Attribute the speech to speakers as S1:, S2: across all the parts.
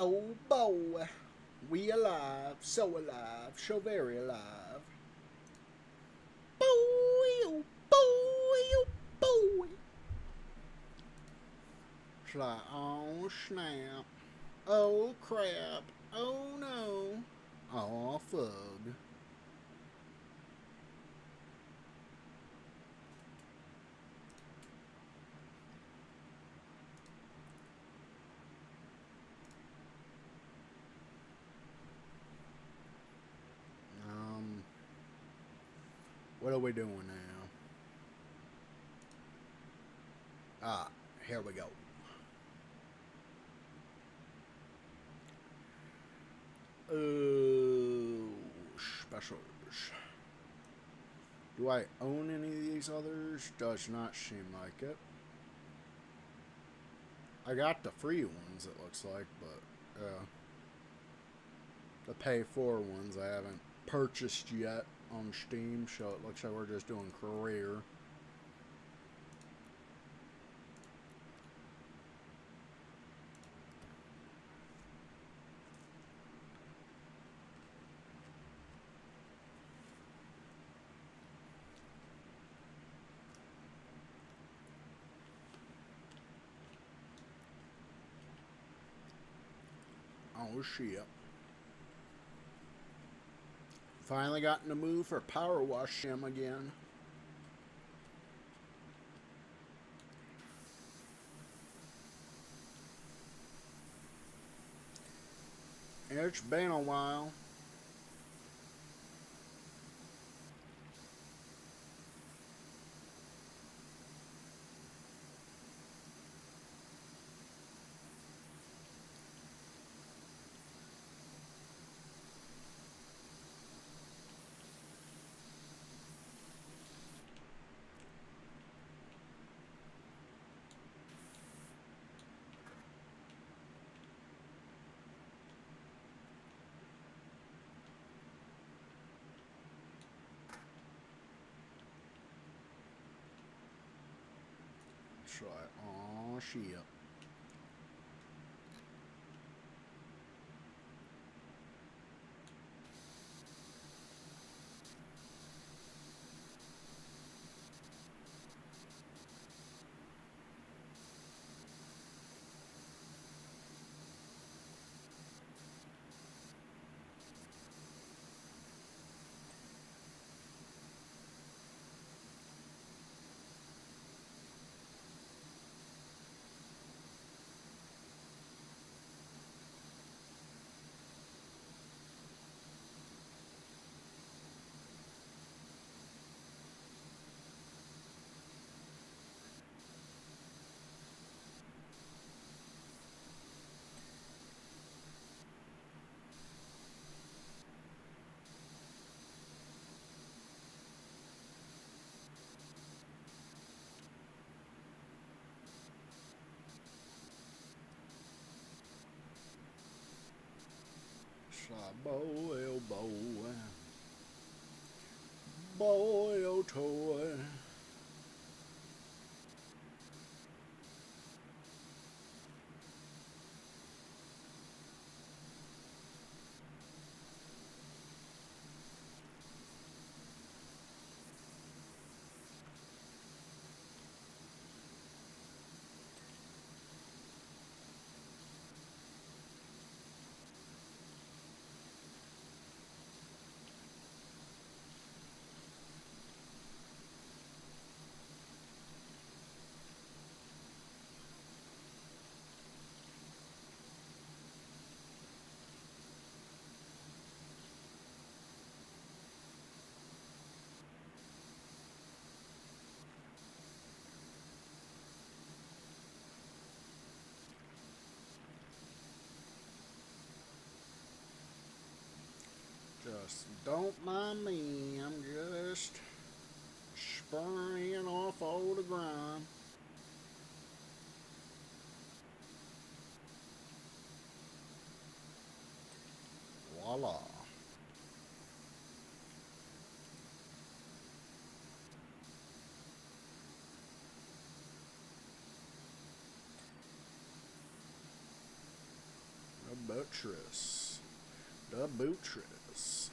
S1: Oh boy, we alive, so alive, so very alive. Boy, oh boy, oh boy. It's like, oh snap, oh crap, oh no, oh fug. Um, what are we doing now? Ah, here we go. Oh, specials. Do I own any of these others? Does not seem like it. I got the free ones, it looks like, but the pay for ones I haven't purchased yet on Steam, so it looks like we're just doing career. Oh shit. Finally got in the mood for PowerWash him again. It's been a while. It's like, oh shit. It's like, boy, oh boy. Boy, oh toy. Just don't mind me. I'm just spraying off all the grime. Voila. Oh bootress. The bootress.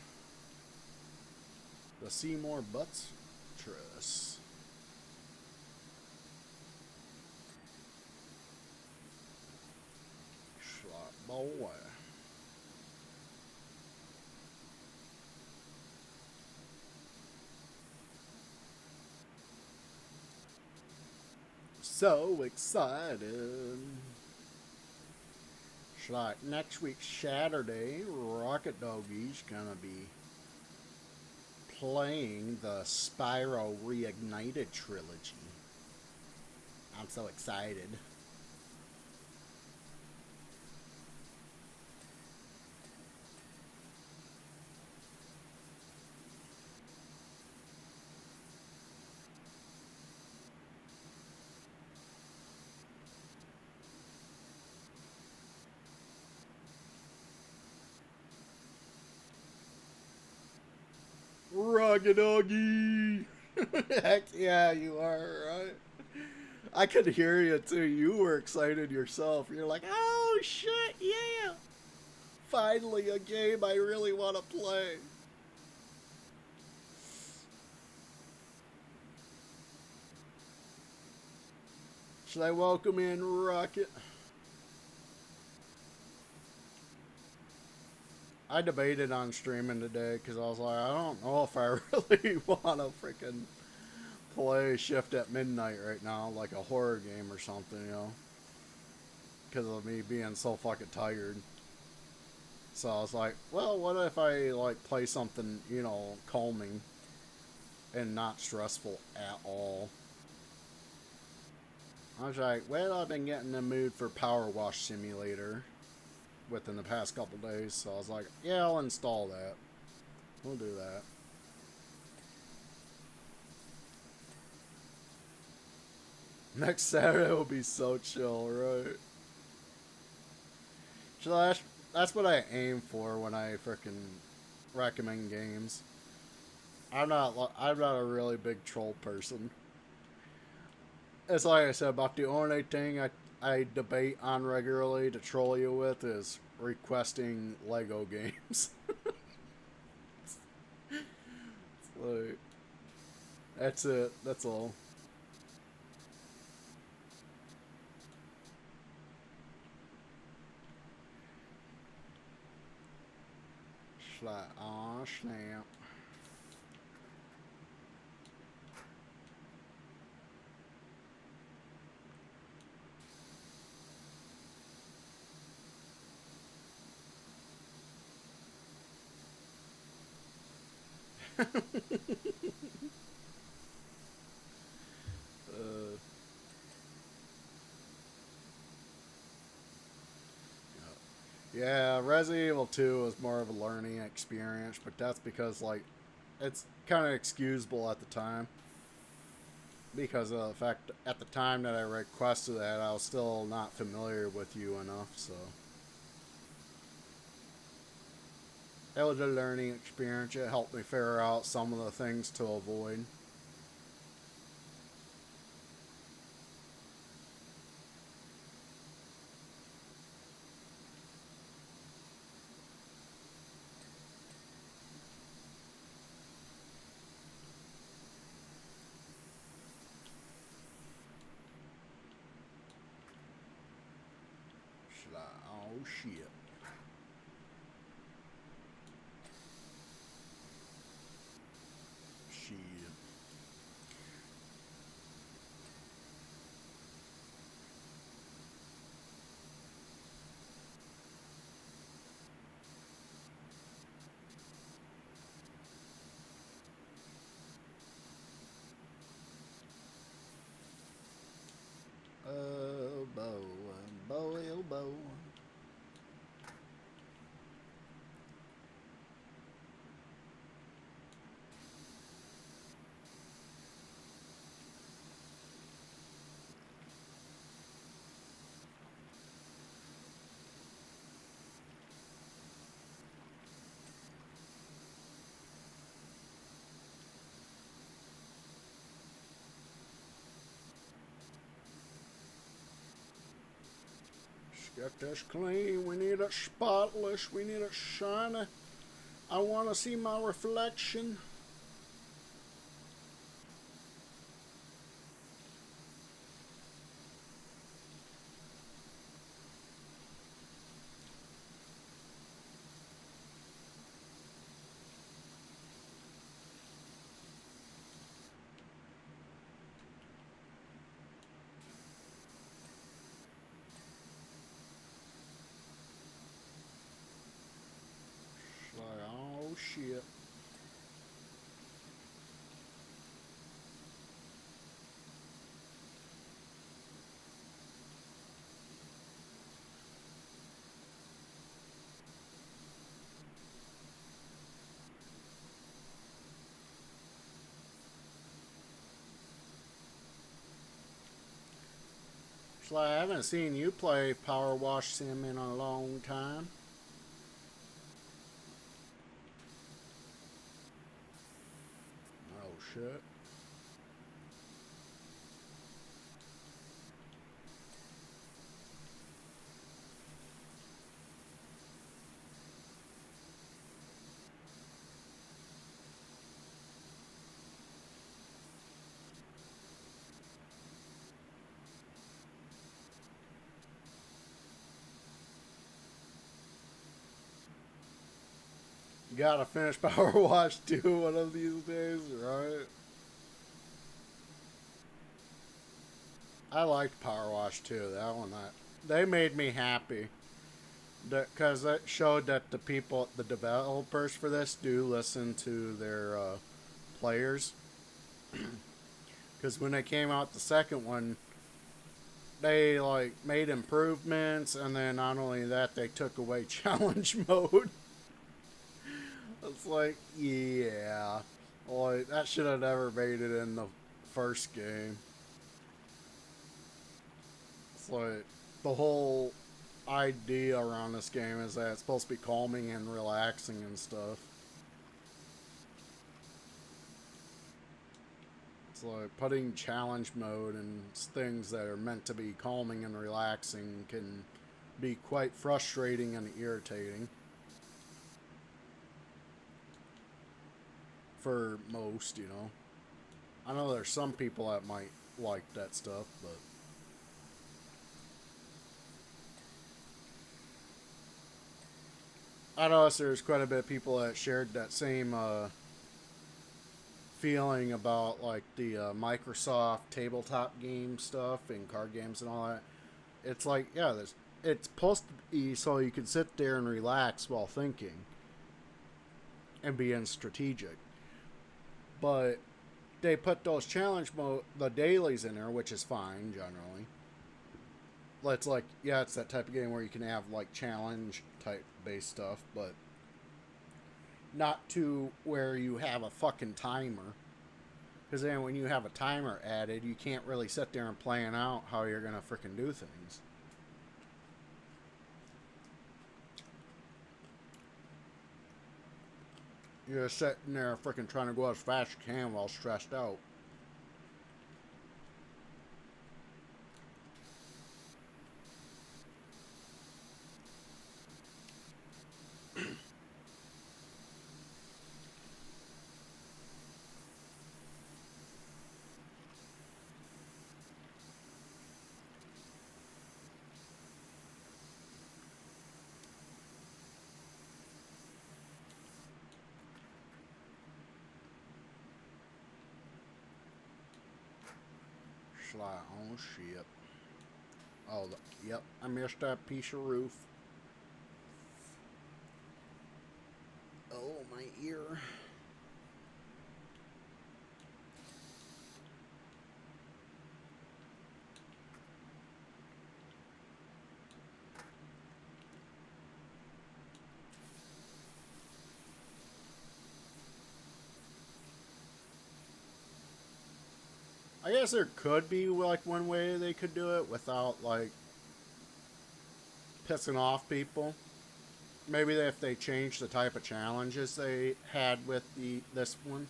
S1: The Seymour Buttress. Slot boy. So excited. It's like next week, Saturday, Rocket Doggie's gonna be playing the Spyro Reignited trilogy. I'm so excited. Rocket Doggy! Heck yeah, you are, right? I could hear you too. You were excited yourself. You're like, oh shit, yeah! Finally, a game I really want to play. Should I welcome in Rocket? I debated on streaming today because I was like, I don't know if I really want to freaking play Shift at Midnight right now, like a horror game or something, you know, because of me being so fucking tired. So I was like, well, what if I like play something, you know, calming and not stressful at all? I was like, well, I've been getting in the mood for PowerWash Simulator within the past couple days, so I was like, yeah, I'll install that. We'll do that. Next Saturday will be so chill, right? So that's what I aim for when I freaking recommend games. I'm not a really big troll person. It's like I said, about the only thing I debate on regularly to troll you with is requesting Lego games. Like, that's it. That's all. It's like, aw, snap. uh, yeah, Resident Evil 2 was more of a learning experience, but that's because, like, it's kind of excusable at the time. Because of the fact, at the time that I requested that, I was still not familiar with you enough, so. It was a learning experience. It helped me figure out some of the things to avoid. Oh shit. Shit. Oh, bow, bow, elbow. Get this clean. We need it spotless. We need it shiny. I want to see my reflection. It's like, oh shit. It's like, I haven't seen you play PowerWash Sim in a long time. Oh shit. You gotta finish PowerWash 2 one of these days, right? I liked PowerWash 2. That one, they made me happy. Because that showed that the people, the developers for this, do listen to their players. Because when they came out the second one, they like made improvements, and then not only that, they took away challenge mode. It's like, yeah, like that should have never made it in the first game. It's like the whole idea around this game is that it's supposed to be calming and relaxing and stuff. It's like putting challenge mode and things that are meant to be calming and relaxing can be quite frustrating and irritating for most, you know. I know there's some people that might like that stuff, but I noticed there's quite a bit of people that shared that same feeling about like the Microsoft tabletop game stuff and card games and all that. It's like, yeah, it's supposed to be so you can sit there and relax while thinking and being strategic. But they put those challenge mode, the dailies in there, which is fine generally. It's like, yeah, it's that type of game where you can have like challenge type based stuff, but not to where you have a fucking timer. Because then when you have a timer added, you can't really sit there and plan out how you're going to freaking do things. You're sitting there freaking trying to go as fast as you can while stressed out. It's like, oh shit. Oh, yep, I missed that piece of roof. Oh, my ear. I guess there could be like one way they could do it without like pissing off people. Maybe if they changed the type of challenges they had with this one.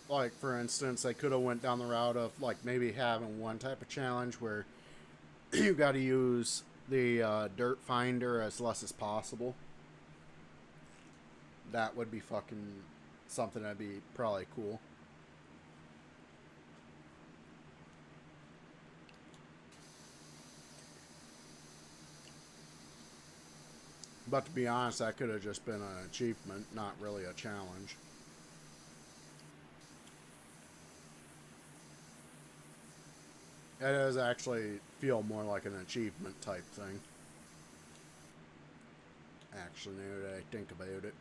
S1: Like for instance, they could have went down the route of like maybe having one type of challenge where You got to use the dirt finder as less as possible. That would be fucking something that'd be probably cool. But to be honest, that could have just been an achievement, not really a challenge. It does actually feel more like an achievement type thing. Actually, now that I think about it.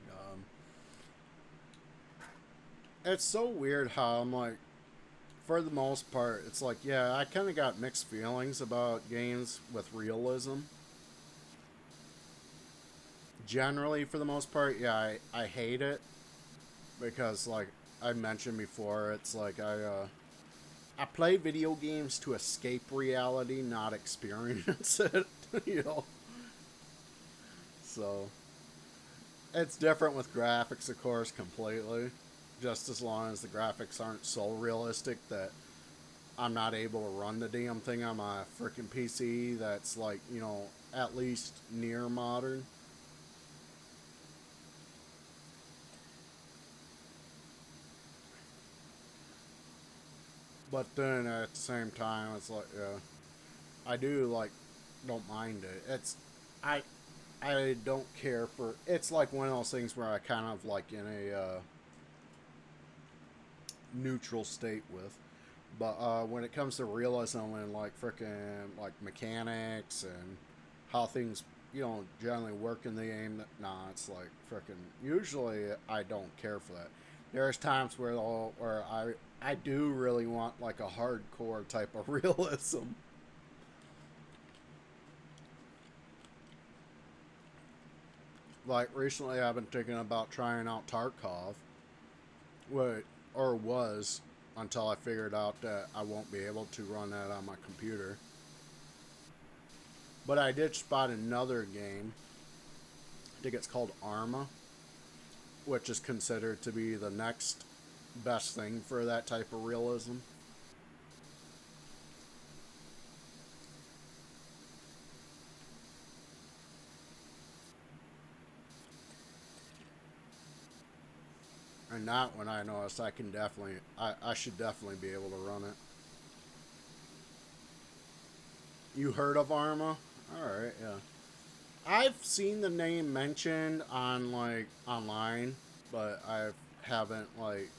S1: Um, it's so weird how I'm like, for the most part, it's like, yeah, I kind of got mixed feelings about games with realism. Generally, for the most part, yeah, I hate it because, like I mentioned before, it's like I play video games to escape reality, not experience it. You know, so it's different with graphics, of course, completely. Just as long as the graphics aren't so realistic that I'm not able to run the damn thing on my freaking PC that's like, at least near modern. But then at the same time, it's like, yeah, I do like, don't mind it. I, I don't care for. It's like one of those things where I kind of like in a neutral state with. But when it comes to realism and like freaking like mechanics and how things generally work in the game, nah, it's like freaking. Usually, I don't care for that. There's times where I do really want like a hardcore type of realism. Like recently, I've been thinking about trying out Tarkov, what or was until I figured out that I won't be able to run that on my computer. But I did spot another game. I think it's called Arma, which is considered to be the next best thing for that type of realism. And that one I noticed I should definitely be able to run it. You heard of Arma? Alright, yeah. I've seen the name mentioned on like online, but I haven't like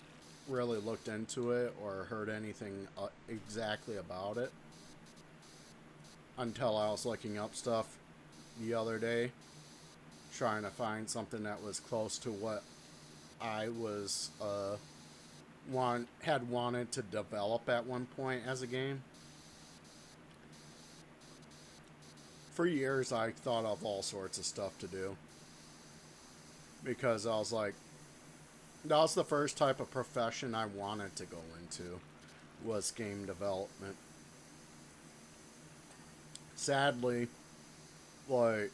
S1: really looked into it or heard anything exactly about it until I was looking up stuff the other day, trying to find something that was close to what I was had wanted to develop at one point as a game. For years, I thought of all sorts of stuff to do because I was like, that was the first type of profession I wanted to go into was game development. Sadly, like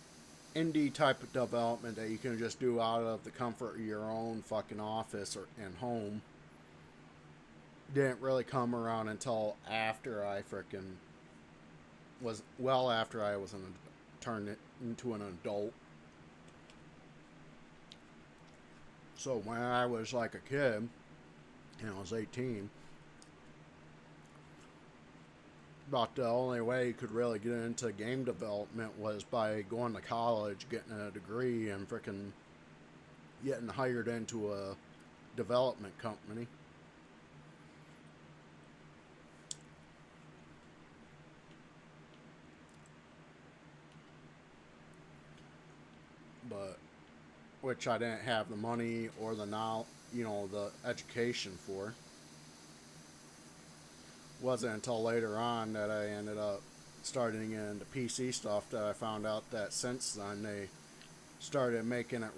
S1: indie type of development that you can just do out of the comfort of your own fucking office or and home didn't really come around until after I frickin' was well after I was turned it into an adult. So when I was like a kid, and I was 18, about the only way you could really get into game development was by going to college, getting a degree, and freaking getting hired into a development company. But which I didn't have the money or the now, the education for. Wasn't until later on that I ended up starting into PC stuff that I found out that since then they started making it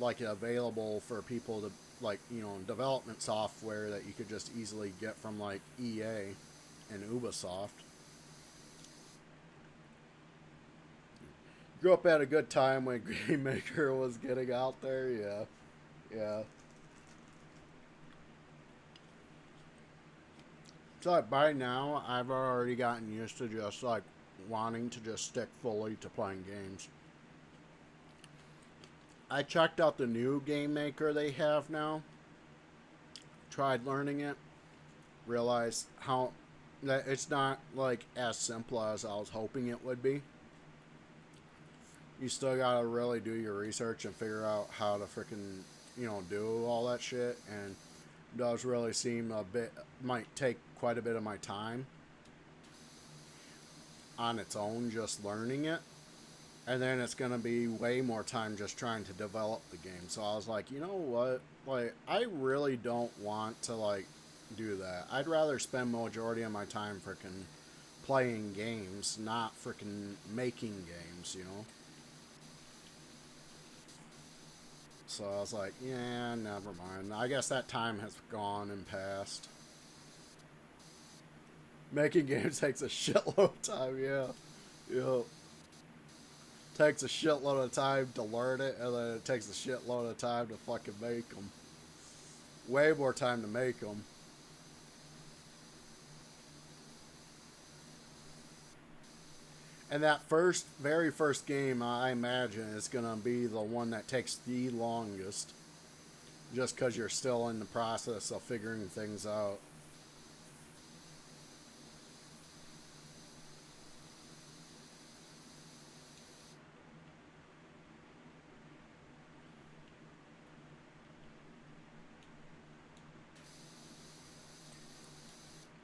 S1: like available for people to like, you know, development software that you could just easily get from like EA and Ubisoft. Grew up at a good time when Game Maker was getting out there. Yeah, yeah. So like by now, I've already gotten used to just like wanting to just stick fully to playing games. I checked out the new Game Maker they have now. Tried learning it. Realized how that it's not like as simple as I was hoping it would be. You still gotta really do your research and figure out how to freaking, you know, do all that shit. And it does really seem a bit, might take quite a bit of my time on its own just learning it. And then it's gonna be way more time just trying to develop the game. So I was like, you know what? Like, I really don't want to like do that. I'd rather spend majority of my time freaking playing games, not freaking making games, you know? So I was like, yeah, never mind. I guess that time has gone and passed. Making games takes a shitload of time, yeah. Yeah. Takes a shitload of time to learn it, and then it takes a shitload of time to fucking make them. Way more time to make them. And that very first game, I imagine, is going to be the one that takes the longest. Just because you're still in the process of figuring things out.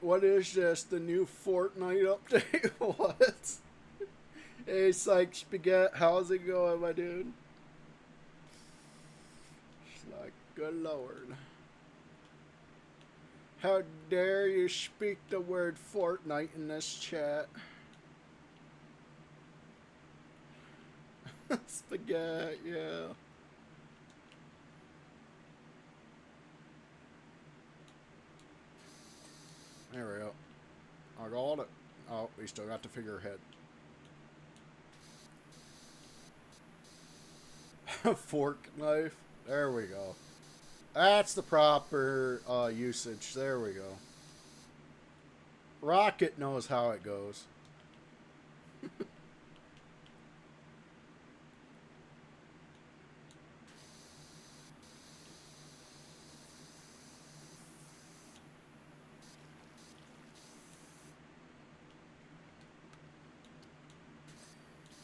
S1: What is this? The new Fortnite update? What? Hey, Psych Spaghetti, how's it going, my dude? It's like, good lord. How dare you speak the word Fortnite in this chat? Spaghetti, yeah. There we go. I got it. Oh, we still got the figurehead. Fork knife. There we go. That's the proper usage. There we go. Rocket knows how it goes.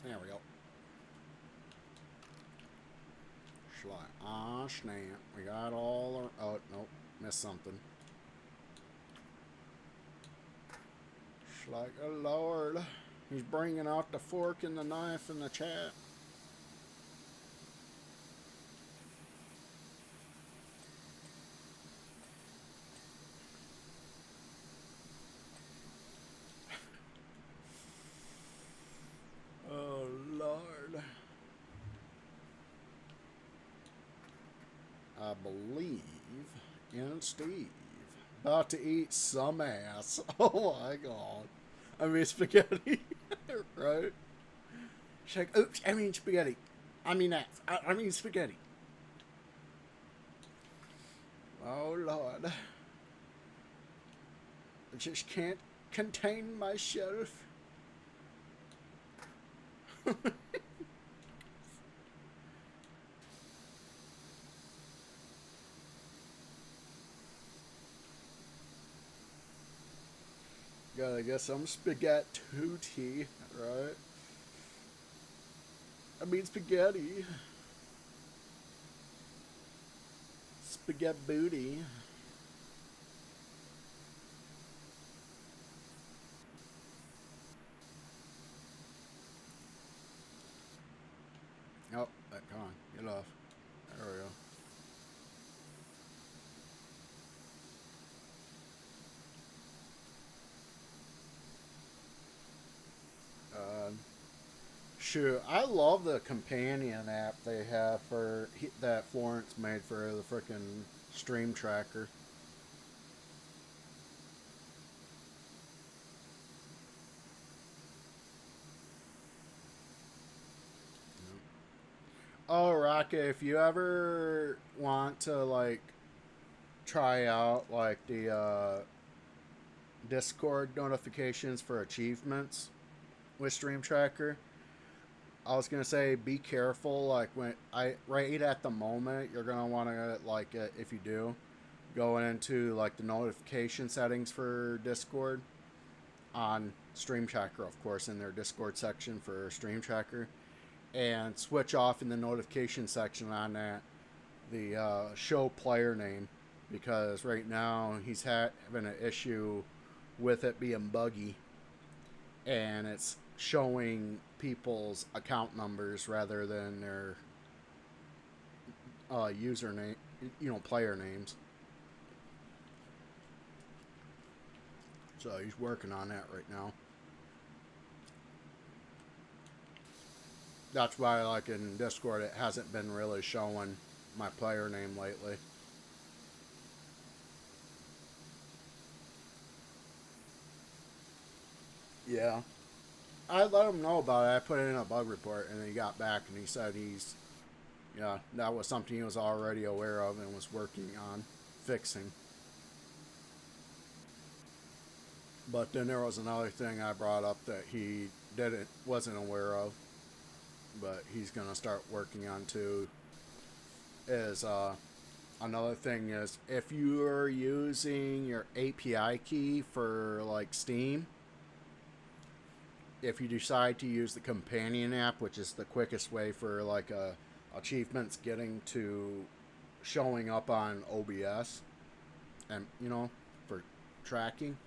S1: There we go. Schlag. Ah, snap. We got all our... Oh, nope. Missed something. Schlag. Oh, Lord. He's bringing out the fork and the knife in the chat. Oh, Lord. I believe in Steve. About to eat some ass. Oh my god. I mean spaghetti. Right? She's like, oops, I mean spaghetti. I mean ass. I mean spaghetti. Oh lord. I just can't contain myself. Gotta get some spaghetti, right? I mean spaghetti. Spaghetti booty. Oh, come on, get off. There we go. Uh, Shoot, I love the companion app they have for that Florence made for the frickin' Stream Tracker. Oh, Rocket, if you ever want to like try out like the Discord notifications for achievements with Stream Tracker, I was gonna say be careful. Like when I right at the moment, you're gonna want to like if you do go into like the notification settings for Discord on Stream Tracker, of course, in their Discord section for Stream Tracker, and switch off in the notification section on that the show player name, because right now he's having an issue with it being buggy and it's showing people's account numbers rather than their username, player names. So he's working on that right now. That's why, like in Discord, it hasn't been really showing my player name lately. Yeah. I let him know about it. I put it in a bug report, and he got back and he said yeah, that was something he was already aware of and was working on fixing. But then there was another thing I brought up that he wasn't aware of, but he's gonna start working on too. Is another thing is if you are using your API key for like Steam, if you decide to use the companion app, which is the quickest way for like achievements getting to showing up on OBS, and for tracking,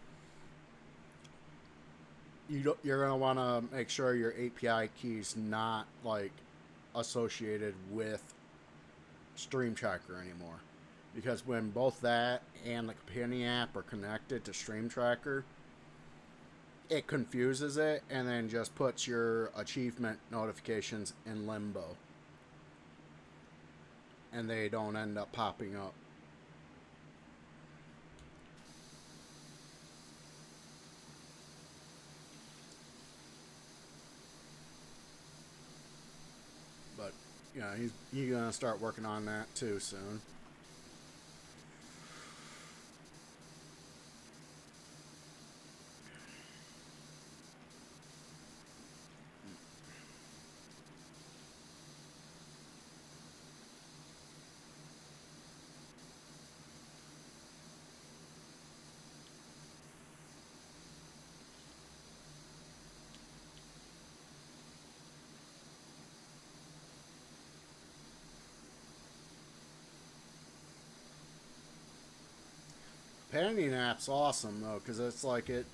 S1: you're gonna want to make sure your API key's not like associated with Stream Tracker anymore, because when both that and the companion app are connected to Stream Tracker, it confuses it and then just puts your achievement notifications in limbo and they don't end up popping up. But he's gonna start working on that too soon. Companion app's awesome though, because it's like it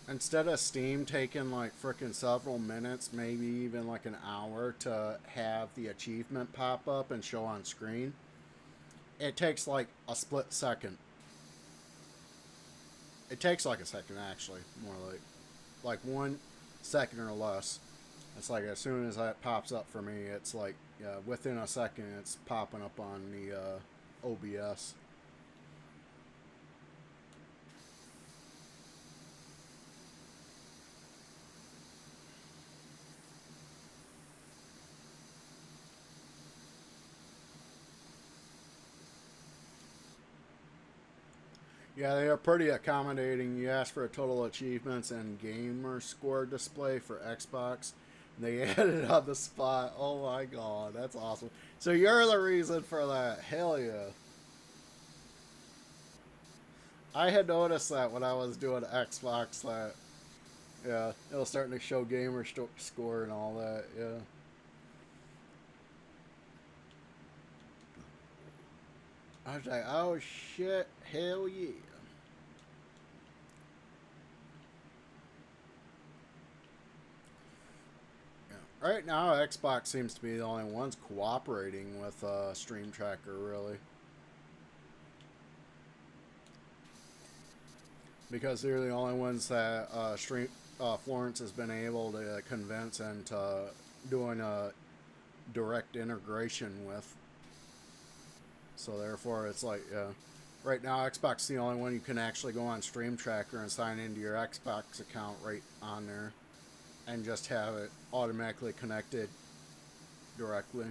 S1: instead of Steam taking like freaking several minutes, maybe even like an hour to have the achievement pop up and show on screen, it takes like a split second. It takes like a second actually, more like 1 second or less. It's like as soon as that pops up for me, it's like within a second, it's popping up on the OBS. Yeah, they are pretty accommodating. You ask for a total achievements and gamer score display for Xbox. They added on the spot. Oh my god, that's awesome. So you're the reason for that. Hell yeah. I had noticed that when I was doing Xbox that yeah, it was starting to show gamer score and all that. Yeah. I was like, oh shit, hell yeah. Right now, Xbox seems to be the only ones cooperating with Stream Tracker, really. Because they're the only ones that Florence has been able to convince into doing a direct integration with. So therefore, it's like, right now Xbox is the only one you can actually go on Stream Tracker and sign into your Xbox account right on there, and just have it automatically connected directly.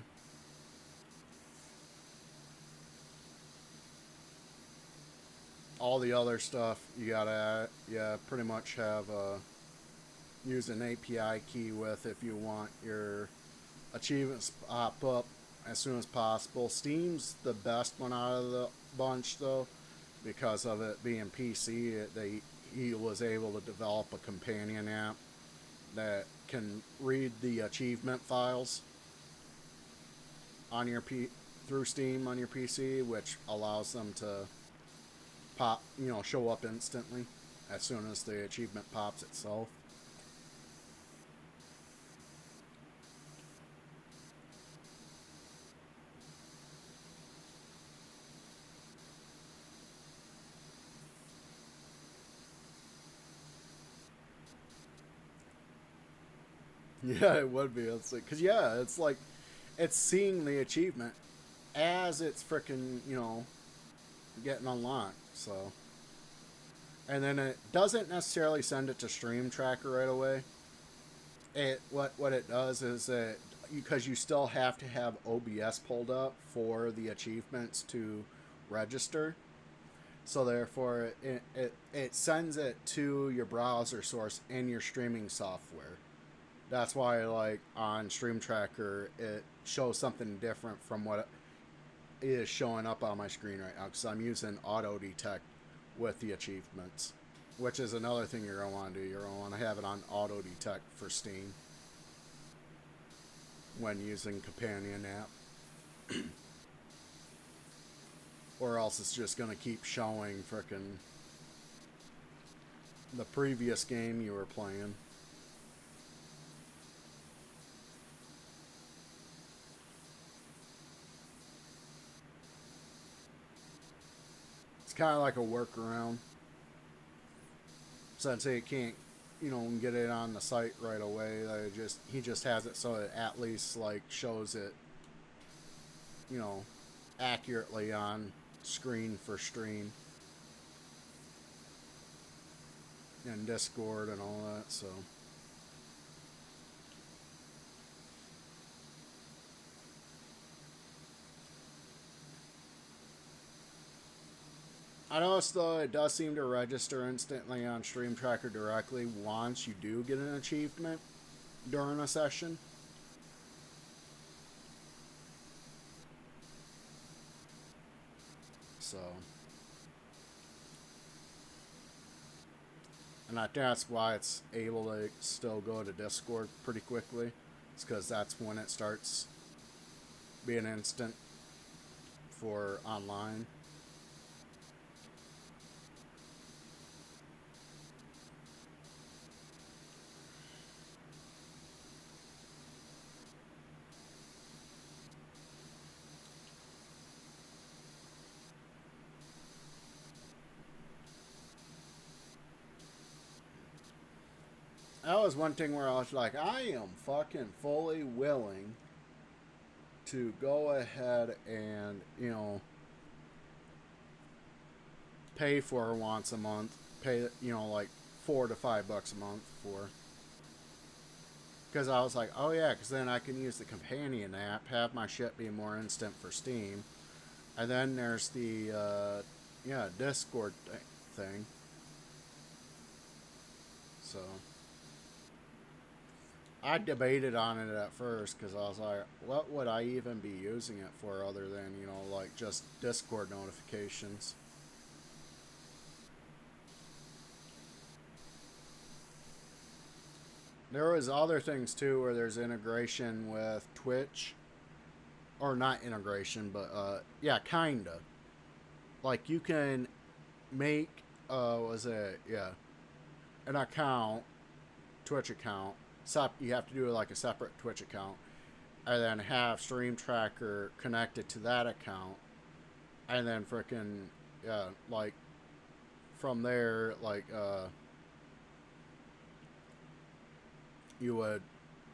S1: All the other stuff you gotta, yeah, pretty much have use an API key with if you want your achievements pop up as soon as possible. Steam's the best one out of the bunch though, because of it being PC. He was able to develop a companion app that can read the achievement files on your through Steam on your PC, which allows them to pop, show up instantly as soon as the achievement pops itself. Yeah, it would be. It's like, cause yeah, it's like it's seeing the achievement as it's freaking, getting unlocked. So, and then it doesn't necessarily send it to Stream Tracker right away. What it does is that because you still have to have OBS pulled up for the achievements to register. So therefore, it sends it to your browser source in your streaming software. That's why, like, on Stream Tracker, it shows something different from what is showing up on my screen right now, because I'm using auto detect with the achievements, which is another thing you're going to want to do. You're going to want to have it on auto detect for Steam when using companion app. Or else it's just going to keep showing frickin' the previous game you were playing. It's kind of like a workaround, since they can't, get it on the site right away. He just has it so it at least like shows it, you know, accurately on screen for stream and Discord and all that. So. I noticed though it does seem to register instantly on Stream Tracker directly once you do get an achievement during a session. So, and I think that's why it's able to still go to Discord pretty quickly. It's because that's when it starts being instant for online. That was one thing where I was like, I am fucking fully willing to go ahead and, pay for once a month. Pay, like $4 to $5 a month for. Because I was like, oh yeah, because then I can use the companion app, have my shit be more instant for Steam. And then there's the, Discord thing. So. I debated on it at first because I was like, what would I even be using it for other than, like just Discord notifications? There was other things too where there's integration with Twitch. Or not integration, but, yeah, kinda. Like, you can make, an account, Twitch account. You have to do like a separate Twitch account, and then have Stream Tracker connected to that account, and then freaking like from there, like you would,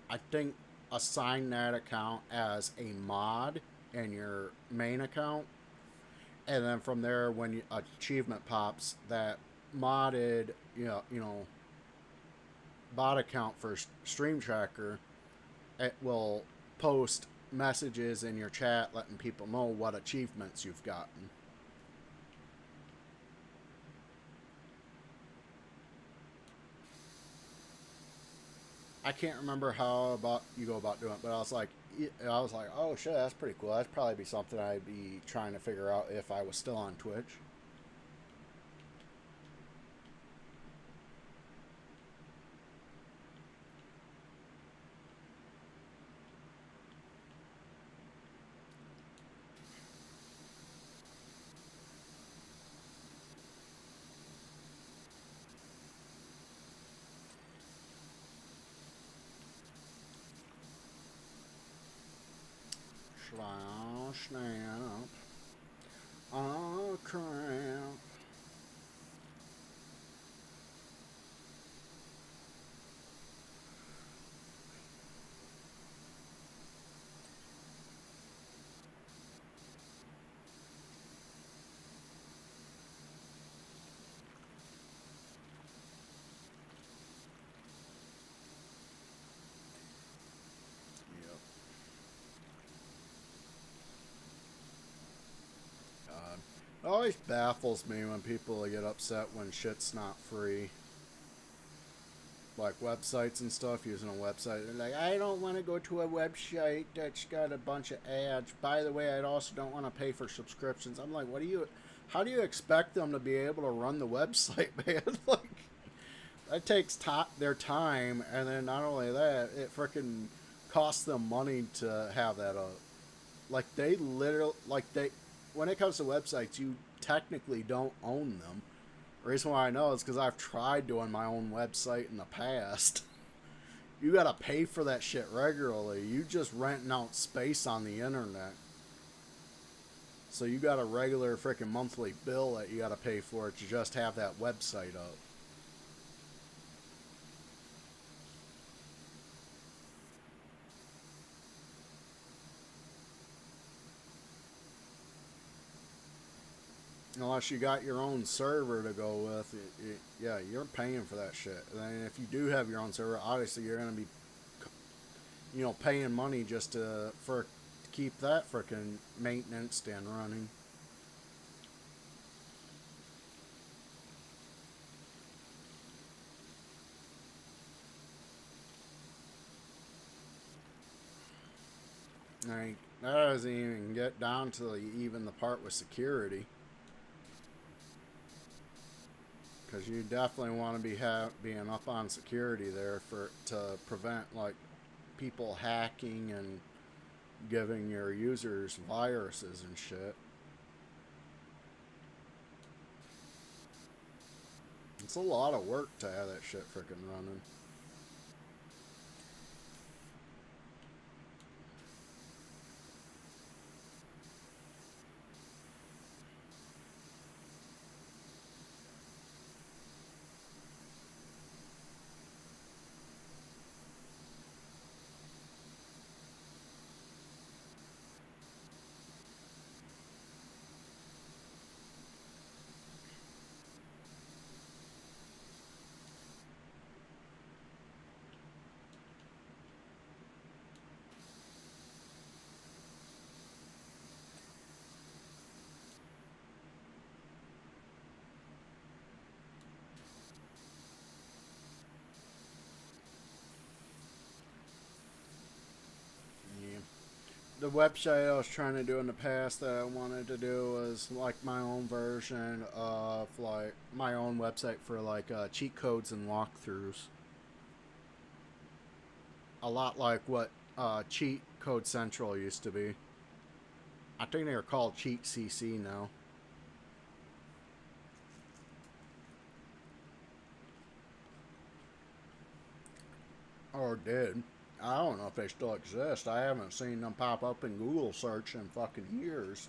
S1: I think, assign that account as a mod in your main account, and then from there, when achievement pops, that modded, bot account for Stream Tracker, it will post messages in your chat letting people know what achievements you've gotten. I can't remember how about you go about doing it, but I was like, oh shit, that's pretty cool. That'd probably be something I'd be trying to figure out if I was still on Twitch. Snap. Oh crap. Yep. God. It always baffles me when people get upset when shit's not free. Like websites and stuff, using a website. They're like, I don't want to go to a website that's got a bunch of ads. By the way, I also don't want to pay for subscriptions. I'm like, how do you expect them to be able to run the website, man? Like, that takes their time, and then not only that, it freaking costs them money to have that up. Like, when it comes to websites, you technically don't own them. The reason why I know is because I've tried doing my own website in the past. You gotta pay for that shit regularly. You just renting out space on the internet. So you got a regular freaking monthly bill that you gotta pay for to just have that website up. Unless you got your own server to go with, yeah, you're paying for that shit. And if you do have your own server, obviously you're going to be, paying money just to keep that freaking maintenance and running. Like, that doesn't even get down to even the part with security. Because you definitely want to be being up on security there to prevent like people hacking and giving your users viruses and shit. It's a lot of work to have that shit freaking running. The website I was trying to do in the past that I wanted to do was like my own version of like my own website for like cheat codes and walkthroughs. A lot like what Cheat Code Central used to be. I think they are called Cheat CC now. Or did. I don't know if they still exist. I haven't seen them pop up in Google search in fucking years.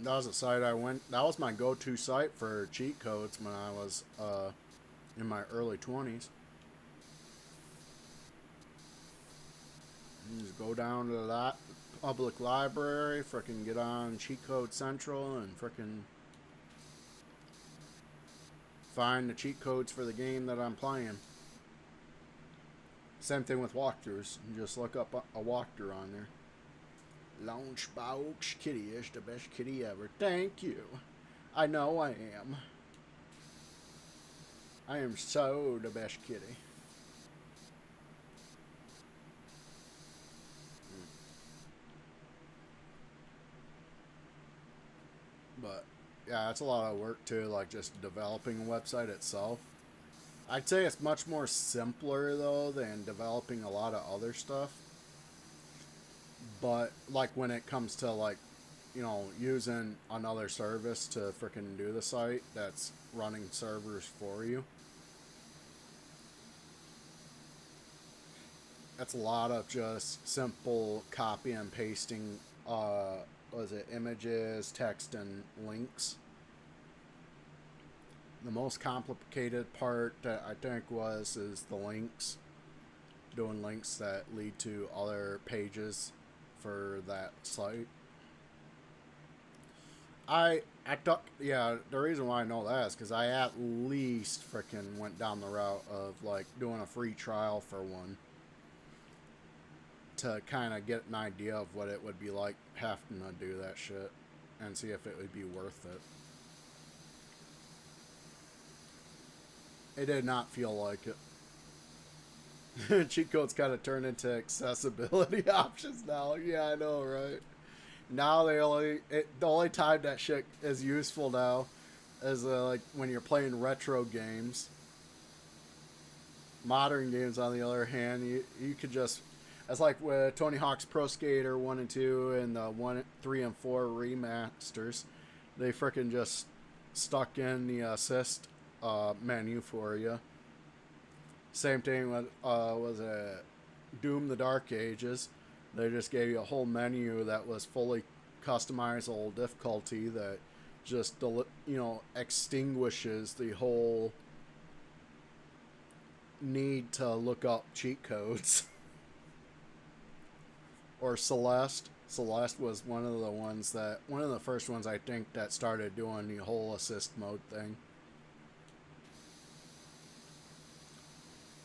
S1: That was a site I went. That was my go-to site for cheat codes when I was in my early 20s. You just go down to that public library, frickin' get on Cheat Code Central, and frickin' find the cheat codes for the game that I'm playing. Same thing with walkthroughs. You just look up a walkthrough on there. LunchBox kitty is the best kitty ever. Thank you. I know I am. I am so the best kitty. But yeah, it's a lot of work too, like just developing a website itself. I'd say it's much more simpler though than developing a lot of other stuff. But like when it comes to like, using another service to freaking do the site that's running servers for you, that's a lot of just simple copy and pasting. Was it images, text, and links? The most complicated part that I think is the links, doing links that lead to other pages for that site. I thought, yeah, the reason why I know that is because I at least freaking went down the route of like doing a free trial for one to kind of get an idea of what it would be like having to do that shit and see if it would be worth it. It did not feel like it. Cheat codes kind of turn into accessibility options now. Yeah, I know, right? Now the only time that shit is useful now is like when you're playing retro games. Modern games, on the other hand, you could just, it's like with Tony Hawk's Pro Skater 1 and 2 and the 1, 3, and 4 remasters. They frickin' just stuck in the assist menu for you. Same thing with, was it Doom the Dark Ages. They just gave you a whole menu that was fully customizable difficulty that just, extinguishes the whole need to look up cheat codes. Or Celeste. Celeste was one of the first ones I think that started doing the whole assist mode thing.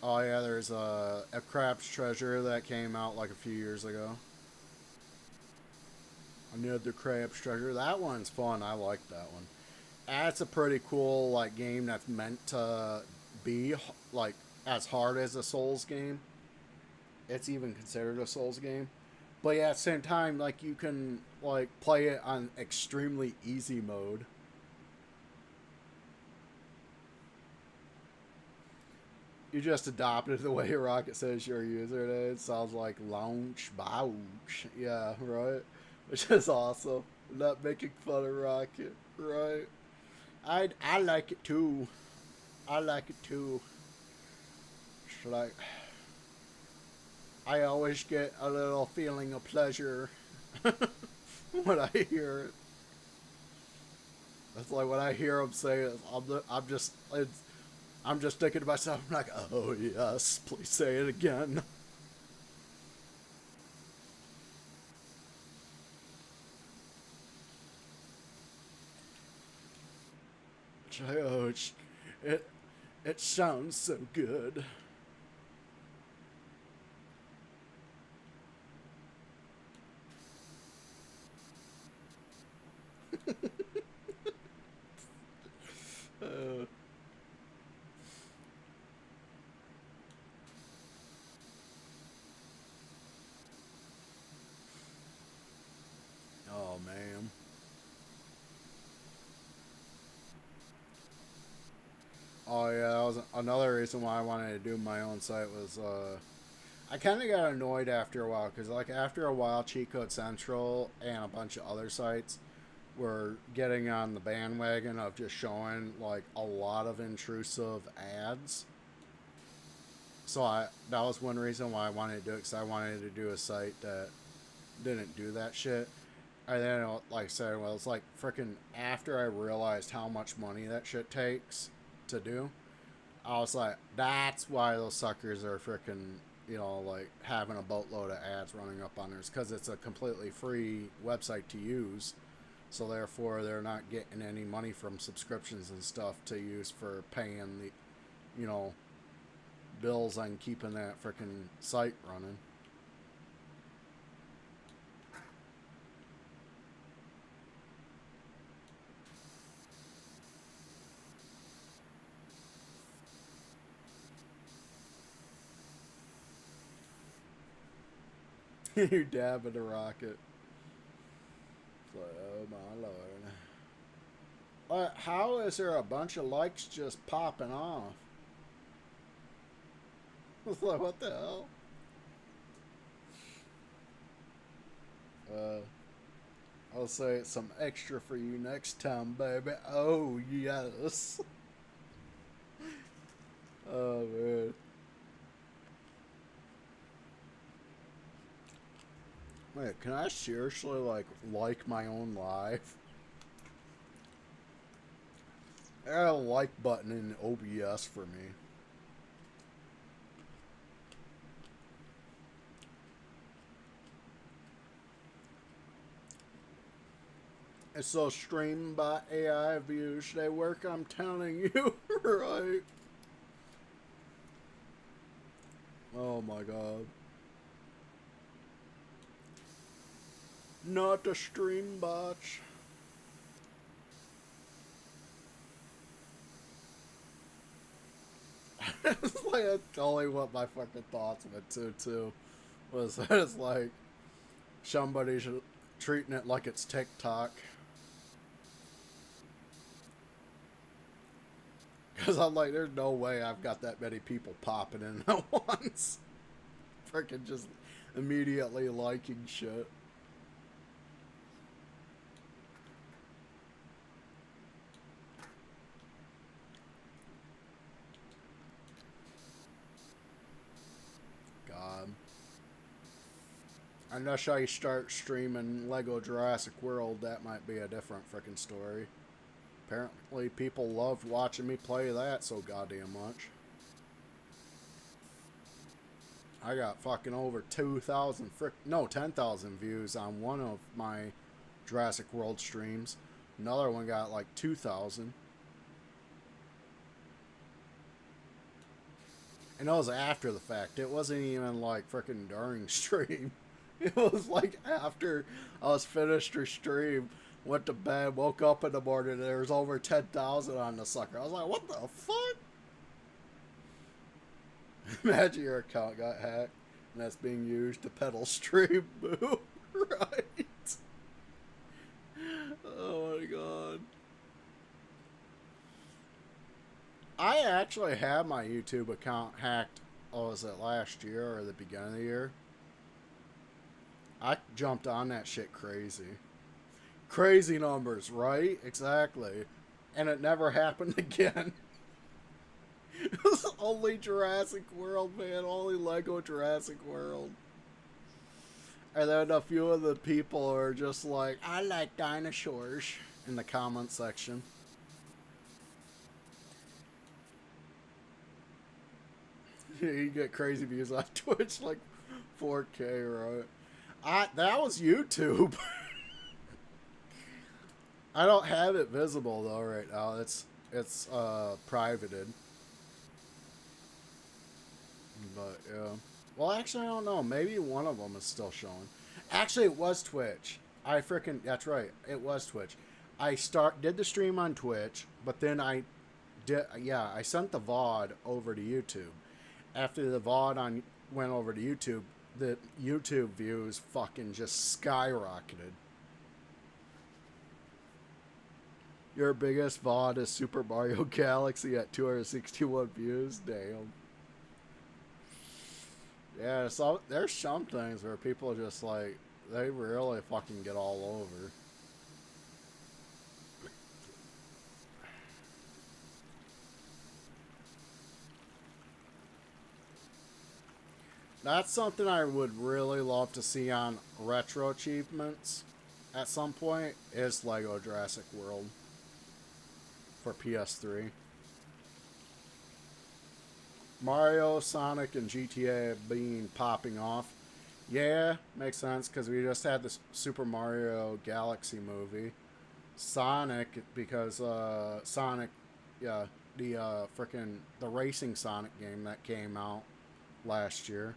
S1: Oh yeah, there's a Crab's Treasure that came out like a few years ago. Another Crab's Treasure. That one's fun. I like that one. That's a pretty cool like game that's meant to be like as hard as a Souls game. It's even considered a Souls game. But yeah, at the same time, like you can like play it on extremely easy mode. You just adopted the way Rocket says your username. It sounds like LunchBox. Yeah, right. Which is awesome. Not making fun of Rocket, right? I like it too. I like it too. It's like I always get a little feeling of pleasure when I hear it. That's like when I hear him say it. I'm just thinking to myself, I'm like, oh yes, please say it again. Oh, it it sounds so good. Uh, oh man. Oh yeah, that was another reason why I wanted to do my own site was I kind of got annoyed after a while because like after a while, Cheat Code Central and a bunch of other sites were getting on the bandwagon of just showing like a lot of intrusive ads. So that was one reason why I wanted to do it because I wanted to do a site that didn't do that shit. And then, like I said, well, it's like freaking after I realized how much money that shit takes to do, I was like, that's why those suckers are freaking, like having a boatload of ads running up on theirs, because it's a completely free website to use. So therefore, they're not getting any money from subscriptions and stuff to use for paying the, you know, bills on keeping that freaking site running. You dabbing a rocket. It's like, oh my lord. How is there a bunch of likes just popping off? It's like, what the hell? Uh, I'll say it's some extra for you next time, baby. Oh, yes. Oh, man. Wait, can I seriously, like my own live? I got a like button in OBS for me. It's those stream by AI views. They work, I'm telling you, right? Oh my god. Not the stream botch. It's like that's only what my fucking thoughts went to too. Was that it's like somebody's treating it like it's TikTok. Because I'm like, there's no way I've got that many people popping in at once. Freaking just immediately liking shit. God. Unless I start streaming Lego Jurassic World, that might be a different freaking story. Apparently, people loved watching me play that so goddamn much. I got fucking over 2,000 no, 10,000 views on one of my Jurassic World streams. Another one got like 2,000. And it was after the fact. It wasn't even like freaking during stream. It was like after I was finished her stream, went to bed, woke up in the morning, and there was over 10,000 on the sucker. I was like, what the fuck? Imagine your account got hacked and that's being used to peddle stream. Boo. Right? Oh my god. I actually had my YouTube account hacked, was it last year or the beginning of the year? I jumped on that shit crazy. Crazy numbers, right? Exactly. And it never happened again. It was only Jurassic World, man. Only Lego Jurassic World. And then a few of the people are just like, I like dinosaurs in the comment section. You get crazy views on Twitch, like 4K, right? That was YouTube. I don't have it visible though right now. It's privated. But yeah. Well, actually, I don't know. Maybe one of them is still showing. Actually, it was Twitch. That's right. It was Twitch. Did the stream on Twitch, but then I sent the VOD over to YouTube. After the VOD went over to YouTube, the YouTube views fucking just skyrocketed. Your biggest VOD is Super Mario Galaxy at 261 views. Damn. Yeah, so there's some things where people just like, they really fucking get all over. That's something I would really love to see on retro achievements. at some point is Lego Jurassic World for PS3. Mario, Sonic, and GTA being popping off. Yeah, makes sense because we just had this Super Mario Galaxy movie. Sonic because Sonic, yeah, the frickin' the racing Sonic game that came out last year,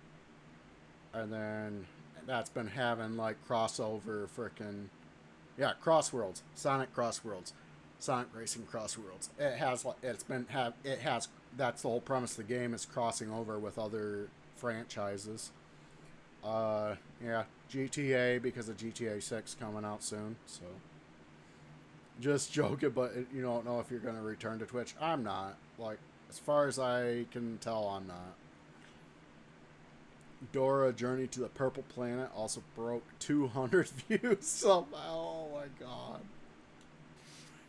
S1: and then that's been having like crossover frickin' yeah, Crossworlds, Sonic Crossworlds, Sonic Racing Crossworlds. It has it's been have it has that's the whole premise of the game is crossing over with other franchises. Yeah, GTA because of GTA 6 coming out soon. So just joking, but you don't know if you're going to return to Twitch. I'm not. Like as far as I can tell, I'm not. Dora Journey to the Purple Planet also broke 200 views somehow. Oh my god.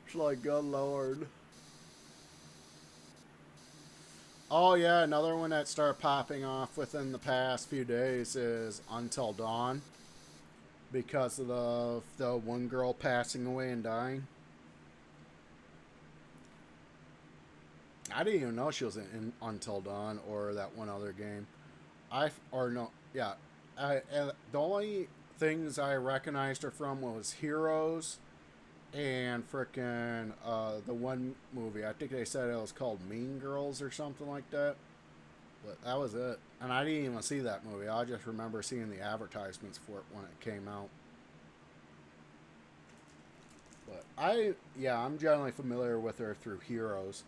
S1: It's like, good lord. Oh yeah, another one that started popping off within the past few days is Until Dawn. Because of the one girl passing away and dying. I didn't even know she was in Until Dawn or that one other game. Yeah. The only things I recognized her from was Heroes and frickin' the one movie. I think they said it was called Mean Girls or something like that. But that was it. And I didn't even see that movie. I just remember seeing the advertisements for it when it came out. But I'm generally familiar with her through Heroes.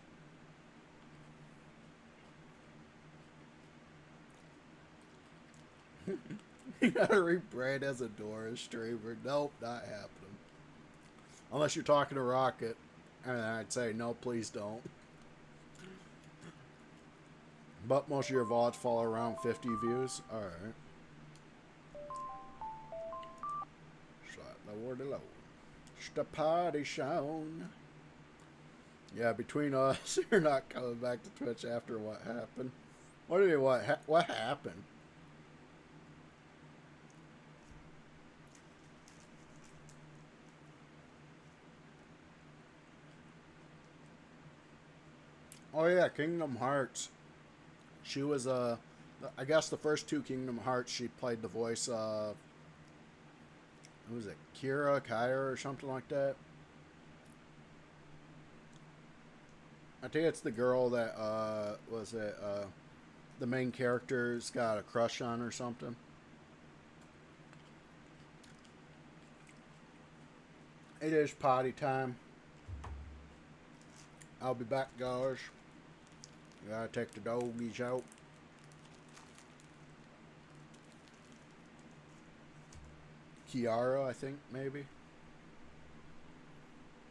S1: You gotta rebrand as a Dora streamer. Nope, not happening. Unless you're talking to Rocket. And I'd say, no, please don't. But most of your VODs fall around 50 views. Alright. Slide lower to low. It's the party shown. Yeah, between us, you're not coming back to Twitch after what happened. What do you mean, what happened? Oh yeah, Kingdom Hearts. She was I guess the first two Kingdom Hearts she played the voice of, who was it, Kyra or something like that. I think it's the girl that the main character's got a crush on or something. It is potty time. I'll be back, guys. Gotta take the doggies out. Kiara, I think, maybe.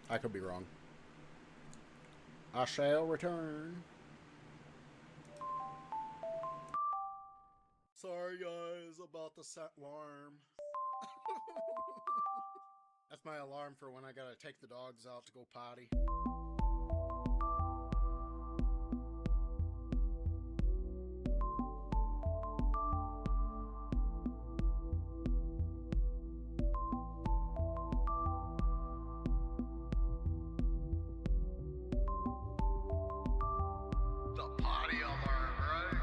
S1: I could be wrong. I shall return. Sorry, guys, about the set alarm. That's my alarm for when I gotta take the dogs out to go potty. The potty alarm, right?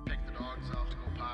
S1: Take the dogs out to go potty.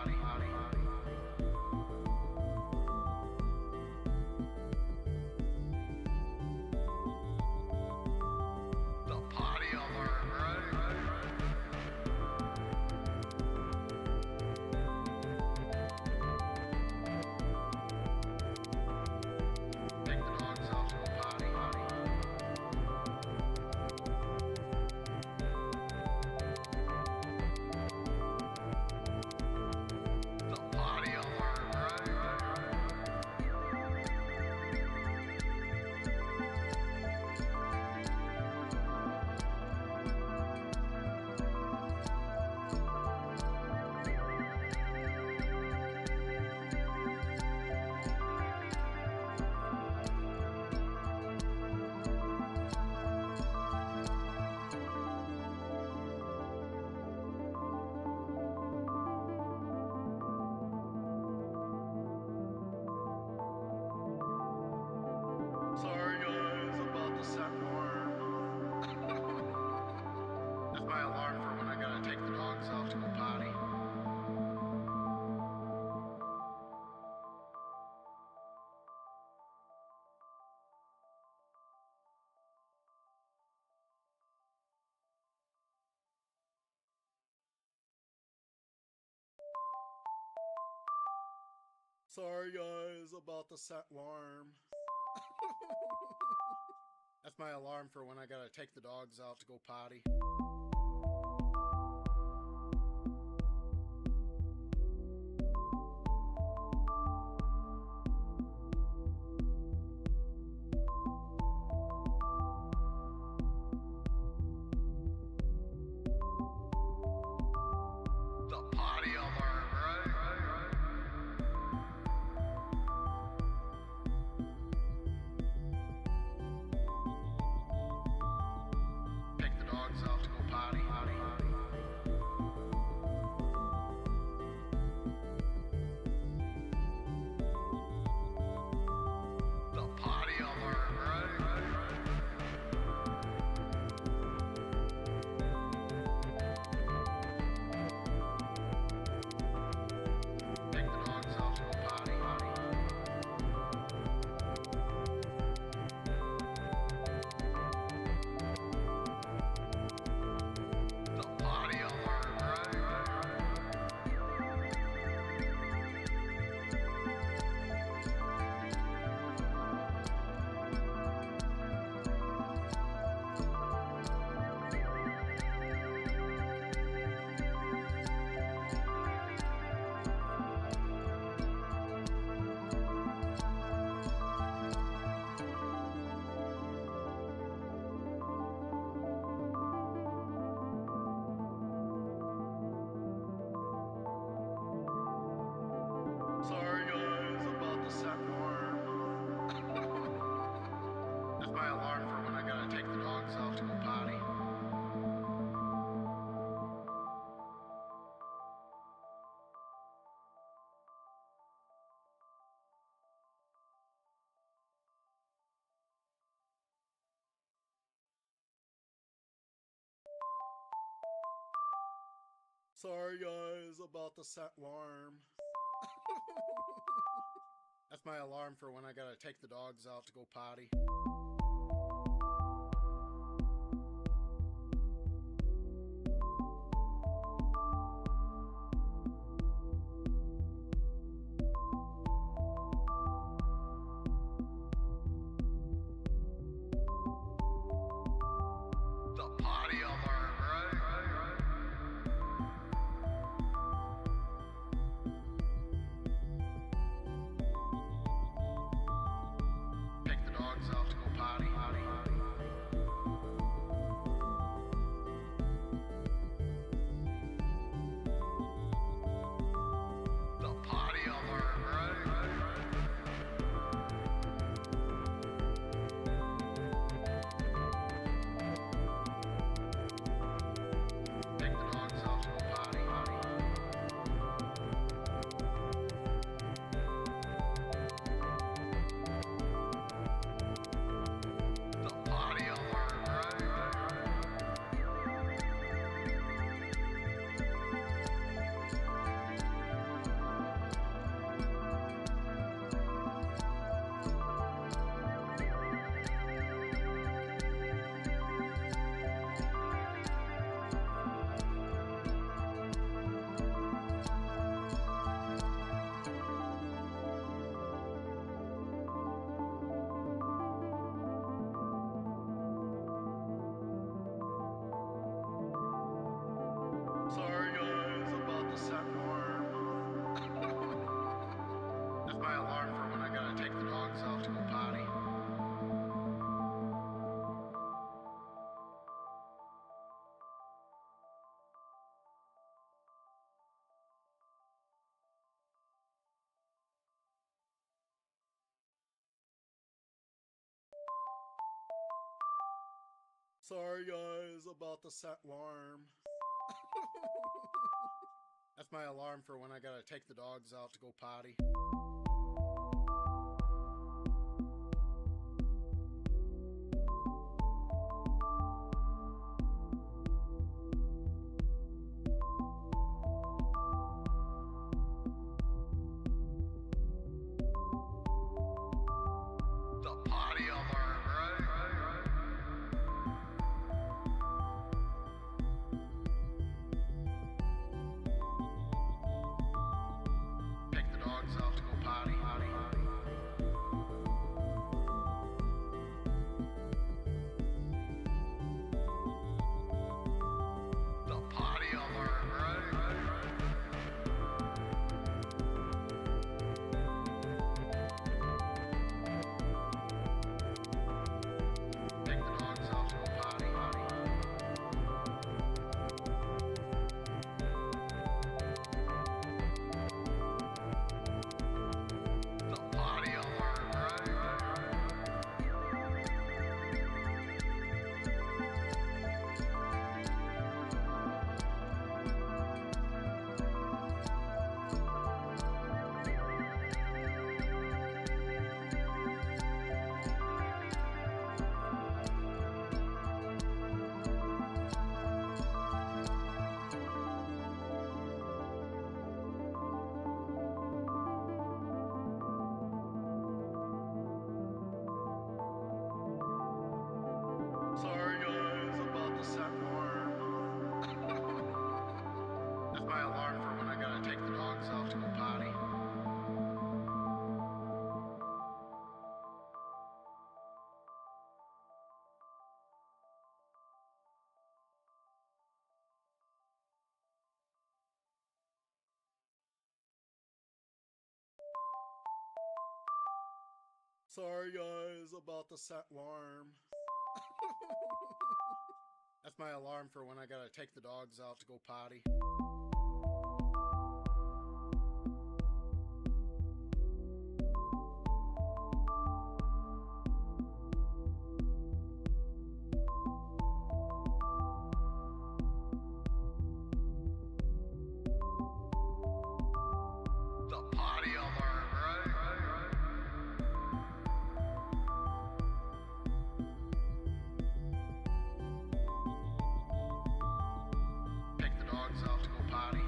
S1: Sorry guys about the set alarm. That's my alarm for when I gotta take the dogs out to go potty. The potty alarm, right? Take the dogs out to go potty. The potty alarm, right? Take the dogs out to go potty. The potty alarm, Sorry guys about the set alarm. That's my alarm for when I gotta take the dogs out to go potty. Sorry guys about the set alarm. That's my alarm for when I gotta take the dogs out to go potty. The potty alarm, right? Take the dogs out to go potty. The potty alarm, right? Take the dogs out to go potty. The potty alarm, Sorry guys about the set alarm. That's my alarm for when I gotta take the dogs out to go potty. Sorry guys about the set alarm. That's my alarm for when I gotta take the dogs out to go potty. The potty alarm, right? Take the dogs out to go potty. Sorry guys about the set alarm. That's my alarm for when I gotta take the dogs out to go potty. The potty alarm, right? Take the dogs out to go potty.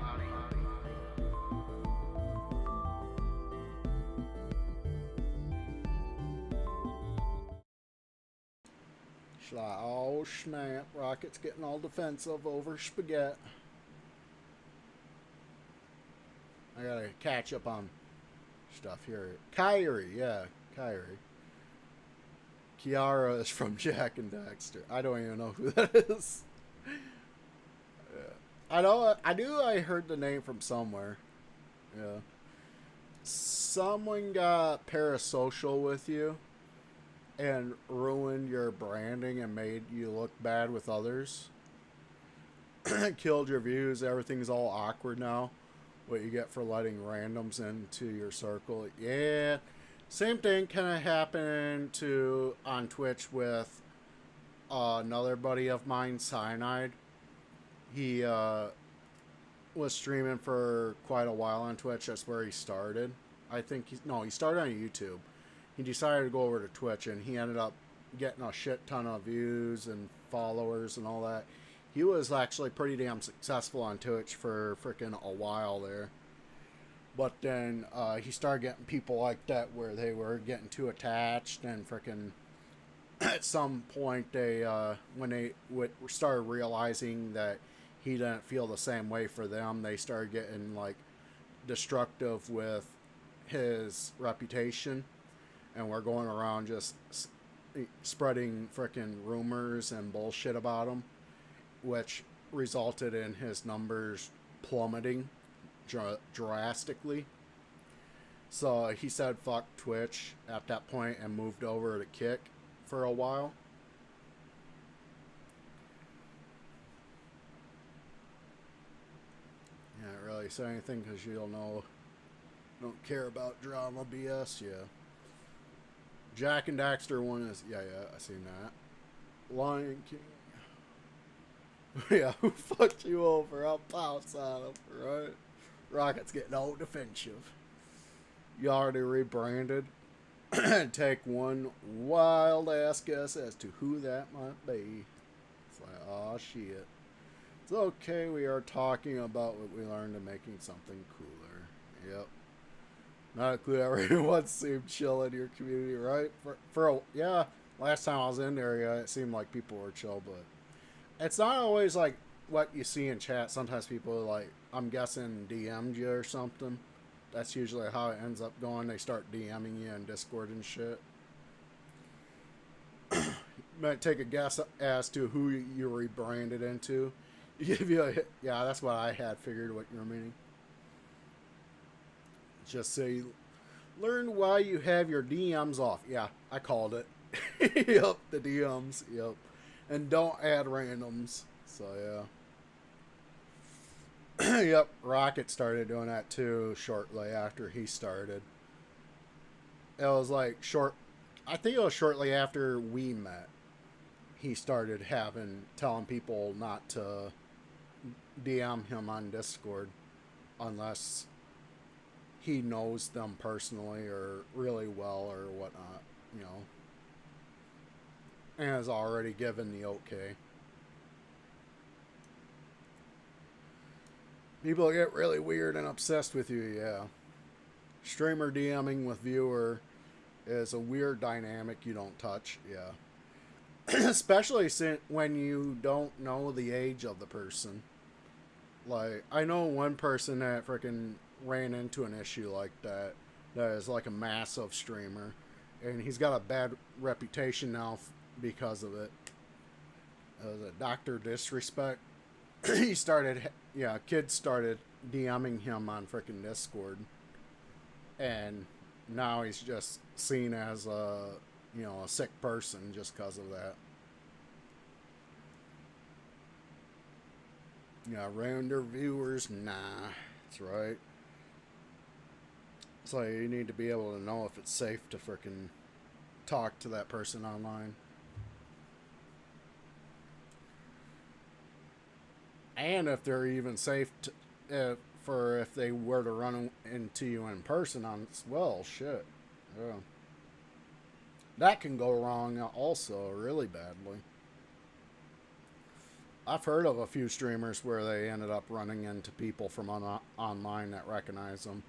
S1: She's like, oh snap, Rocket's getting all defensive over spaghetti. I gotta catch up on stuff here. Kyrie, yeah, Kyrie. Kiara is from Jack and Daxter. I don't even know who that is. Yeah. I heard the name from somewhere. Yeah. Someone got parasocial with you and ruined your branding and made you look bad with others. Killed your views. Everything's all awkward now. What you get for letting randoms into your circle. Yeah. Same thing kind of happened to on Twitch with another buddy of mine, Cyanide. He was streaming for quite a while on Twitch. That's where he started. I think he started on YouTube. He decided to go over to Twitch, and he ended up getting a shit ton of views and followers and all that. He was actually pretty damn successful on Twitch for freaking a while there. But then he started getting people like that where they were getting too attached, and freaking at some point they when they started realizing that he didn't feel the same way for them, they started getting like destructive with his reputation, and we're going around just spreading freaking rumors and bullshit about him, which resulted in his numbers plummeting drastically. So he said fuck Twitch at that point and moved over to Kick for a while. Can't really say anything because you don't care about drama BS. Yeah. Jack and Daxter one is yeah, I seen that. Lion King. Yeah, who fucked you over? I'll pounce on him, right? Rocket's getting all defensive. You already rebranded. Take one wild ass guess as to who that might be. It's like, oh shit. It's okay, we are talking about what we learned in making something cooler. Yep. Not a clue. Everyone seemed chill in your community, right? Yeah, last time I was in there, yeah, it seemed like people were chill, but it's not always like what you see in chat. Sometimes people are like, I'm guessing DM'd you or something. That's usually how it ends up going. They start DMing you in Discord and shit. Might take a guess as to who you rebranded into. Give you a hit. Yeah, that's what I had figured what you were meaning. Just say, learn why you have your DMs off. Yeah, I called it. Yep, the DMs. Yep. And don't add randoms. So, yeah. Yep, Rocket started doing that too shortly after he started. It was like I think it was shortly after we met. He started telling people not to DM him on Discord unless he knows them personally or really well or whatnot, you know. And has already given the okay. People get really weird and obsessed with you, yeah. Streamer DMing with viewer is a weird dynamic you don't touch, yeah. Especially when you don't know the age of the person. Like, I know one person that freaking ran into an issue like that is like a massive streamer, and he's got a bad reputation now because of it. The Dr. Disrespect. Kids started DMing him on freaking Discord, and now he's just seen as a, you know, a sick person just because of that. Yeah, render viewers, nah. That's right. So you need to be able to know if it's safe to frickin' talk to that person online. And if they're even safe to, for if they were to run into you in person on, well, shit. Yeah. That can go wrong also really badly. I've heard of a few streamers where they ended up running into people from online that recognize them,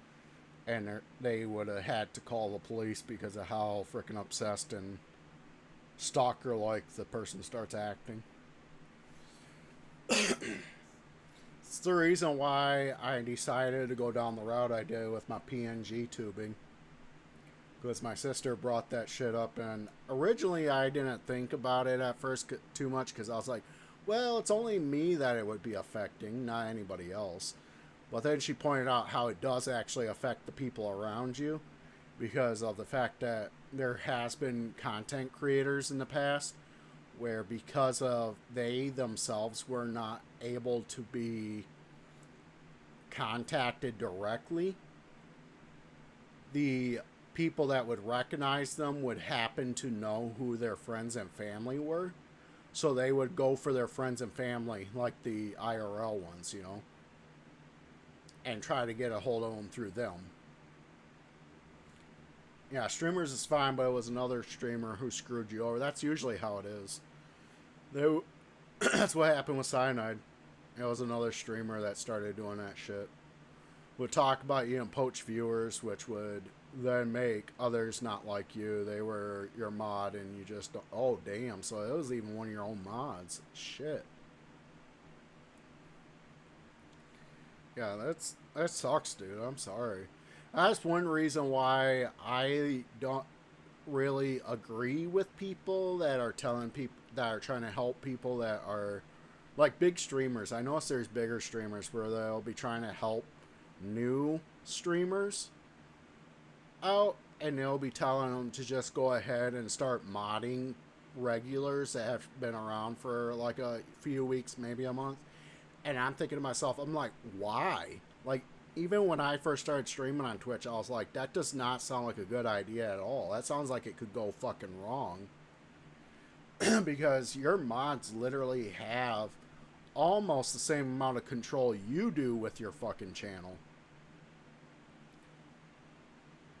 S1: and they would have had to call the police because of how freaking obsessed and stalker like the person starts acting. It's the reason why I decided to go down the route I did with my PNG tubing. Because my sister brought that shit up, and originally I didn't think about it at first too much because I was like, well, it's only me that it would be affecting, not anybody else. But then she pointed out how it does actually affect the people around you because of the fact that there has been content creators in the past where because of they themselves were not able to be contacted directly, the people that would recognize them would happen to know who their friends and family were. So they would go for their friends and family, like the IRL ones, you know, and try to get a hold of them through them. Yeah, streamers is fine, but it was another streamer who screwed you over. That's usually how it is. They, that's what happened with Cyanide. It was another streamer that started doing that shit. Would talk about you and poach viewers, which would then make others not like you. They were your mod, and you just don't, oh damn. So it was even one of your own mods. Shit. Yeah, that sucks, dude. I'm sorry. That's one reason why I don't really agree with people that are telling people that are trying to help people that are like big streamers. I notice there's bigger streamers where they'll be trying to help new streamers out, and they'll be telling them to just go ahead and start modding regulars that have been around for like a few weeks, maybe a month. And I'm thinking to myself, I'm like, why? Like, even when I first started streaming on Twitch, I was like, that does not sound like a good idea at all. That sounds like it could go fucking wrong. Because your mods literally have almost the same amount of control you do with your fucking channel.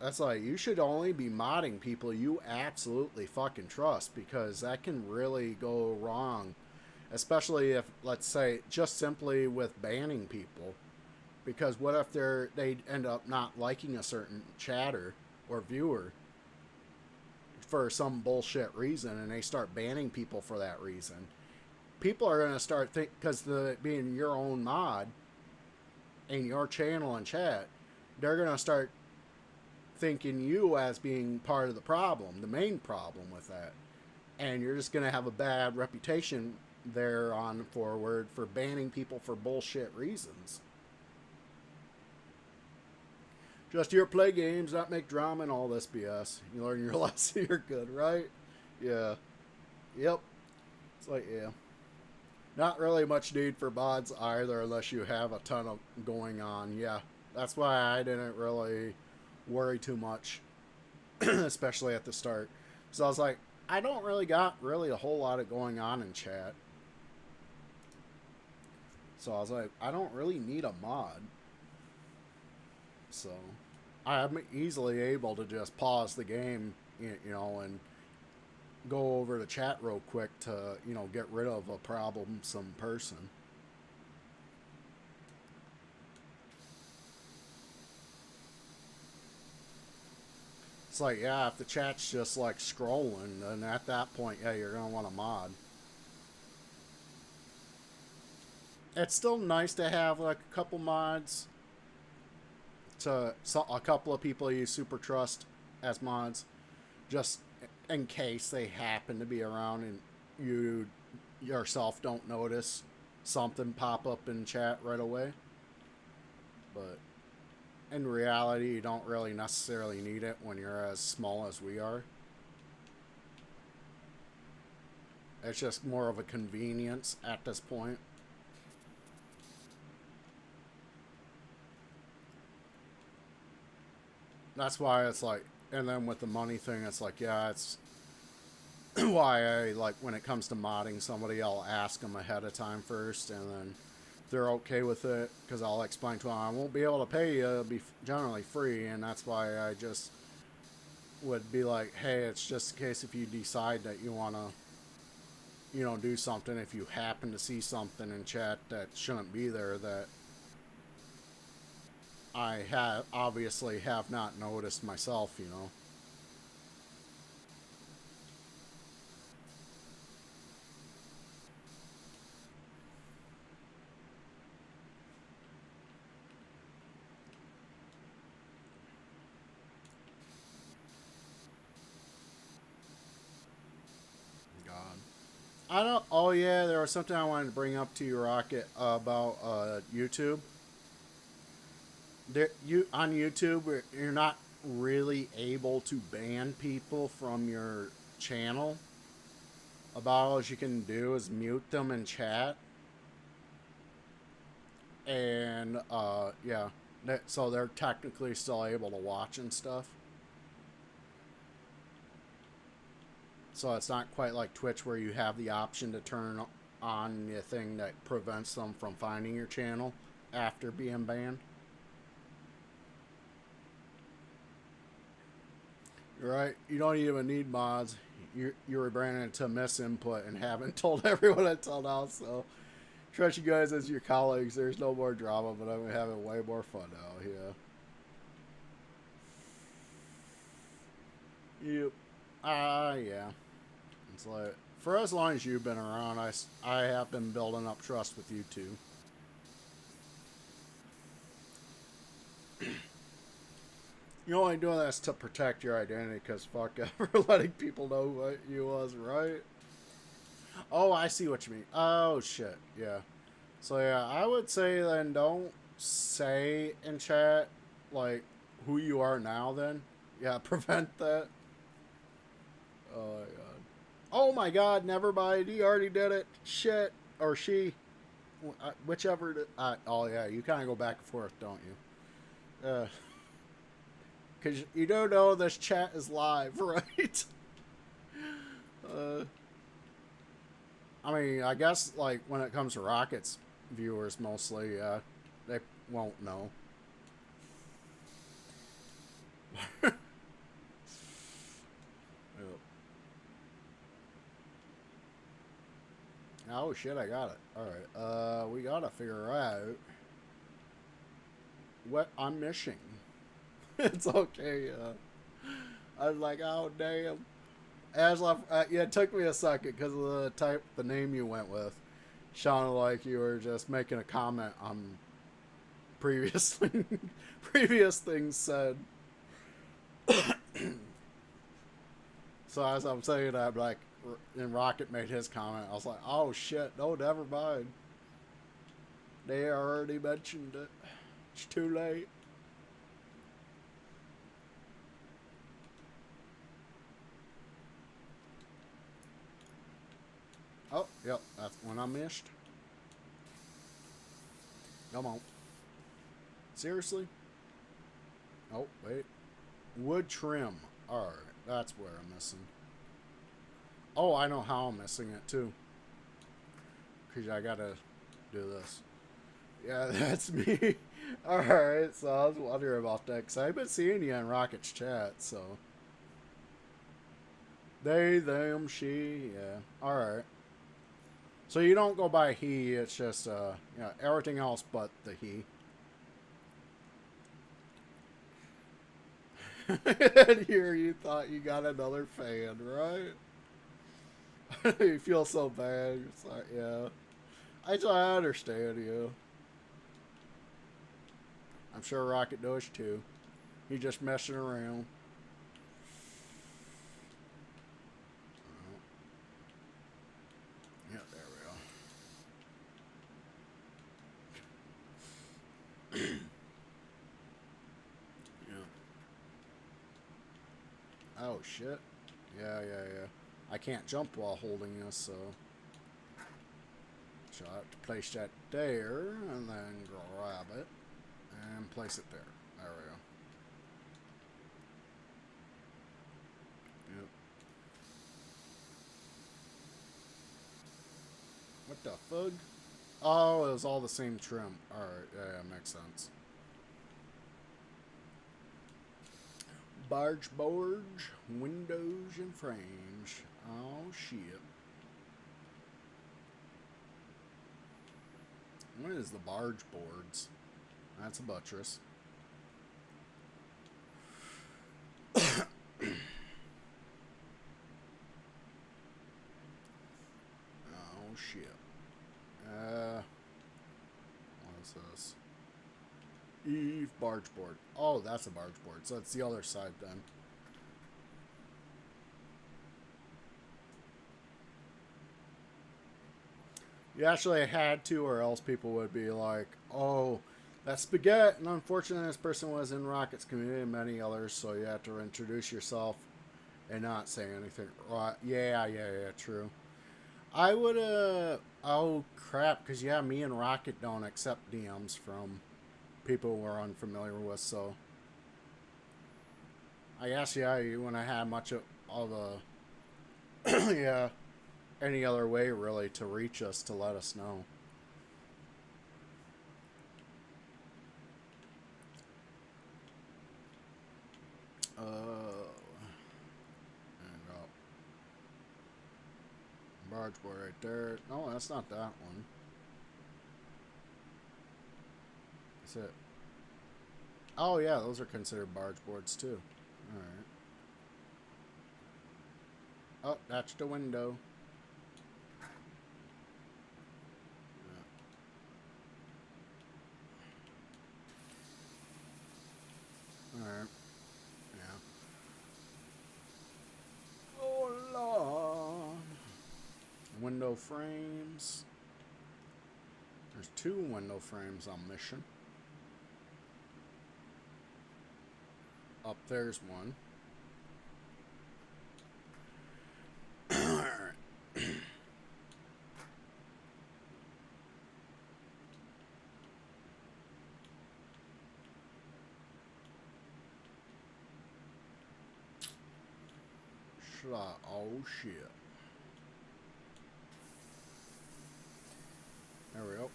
S1: That's like, you should only be modding people you absolutely fucking trust, because that can really go wrong. Especially if, let's say, just simply with banning people. Because what if they end up not liking a certain chatter or viewer for some bullshit reason, and they start banning people for that reason? People are going to start because being your own mod and your channel and chat, they're going to start thinking you as being part of the problem, the main problem with that. And you're just going to have a bad reputation there on forward for banning people for bullshit reasons. Just here, play games, not make drama, and all this BS. You learn your lesson, you're good, right? Yeah. Yep. It's like, yeah. Not really much need for mods either unless you have a ton of going on. Yeah. That's why I didn't really worry too much, especially at the start. So I was like, I don't really got a whole lot of going on in chat. So I was like, I don't really need a mod. So I'm easily able to just pause the game, you know, and go over to chat real quick to, you know, get rid of a problemsome person. It's like, yeah, if the chat's just like scrolling, then at that point, yeah, you're going to want a mod. It's still nice to have like a couple mods to a couple of people you super trust as mods, just in case they happen to be around and you yourself don't notice something pop up in chat right away. But in reality, you don't really necessarily need it when you're as small as we are. It's just more of a convenience at this point. That's why it's like, and then with the money thing, it's like, yeah, it's why I like when it comes to modding somebody, I'll ask them ahead of time first, and then if they're okay with it, because I'll explain to them I won't be able to pay you, it'll be generally free, and that's why I just would be like, hey, it's just in case if you decide that you want to, you know, do something, if you happen to see something in chat that shouldn't be there that I have obviously have not noticed myself, you know. God. I don't. Oh yeah, there was something I wanted to bring up to you, Rocket, about YouTube. There, you on YouTube, you're not really able to ban people from your channel. About all you can do is mute them in chat, and yeah, so they're technically still able to watch and stuff. So it's not quite like Twitch where you have the option to turn on the thing that prevents them from finding your channel after being banned. You're right. You don't even need mods. You were branded to miss input and haven't told everyone until now. So trust you guys as your colleagues. There's no more drama, but I'm having way more fun now. Yeah. Yep. Yeah. It's like, for as long as you've been around, I have been building up trust with you too. You're only doing this to protect your identity, because fuck ever letting people know what you was, right? Oh, I see what you mean. Oh, shit. Yeah. So, yeah, I would say then don't say in chat, like, who you are now then. Yeah, prevent that. Oh, my God. Oh, my God, never mind. He already did it. Shit. Or she. Whichever. Oh, yeah, you kind of go back and forth, don't you? Because you don't know this chat is live, right? uh, I mean, I guess, like, when it comes to Rockets viewers, mostly, they won't know. Yep. Oh, shit, I got it. Alright, we gotta figure out what I'm missing. It's okay, I was like, oh, damn. Yeah, it took me a second because of the name you went with. Sounded like you were just making a comment on previous previous things said. So as I'm saying that, like, and Rocket made his comment, I was like, oh shit, no, never mind. They already mentioned it. It's too late. Oh, yep, that's one I missed. Come on. Seriously? Oh, wait. Wood trim. Alright, that's where I'm missing. Oh, I know how I'm missing it, too. Because I gotta do this. Yeah, that's me. Alright, so I was wondering about that. Because I've been seeing you in Rocket's chat, so. They, them, she, yeah. Alright. So you don't go by he, it's just, yeah, everything else but the he. And here you thought you got another fan, right? You feel so bad. It's like, yeah. I understand you. I'm sure Rocket does too. He just messing around. Yeah, there we go. Oh, shit. Yeah. I can't jump while holding this, so I have to place that there, and then grab it, and place it there. There we go. Yep. What the fug? Oh, it was all the same trim. Alright, yeah, makes sense. Barge boards, windows, and frames. Oh, shit. What is the barge boards? That's a buttress. Oh, shit. What is this? Eve barge board. Oh, that's a barge board. So that's the other side then. You actually had to, or else people would be like, oh, that's spaghetti. And unfortunately, this person was in Rocket's community and many others, so you have to introduce yourself and not say anything. Right? Yeah, true. I would, oh, crap, because, yeah, me and Rocket don't accept DMs from people we're unfamiliar with, so. I guess, yeah, you wouldn't have had much of all the, yeah, any other way, really, to reach us to let us know. There you go. Barge board right there. No, that's not that one. That's it. Oh, yeah, those are considered barge boards, too. Alright. Oh, that's the window. Alright. Yeah. Oh, Lord. Window frames. There's 2 window frames on mission. Up there's one. Oh, shit. There we go.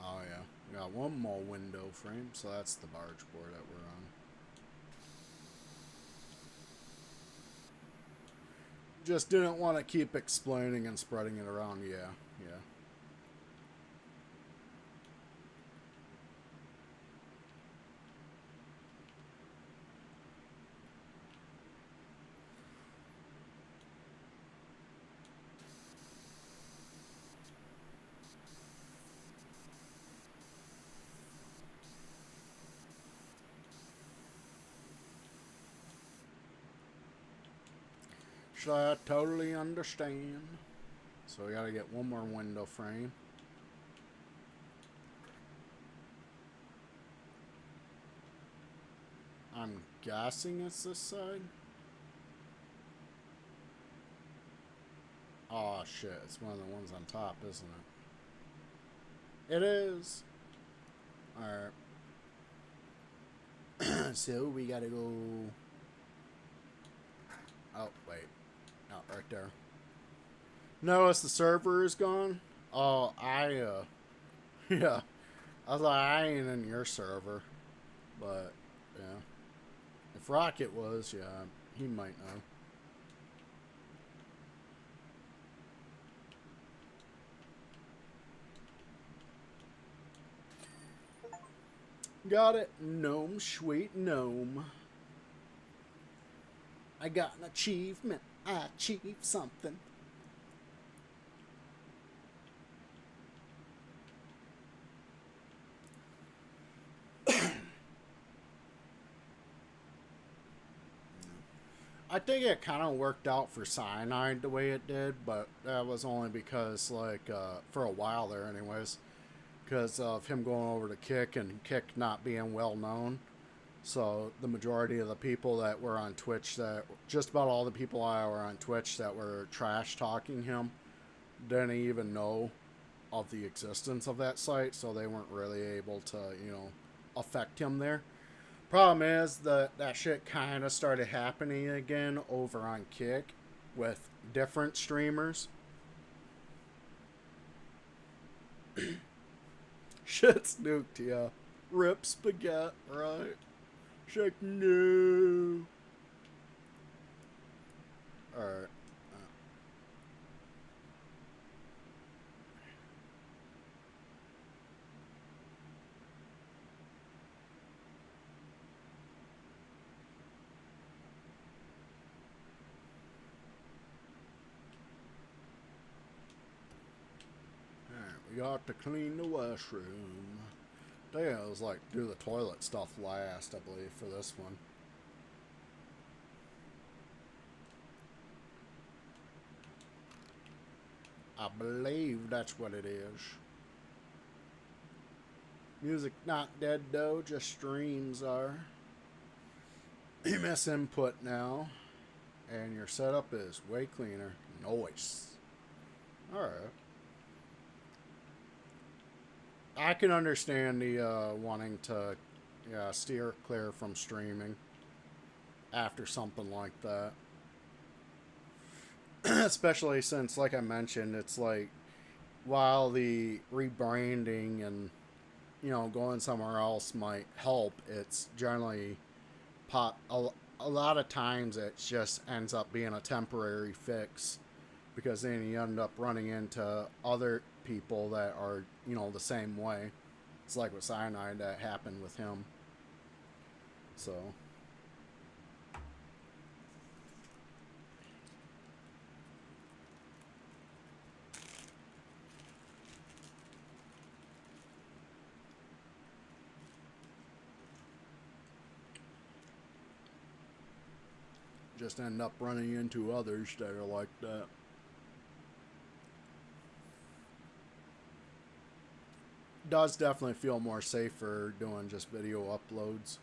S1: Oh, yeah. We got one more window frame, so that's the barge board that we're on. Just didn't want to keep explaining and spreading it around. Yeah. So I totally understand. So we gotta get one more window frame. I'm guessing it's this side. Oh shit, it's one of the ones on top, isn't it? It is. Alright. So we gotta go. Oh, wait. No, right there. Notice the server is gone. Oh, yeah. I was like, I ain't in your server. But, yeah. If Rocket was, yeah, he might know. Got it. Gnome, sweet gnome. I got an achievement. I achieved something. I think it kind of worked out for Cyanide the way it did, but that was only because, like, for a while there anyways, because of him going over to Kick and Kick not being well known. So the majority of the people that were on Twitch, that just about all the people I were on Twitch that were trash talking him, didn't even know of the existence of that site, so they weren't really able to, affect him there. Problem is that that shit kind of started happening again over on Kick with different streamers. Shit's nuked, yeah. Rip spaghetti, right? Shake no. Alright. We got to clean the washroom. Damn, it was like do the toilet stuff last, I believe, for this one. I believe that's what it is. Music not dead though, just streams are. MS input now. And your setup is way cleaner. Nice. Alright. I can understand the wanting to steer clear from streaming after something like that. Especially since, like I mentioned, it's like while the rebranding and going somewhere else might help, it's generally a lot of times it just ends up being a temporary fix, because then you end up running into other people that are the same way. It's like with Cyanide that happened with him. So just end up running into others that are like that. Does definitely feel more safer doing just video uploads.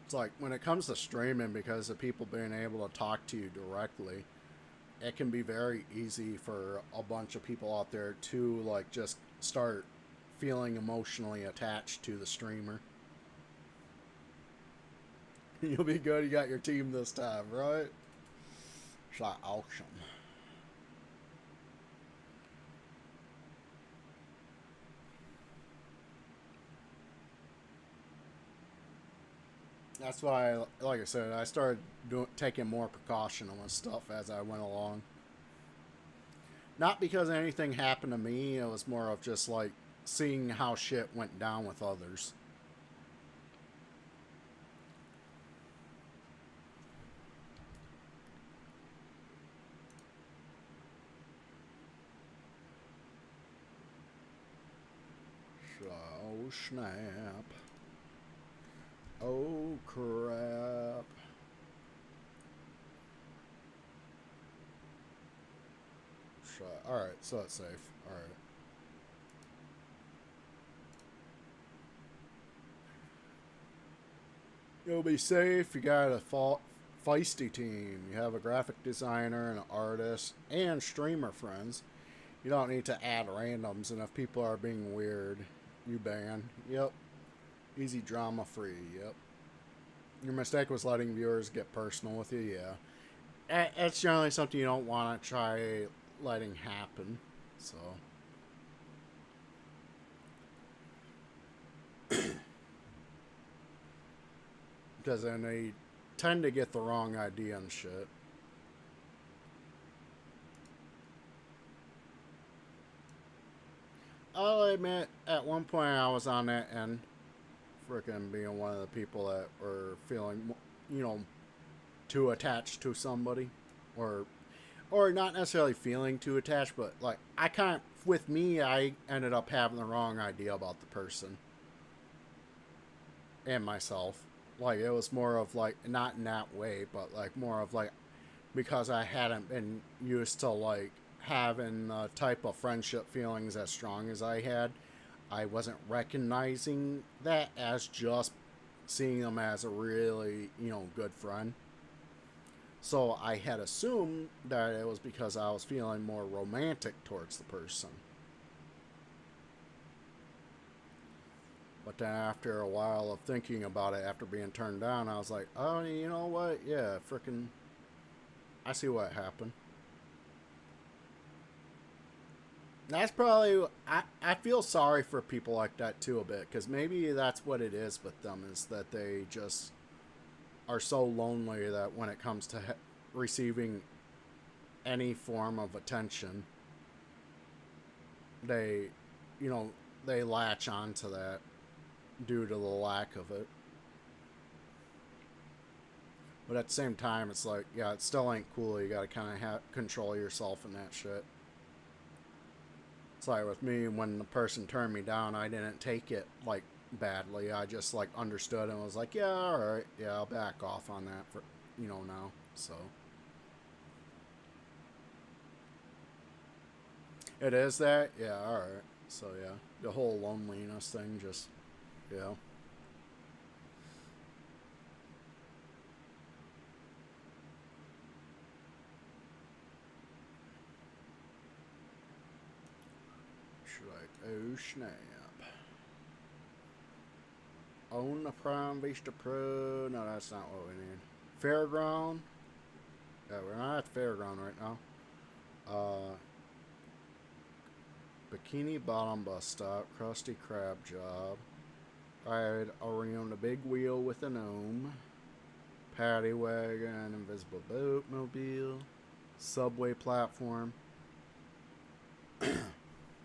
S1: It's like when it comes to streaming, because of people being able to talk to you directly, it can be very easy for a bunch of people out there to like just start feeling emotionally attached to the streamer. You'll be good, you got your team this time, right? It's like awesome. That's why, like I said, I started taking more precaution on stuff as I went along. Not because anything happened to me, it was more of just like seeing how shit went down with others. Oh, snap. Oh, crap. Alright, so it's safe. Alright. You'll be safe. You got a feisty team. You have a graphic designer, an artist, and streamer friends. You don't need to add randoms, and if people are being weird, you ban. Yep. Easy drama free. Yep. Your mistake was letting viewers get personal with you. Yeah. It's generally something you don't want to try letting happen. So. Because then they tend to get the wrong idea and shit. I'll admit, at one point I was on that end, freaking being one of the people that were feeling, too attached to somebody, or not necessarily feeling too attached, but like with me, I ended up having the wrong idea about the person and myself. Like it was more of like not in that way, but like more of like because I hadn't been used to like having the type of friendship feelings as strong as I had. I wasn't recognizing that as just seeing them as a really, good friend. So I had assumed that it was because I was feeling more romantic towards the person. But then after a while of thinking about it, after being turned down, I was like, oh, you know what? Yeah, frickin', I see what happened. That's probably, I feel sorry for people like that too a bit, because maybe that's what it is with them, is that they just are so lonely that when it comes to receiving any form of attention, they, you know, they latch onto that due to the lack of it. But at the same time, it's like, yeah, it still ain't cool. You gotta kind of control yourself in that shit. It's like with me, when the person turned me down, I didn't take it like badly. I just like understood and was like, yeah, all right, yeah, I'll back off on that for, now. So it is that, yeah, all right. So yeah, the whole loneliness thing, just yeah. Should I? Oh snap! Own the Prime Vista Pro. No, that's not what we need. Fairground. Yeah, we're not at the fairground right now. Bikini Bottom Bus Stop. Krusty Krab Job. Ride around the big wheel with a gnome. Paddy wagon. Invisible boat mobile. Subway platform.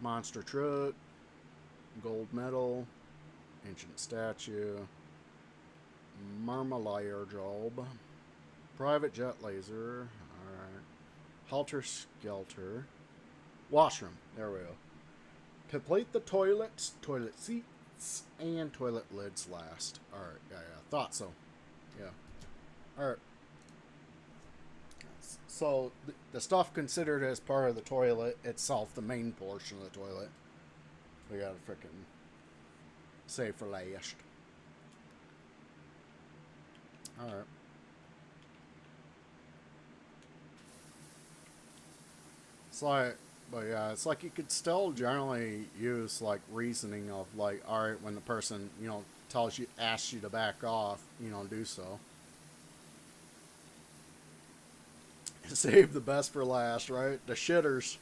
S1: Monster truck. Gold medal. Ancient statue. Marmalade job. Private jet laser. Alright. Halter skelter. Washroom. There we go. Complete the toilets, toilet seats, and toilet lids last. Alright, yeah. Thought so. Yeah. Alright. So, the stuff considered as part of the toilet itself, the main portion of the toilet, we gotta frickin' save for last. Alright. It's like, but yeah, it's like you could still generally use like reasoning of like, all right, when the person tells you, asks you to back off, do so. Save the best for last, right? The shitters.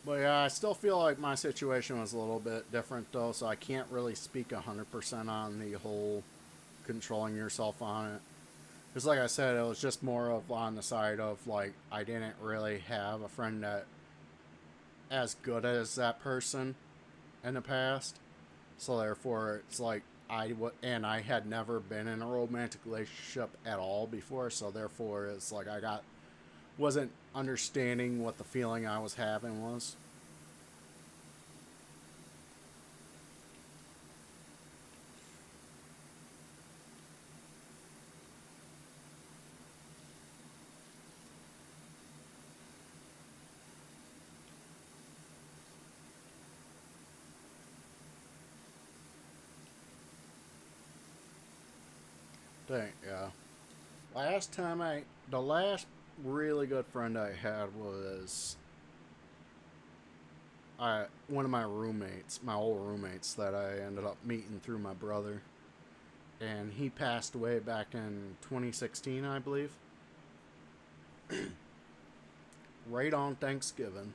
S1: But yeah, I still feel like my situation was a little bit different though, so I can't really speak 100% on the whole controlling yourself on it. Because like I said, it was just more of on the side of like I didn't really have a friend that as good as that person in the past. So therefore, it's like and I had never been in a romantic relationship at all before. So therefore, it's like wasn't understanding what the feeling I was having was. Dang, yeah. The last really good friend I had was one of my roommates, my old roommates that I ended up meeting through my brother. And he passed away back in 2016, I believe. Right on Thanksgiving.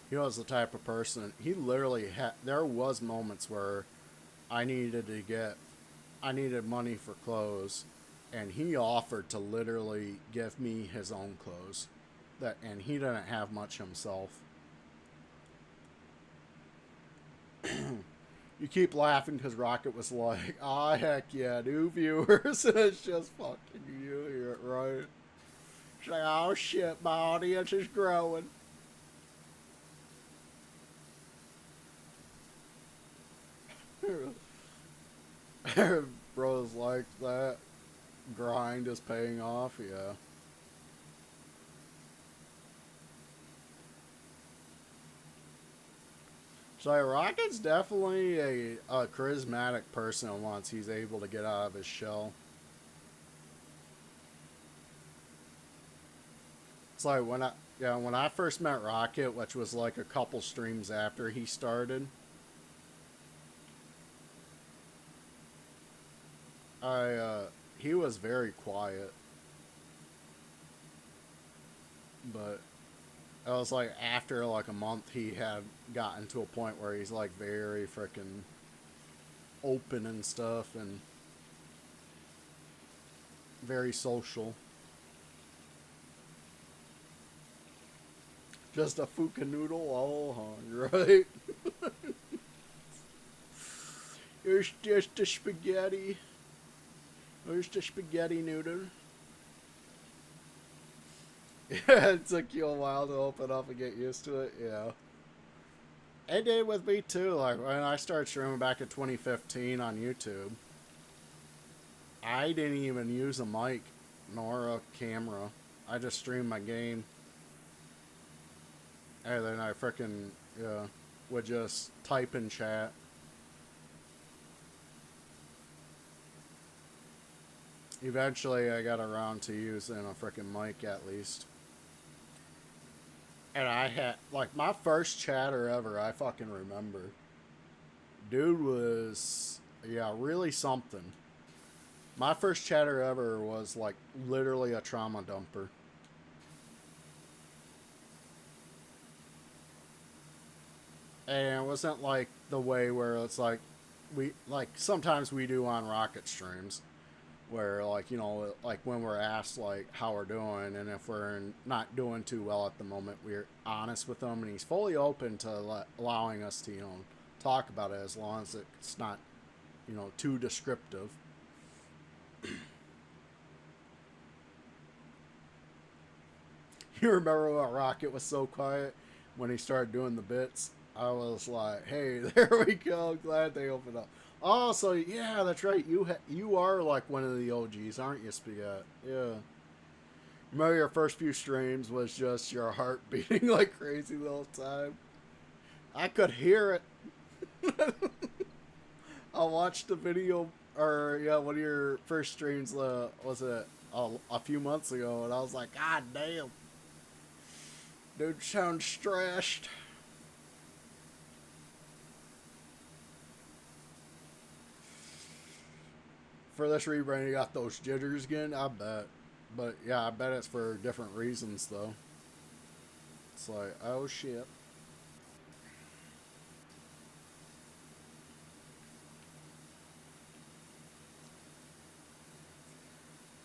S1: He was the type of person, he literally had, there was moments where I needed to get, I needed money for clothes, and he offered to literally give me his own clothes. And he didn't have much himself. You keep laughing because Rocket was like, ah, heck yeah, new viewers. And it's just fucking you hear it, right? She's like, oh shit, my audience is growing. Bros like that. Grind is paying off, yeah. So Rocket's definitely a charismatic person once he's able to get out of his shell. It's like when I first met Rocket, which was like a couple streams after he started, he was very quiet, but it was like after like a month he had gotten to a point where he's like very freaking open and stuff and very social. Just a fuka noodle all hung, right? Here's just the spaghetti. Where's the spaghetti noodle? Yeah, it took you a while to open up and get used to it, yeah. It did with me too. Like when I started streaming back in 2015 on YouTube, I didn't even use a mic nor a camera. I just streamed my game. And then I freaking would just type in chat. Eventually, I got around to using a freaking mic at least. And I had, like, my first chatter ever, I fucking remember. Dude was, yeah, really something. My first chatter ever was, like, literally a trauma dumper. And it wasn't like the way where it's like, sometimes we do on Rocket streams where like like when we're asked like how we're doing and if we're not doing too well at the moment, we're honest with him and he's fully open to allowing us to talk about it as long as it's not too descriptive. You remember when Rocket was so quiet when he started doing the bits? I was like, hey, there we go, glad they opened up. Oh, so yeah, that's right. You are like one of the OGs, aren't you, Spaghetti? Yeah. Remember your first few streams was just your heart beating like crazy the whole time. I could hear it. I watched the video, or yeah, one of your first streams was it a few months ago, and I was like, God damn, dude sounds stressed. For this rebrand, you got those jitters again? I bet. But yeah, I bet it's for different reasons, though. It's like, oh shit.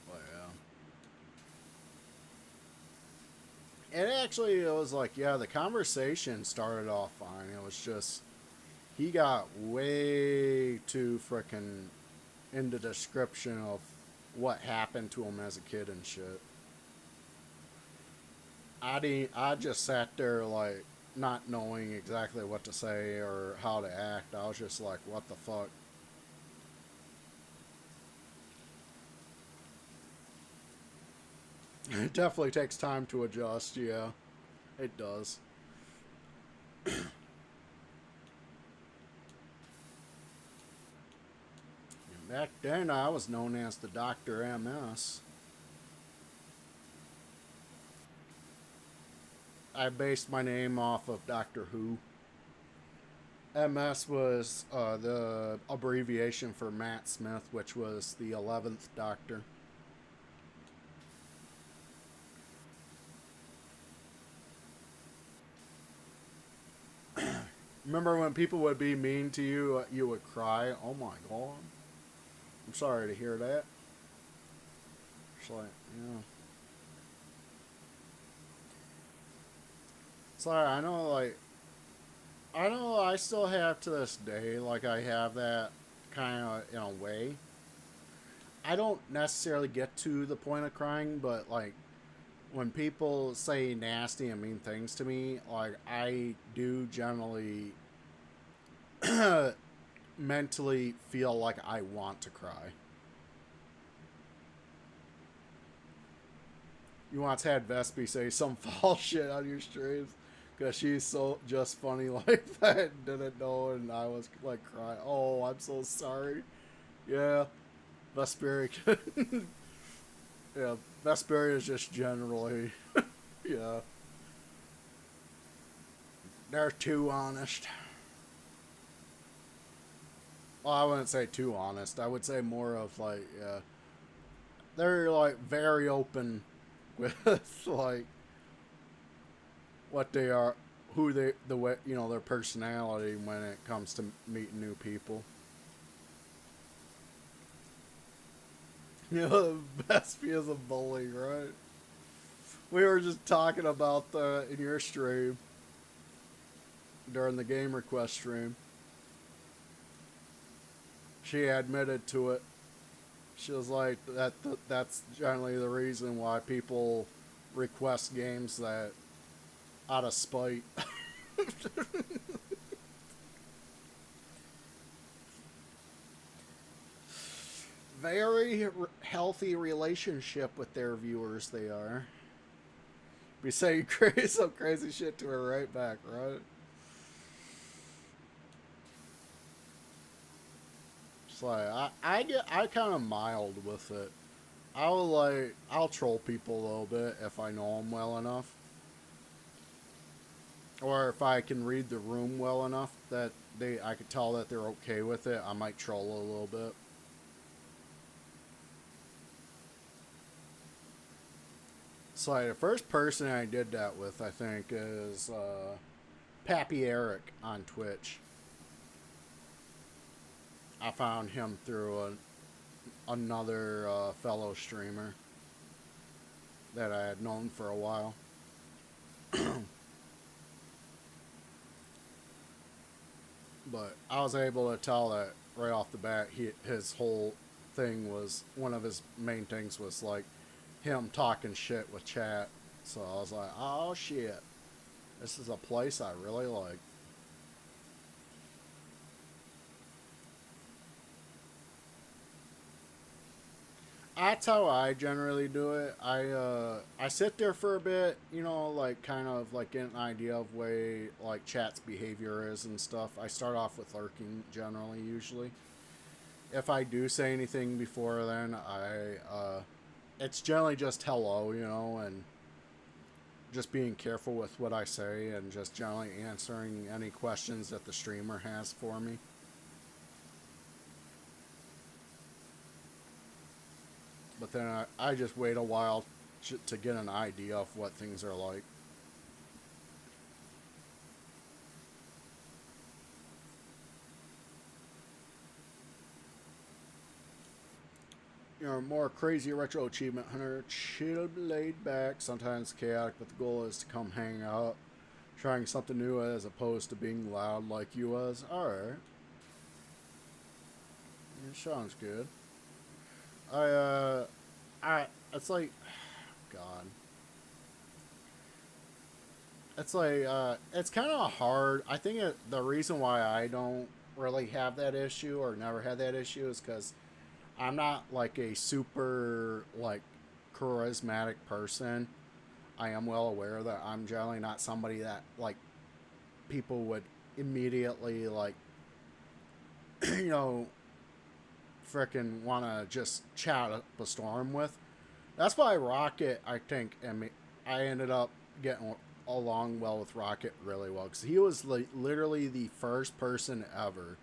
S1: But yeah. And actually, it was like, yeah, the conversation started off fine. It was just, he got way too frickin' in the description of what happened to him as a kid and shit. I just sat there like not knowing exactly what to say or how to act. I was just like, what the fuck? It definitely takes time to adjust, yeah. It does. Back then I was known as the Dr. MS. I based my name off of Doctor Who. MS was the abbreviation for Matt Smith, which was the 11th Doctor. Remember when people would be mean to you, you would cry? Oh my god. I'm sorry to hear that. It's like, yeah. Sorry, I know, like, I know I still have to this day, like, I have that kind of in a way. I don't necessarily get to the point of crying, but, like, when people say nasty and mean things to me, like, I do generally mentally feel like I want to cry. You once had Vespi say some foul shit on your streams because she's so just funny like that. Didn't know, and I was like crying. Oh, I'm so sorry. Yeah, Vesperia. Yeah, Vesperia is just generally. Yeah, they're too honest. Well, I wouldn't say too honest. I would say more of like, yeah, they're like very open with like what they are, who they, the way, you know, their personality when it comes to meeting new people. You know, Vespi is a bully, right? We were just talking about the in your stream during the game request stream. She admitted to it. She was like that. That's generally the reason why people request games that out of spite. Very healthy relationship with their viewers. They are. Be saying crazy, some crazy shit to her right back, right? It's like I kind of mild with it. I'll troll people a little bit if I know them well enough, or if I can read the room well enough that I could tell that they're okay with it. I might troll a little bit. So like, the first person I did that with, I think, is Pappy Eric on Twitch. I found him through another fellow streamer that I had known for a while. But I was able to tell that right off the bat, his whole thing was, one of his main things was like him talking shit with chat. So I was like, oh shit, this is a place I really like. That's how I generally do it. I sit there for a bit, you know, like kind of like get an idea of way like chat's behavior is and stuff. I start off with lurking generally, usually. If I do say anything before then, it's generally just hello, you know, and just being careful with what I say and just generally answering any questions that the streamer has for me. But then I just wait a while to get an idea of what things are like. You know, more crazy retro achievement hunter, chill, laid back, sometimes chaotic, but the goal is to come hang out, trying something new as opposed to being loud like you was. Alright. Yeah, sounds good. I, uh, it's like, God. It's like, it's kind of hard. I think the reason why I don't really have that issue or never had that issue is because I'm not like a super, like, charismatic person. I am well aware that I'm generally not somebody that, like, people would immediately, like, you know, frickin' want to just chat up a storm with. That's why Rocket, I think, and I ended up getting along well with Rocket really well because he was like literally the first person ever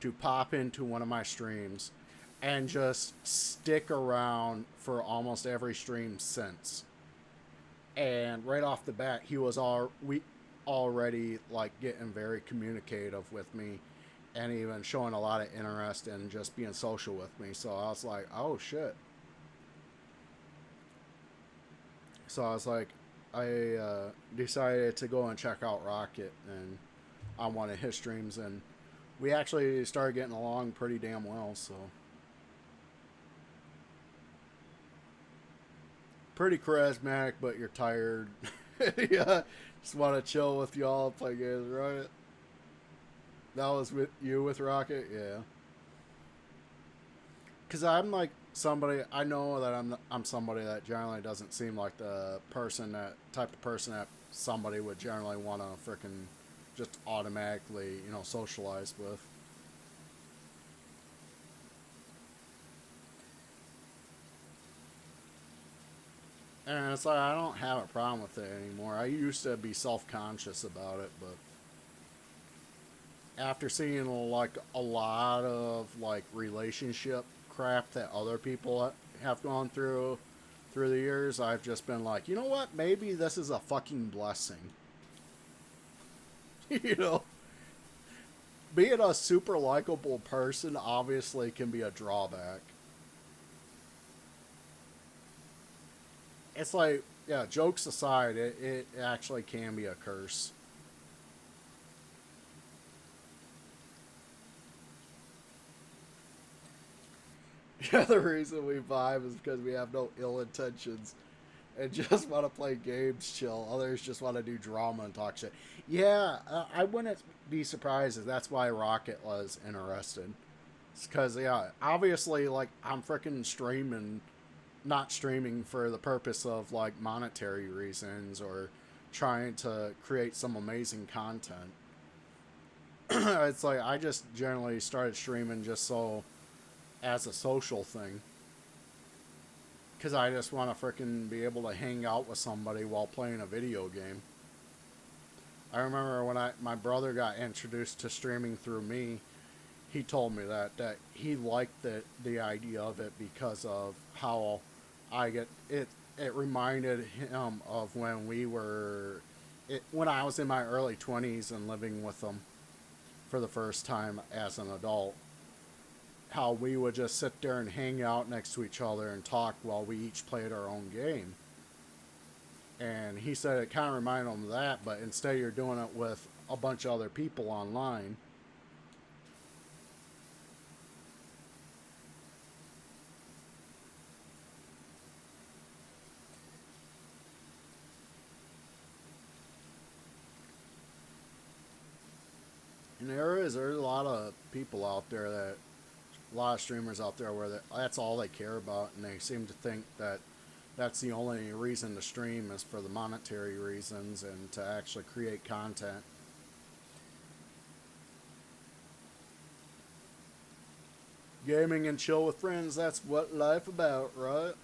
S1: to pop into one of my streams and just stick around for almost every stream since. And right off the bat, he was already like getting very communicative with me and even showing a lot of interest in just being social with me. So I was like, oh shit. So I was like, I decided to go and check out Rocket, and on one of his streams, and we actually started getting along pretty damn well. So pretty charismatic, but you're tired. Yeah, just want to chill with y'all and play games, right? That was with you with Rocket, yeah. Because I'm like somebody, I know that I'm somebody that generally doesn't seem like the person, that type of person that somebody would generally want to freaking just automatically, socialize with. And it's like I don't have a problem with it anymore. I used to be self-conscious about it, but after seeing like a lot of like relationship crap that other people have gone through the years, I've just been like, you know what? Maybe this is a fucking blessing. you know, being a super likable person obviously can be a drawback. It's like, yeah, jokes aside, it actually can be a curse. Yeah, the reason we vibe is because we have no ill intentions and just want to play games, chill. Others just want to do drama and talk shit. Yeah, I wouldn't be surprised if that's why Rocket was interested. It's because, yeah, obviously, like, I'm freaking streaming, not streaming for the purpose of, like, monetary reasons or trying to create some amazing content. It's like, I just generally started streaming just so, as a social thing. Because I just want to freaking be able to hang out with somebody while playing a video game. I remember when my brother got introduced to streaming through me, he told me that he liked the idea of it because of how I get it. It reminded him of when when I was in my early 20s and living with them for the first time as an adult. How we would just sit there and hang out next to each other and talk while we each played our own game. And he said it kind of reminded him of that, but instead you're doing it with a bunch of other people online. And there's a lot of people out there that, a lot of streamers out there where that's all they care about, and they seem to think that that's the only reason to stream is for the monetary reasons and to actually create content. Gaming and chill with friends, that's what life about, right?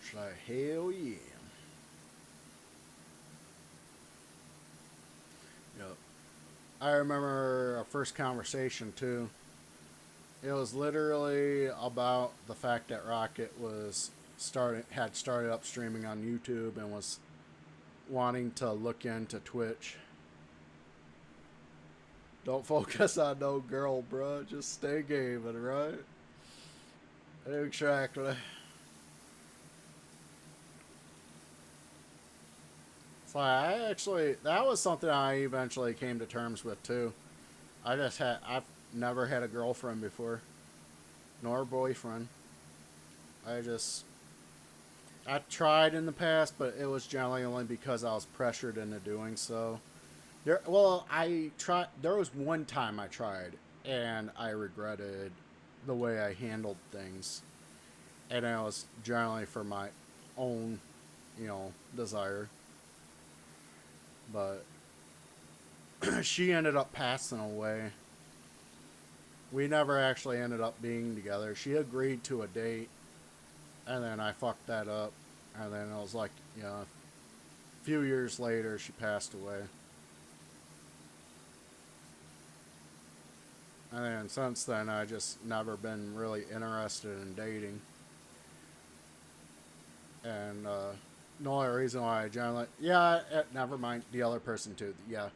S1: It's like, hell yeah. Yep. I remember our first conversation too. It was literally about the fact that Rocket had started up streaming on YouTube and was wanting to look into Twitch. Don't focus on no girl, bro. Just stay gaming, right? Exactly. So that was something I eventually came to terms with too. I've never had a girlfriend before, nor a boyfriend. I just, I tried in the past, but it was generally only because I was pressured into doing so. There was one time I tried, and I regretted the way I handled things, and it was generally for my own, desire. But she ended up passing away. We never actually ended up being together. She agreed to a date, and then I fucked that up. And then it was like, a few years later, she passed away. And then since then, I just never been really interested in dating. And the only reason why I generally, never mind the other person too. Yeah,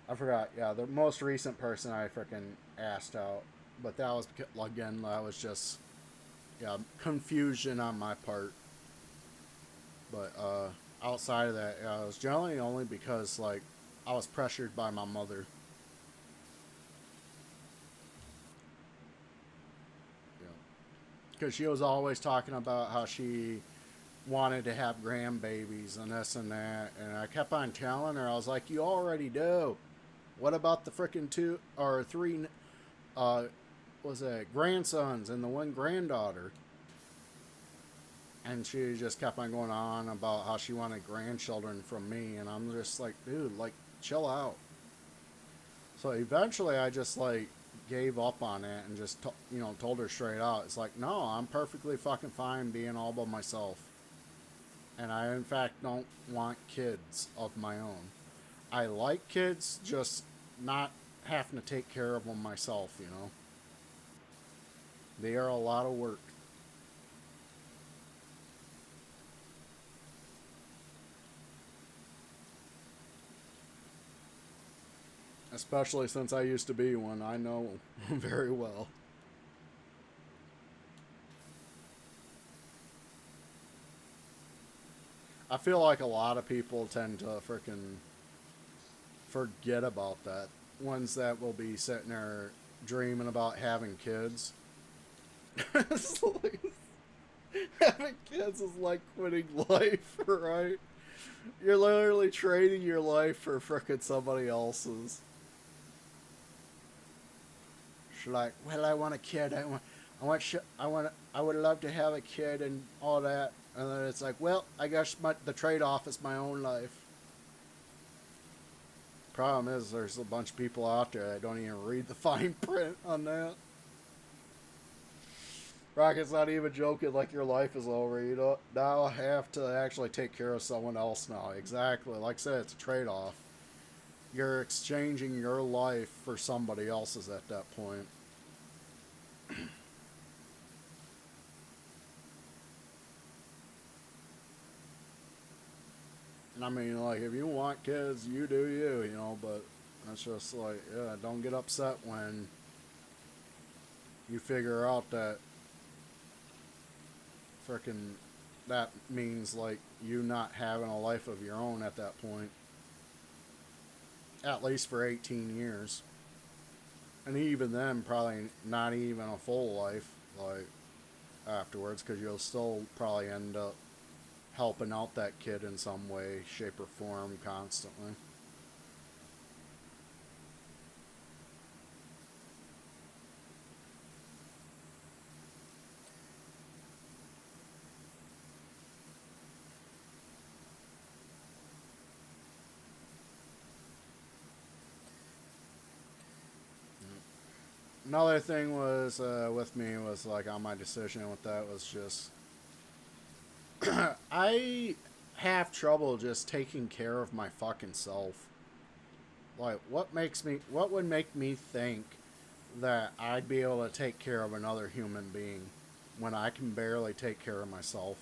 S1: I forgot. Yeah, the most recent person I freaking asked out, but that was again, that was just yeah, confusion on my part. But outside of that, it was generally only because like I was pressured by my mother. Because she was always talking about how she wanted to have grandbabies and this and that, and I kept on telling her, I was like, "You already do. What about the freaking two or three? Uh, was it grandsons and the one granddaughter?" And she just kept on going on about how she wanted grandchildren from me, and I'm just like, dude, like, chill out. So eventually, I just like gave up on it and just told her straight out. It's like, no, I'm perfectly fucking fine being all by myself, and I in fact don't want kids of my own. I like kids, just not having to take care of them myself. They are a lot of work. Especially since I used to be one, I know very well. I feel like a lot of people tend to freaking forget about that. Ones that will be sitting there dreaming about having kids. It's like, having kids is like quitting life, right? You're literally trading your life for frickin' somebody else's. She's like, well, I want a kid. I would love to have a kid and all that. And then it's like, well, I guess the trade-off is my own life. Problem is, there's a bunch of people out there that don't even read the fine print on that. Rocket's not even joking like your life is over. You don't now have to actually take care of someone else now. Exactly. Like I said, it's a trade-off. You're exchanging your life for somebody else's at that point. And I mean, like, if you want kids, you do you, but it's just like, yeah, don't get upset when you figure out that freaking that means like you not having a life of your own at that point, at least for 18 years. And even then, probably not even a full life, like, afterwards, because you'll still probably end up helping out that kid in some way, shape, or form constantly. Another thing was with me was like on my decision with that was just I have trouble just taking care of my fucking self. Like, what would make me think that I'd be able to take care of another human being when I can barely take care of myself?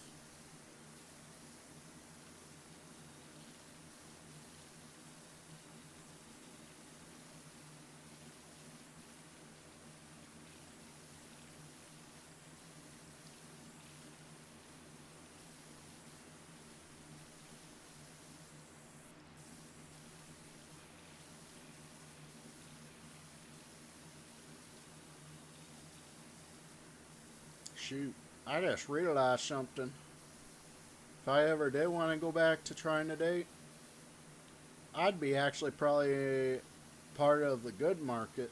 S1: Shoot, I just realized something. If I ever did want to go back to trying to date, I'd be actually probably part of the good market.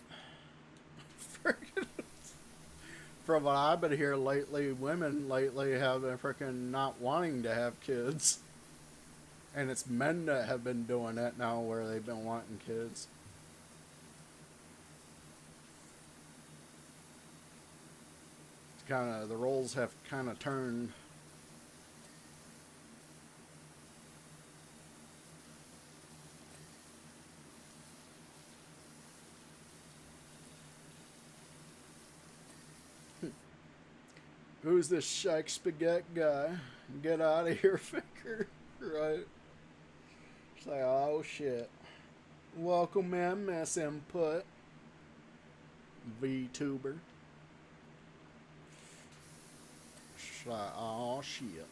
S1: From what I've been hearing lately, women lately have been freaking not wanting to have kids. And it's men that have been doing that now where they've been wanting kids. It's kind of, the roles have kind of turned. Who's this Shike Spaghetti guy? Get out of here, Ficker. Right? It's like, oh shit. Welcome in, Miss Input. VTuber. It's like, oh shit.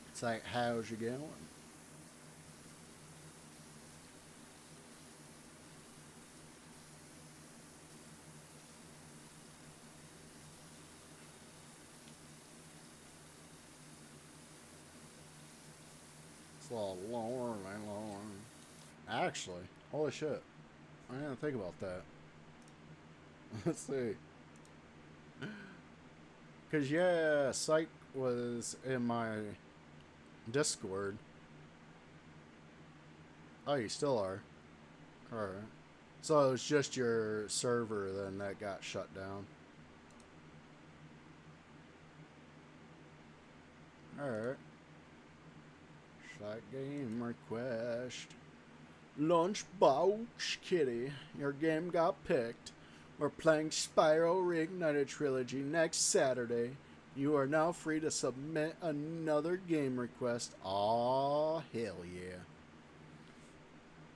S1: It's like, how's you going? It's a little Lauren. Actually, holy shit. I didn't think about that. Let's see. Because, yeah, Psych was in my Discord. Oh, you still are? Alright. So it was just your server then that got shut down. Alright. Shot game request. LunchBox kitty. Your game got picked. We're playing Spyro Reignited Trilogy next Saturday. You are now free to submit another game request. Aw, hell yeah.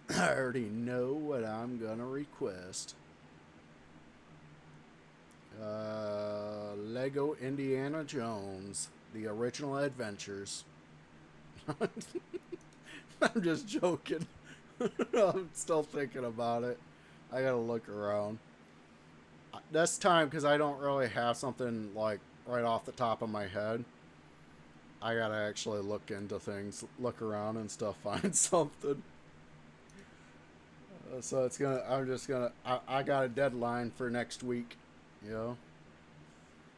S1: I already know what I'm gonna request. Lego Indiana Jones, the original adventures. I'm just joking. I'm still thinking about it. I gotta look around. This time, because I don't really have something like right off the top of my head. I gotta actually look into things, look around and stuff, find something. So it's gonna. I'm just gonna. I got a deadline for next week. You know.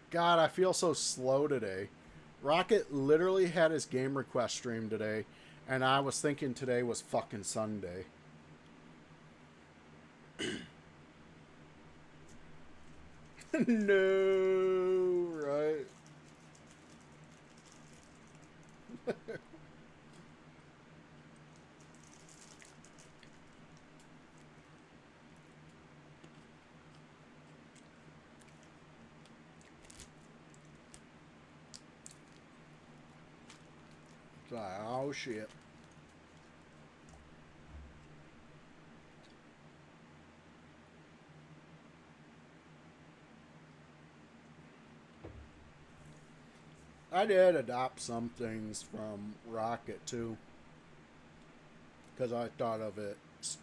S1: God, I feel so slow today. Rocket literally had his game request stream today, and I was thinking today was fucking Sunday. No, right? It's like, oh shit. I did adopt some things from Rocket too, because I thought of it.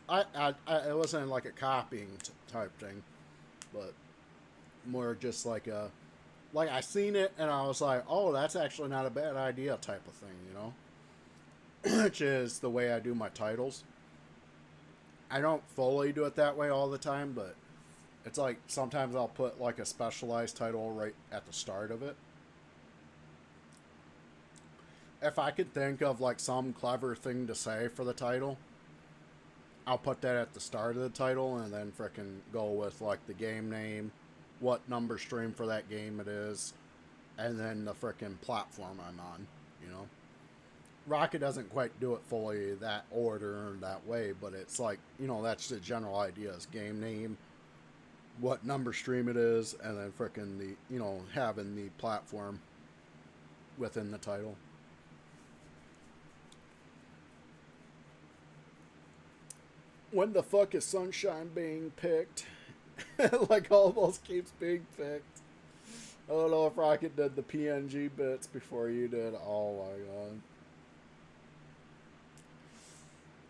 S1: It wasn't like a copying type thing, but more just like a, like I seen it and I was like, oh, that's actually not a bad idea type of thing, you know, which is the way I do my titles. I don't fully do it that way all the time, but it's like sometimes I'll put like a specialized title right at the start of it. If I could think of like some clever thing to say for the title, I'll put that at the start of the title and then frickin' go with like the game name, what number stream for that game it is, and then the frickin' platform I'm on, you know? Rocket doesn't quite do it fully that order or that way, but it's like, you know, that's the general idea is game name, what number stream it is, and then frickin' the, you know, having the platform within the title. When the fuck is Sunshine being picked? Like almost keeps being picked. I don't know if Rocket did the PNG bits before you did. Oh my god.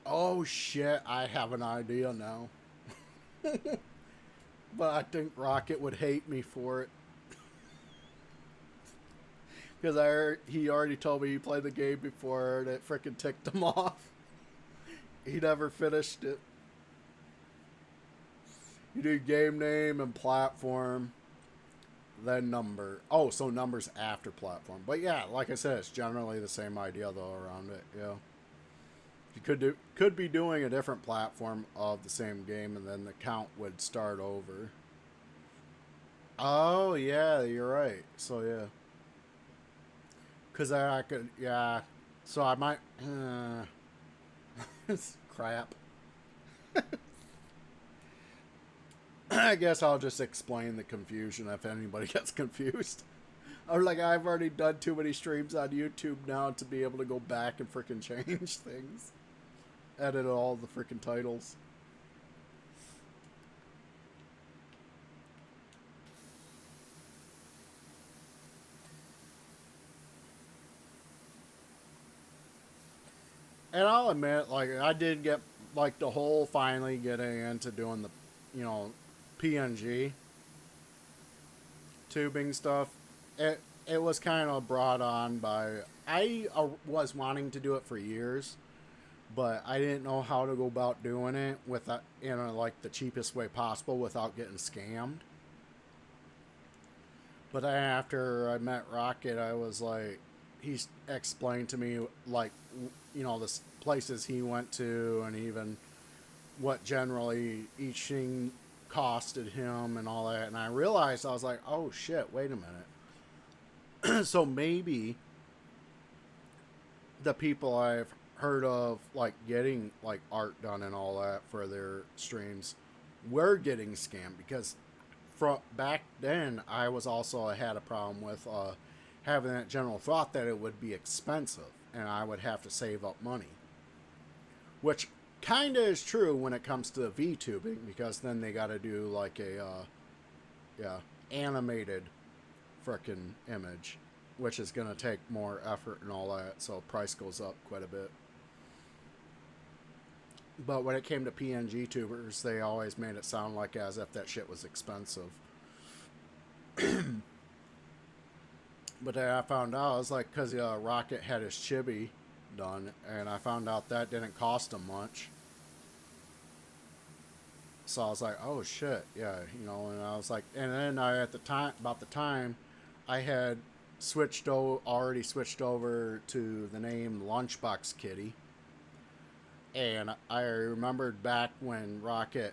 S1: Oh shit, I have an idea now. But I think Rocket would hate me for it. Because he already told me he played the game before and it freaking ticked him off. He never finished it. You do game name and platform, then number. Oh, so numbers after platform. But yeah, like I said, it's generally the same idea though around it. Yeah, you could be doing a different platform of the same game, and then the count would start over. Oh yeah, you're right. So yeah, because I could yeah. So I might. It's crap. I guess I'll just explain the confusion if anybody gets confused. I'm like, I've already done too many streams on YouTube now to be able to go back and freaking change things. Edit all the freaking titles. And I'll admit, like, I did get, like, the whole finally getting into doing the, you know, PNG tubing stuff. It was kind of brought on by, I was wanting to do it for years, but I didn't know how to go about doing it without, in a, like, the cheapest way possible without getting scammed. But then after I met Rocket, I was like, he explained to me, like, you know, the places he went to and even what generally each thing costed him and all that. And I realized, I was like, oh shit, wait a minute. So maybe the people I've heard of, like, getting, like, art done and all that for their streams were getting scammed, because from back then I was also had a problem with having that general thought that it would be expensive and I would have to save up money, which kind of is true when it comes to VTubing, because then they got to do like a yeah, animated frickin' image, which is going to take more effort and all that, so price goes up quite a bit. But when it came to PNG tubers, they always made it sound like as if that shit was expensive. But then I found out, I was like, because Rocket had his chibi done, and I found out that didn't cost him much. So I was like, oh shit, yeah, you know, and I was like, and then I, at the time, about the time, I had already switched over to the name LunchBox Kitty. And I remembered back when Rocket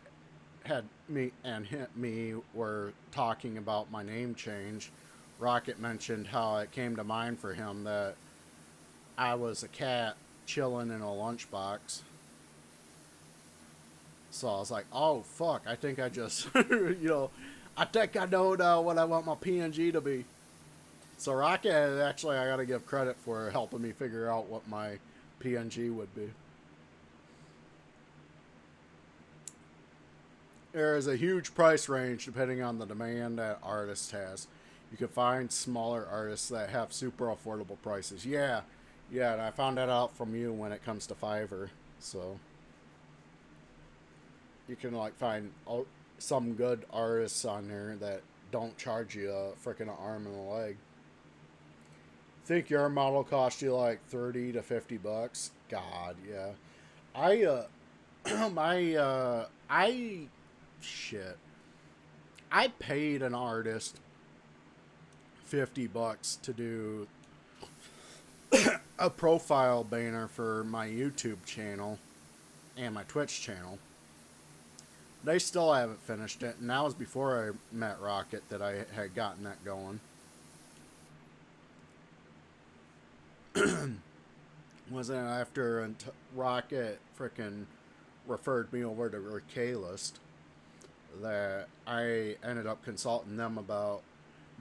S1: had me and me were talking about my name change. Rocket mentioned how it came to mind for him that I was a cat chilling in a lunchbox. So I was like, oh fuck, I think I just, you know, I think I know now what I want my PNG to be. So Rocket, actually, I gotta give credit for helping me figure out what my PNG would be. There is a huge price range depending on the demand that artist has. You can find smaller artists that have super affordable prices. Yeah, yeah, and I found that out from you when it comes to Fiverr. So you can like find some good artists on there that don't charge you a freaking arm and a leg. Think your model cost you like 30 to 50 bucks? God, yeah. My I shit. I paid an artist 50 bucks to do a profile banner for my YouTube channel and my Twitch channel. They still haven't finished it, and that was before I met Rocket that I had gotten that going. Wasn't after Rocket frickin' referred me over to Recalist that I ended up consulting them about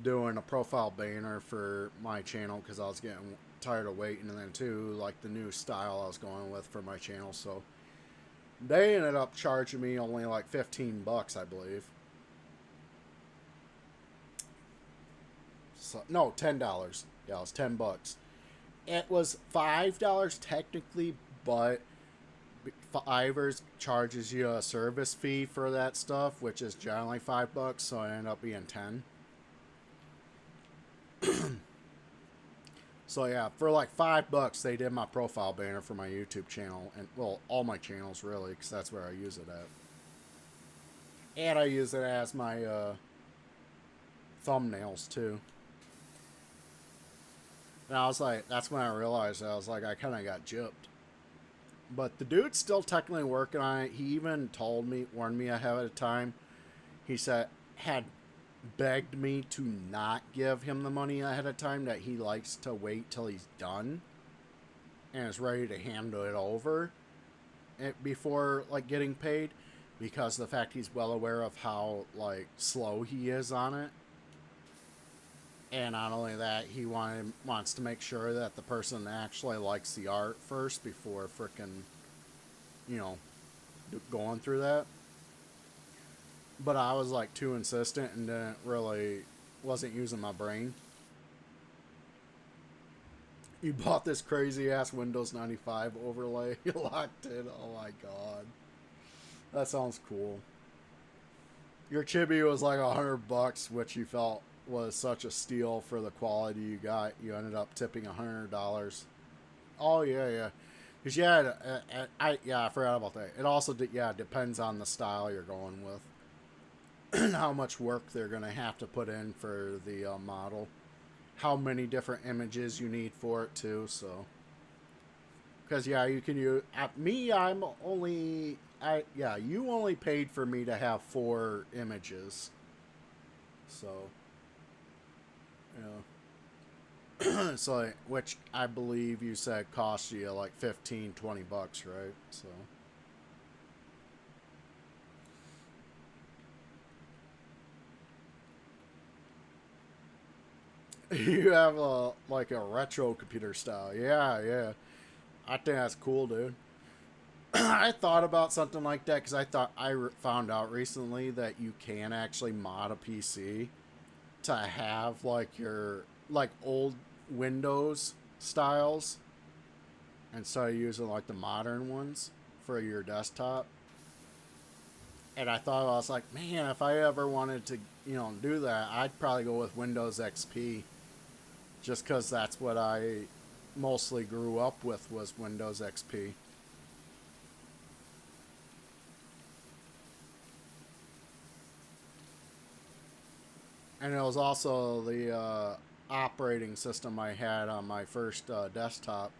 S1: doing a profile banner for my channel, because I was getting tired of waiting, and then too, like, the new style I was going with for my channel. So they ended up charging me only like 15 bucks, I believe. So, no, $10. Yeah, it was 10 bucks. It was $5 technically, but Fiverr charges you a service fee for that stuff, which is generally 5 bucks, so it ended up being 10. So yeah, for like 5 bucks, they did my profile banner for my YouTube channel, and well, all my channels really, because that's where I use it at, and I use it as my thumbnails too. And I was like, that's when I realized, I was like, I kind of got gypped. But the dude's still technically working on it. He even told me, warned me ahead of time. He said, had begged me to not give him the money ahead of time, that he likes to wait till he's done and is ready to hand it over before like getting paid, because the fact he's well aware of how like slow he is on it. And not only that, he wants to make sure that the person actually likes the art first before frickin', you know, going through that. But I was like too insistent and wasn't using my brain. You bought this crazy ass Windows 95 overlay. You locked in. Oh my god. That sounds cool. Your chibi was like $100, which you felt was such a steal for the quality you got. You ended up tipping $100. Oh yeah, yeah. Cause yeah, I forgot about that. It also depends on the style you're going with, and how much work they're gonna have to put in for the model, how many different images you need for it too. So, because yeah, you can use me. I'm only you only paid for me to have 4 images. So, so like, which I believe you said cost you like 15-20 bucks, right? So you have a like a retro computer style. Yeah, yeah. I think that's cool, dude. I thought about something like that because found out recently that you can actually mod a PC to have like your like old Windows styles instead of using like the modern ones for your desktop. And I thought, I was like, man, if I ever wanted to, do that, I'd probably go with Windows XP, just because that's what I mostly grew up with was Windows XP. And it was also the operating system I had on my first desktop.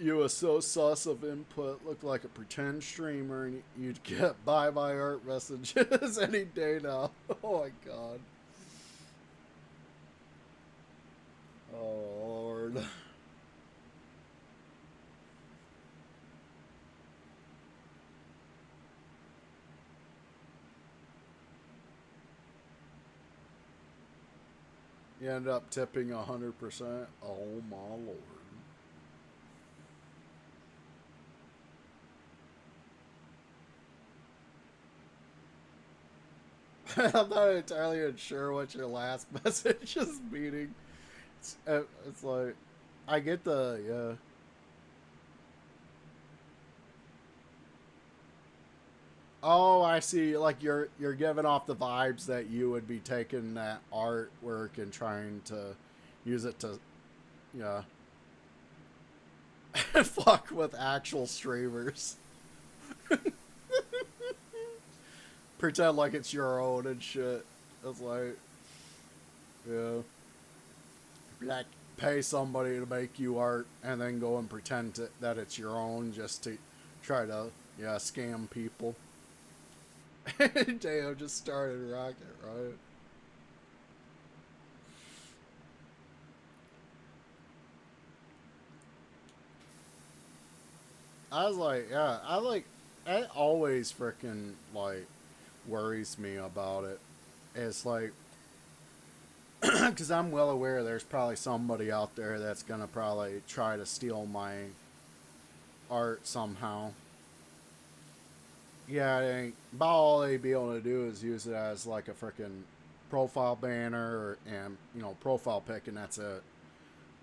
S1: You was so sus of input, looked like a pretend streamer, and you'd get bye bye art messages any day now. Oh my god. Oh lord. You end up tipping 100%. Oh my lord. I'm not entirely sure what your last message is meaning. It's like, I get the, yeah. Oh, I see. Like you're giving off the vibes that you would be taking that artwork and trying to use it to, yeah, fuck with actual streamers. Pretend like it's your own and shit. It's like, yeah, like pay somebody to make you art and then go and pretend that it's your own just to try to, yeah, scam people. Damn, just started rocket, right? I was like, yeah, it always freaking like worries me about it. It's like, because I'm well aware there's probably somebody out there that's gonna probably try to steal my art somehow. Yeah, about all they'd be able to do is use it as like a freaking profile banner and profile pic, and that's it.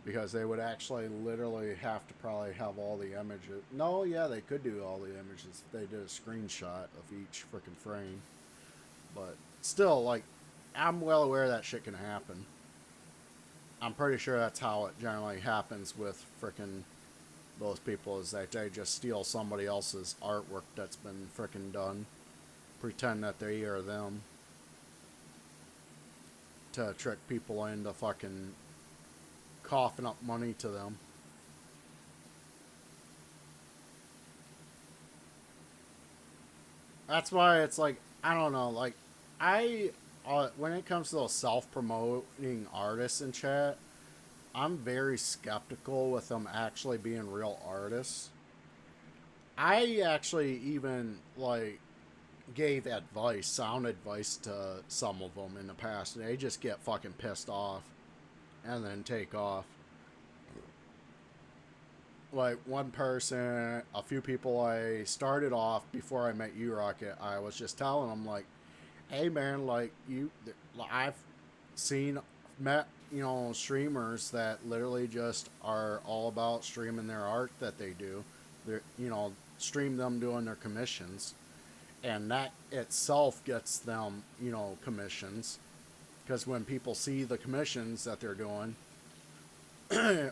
S1: Because they would actually literally have to probably have all the images. No, yeah, they could do all the images if they did a screenshot of each freaking frame. But still, like, I'm well aware that shit can happen. I'm pretty sure that's how it generally happens with freaking those people, is that they just steal somebody else's artwork that's been freaking done, pretend that they are them, to trick people into fucking coughing up money to them. That's why it's like, I don't know, like, I when it comes to those self-promoting artists in chat, I'm very skeptical with them actually being real artists. I actually even like gave advice, sound advice to some of them in the past. They just get fucking pissed off and then take off. Like one person, a few people I started off before I met you, Rocket, I was just telling them, like, hey man, like, I've seen, met, streamers that literally just are all about streaming their art that they do. They're, stream them doing their commissions. And that itself gets them, commissions. Because when people see the commissions that they're doing,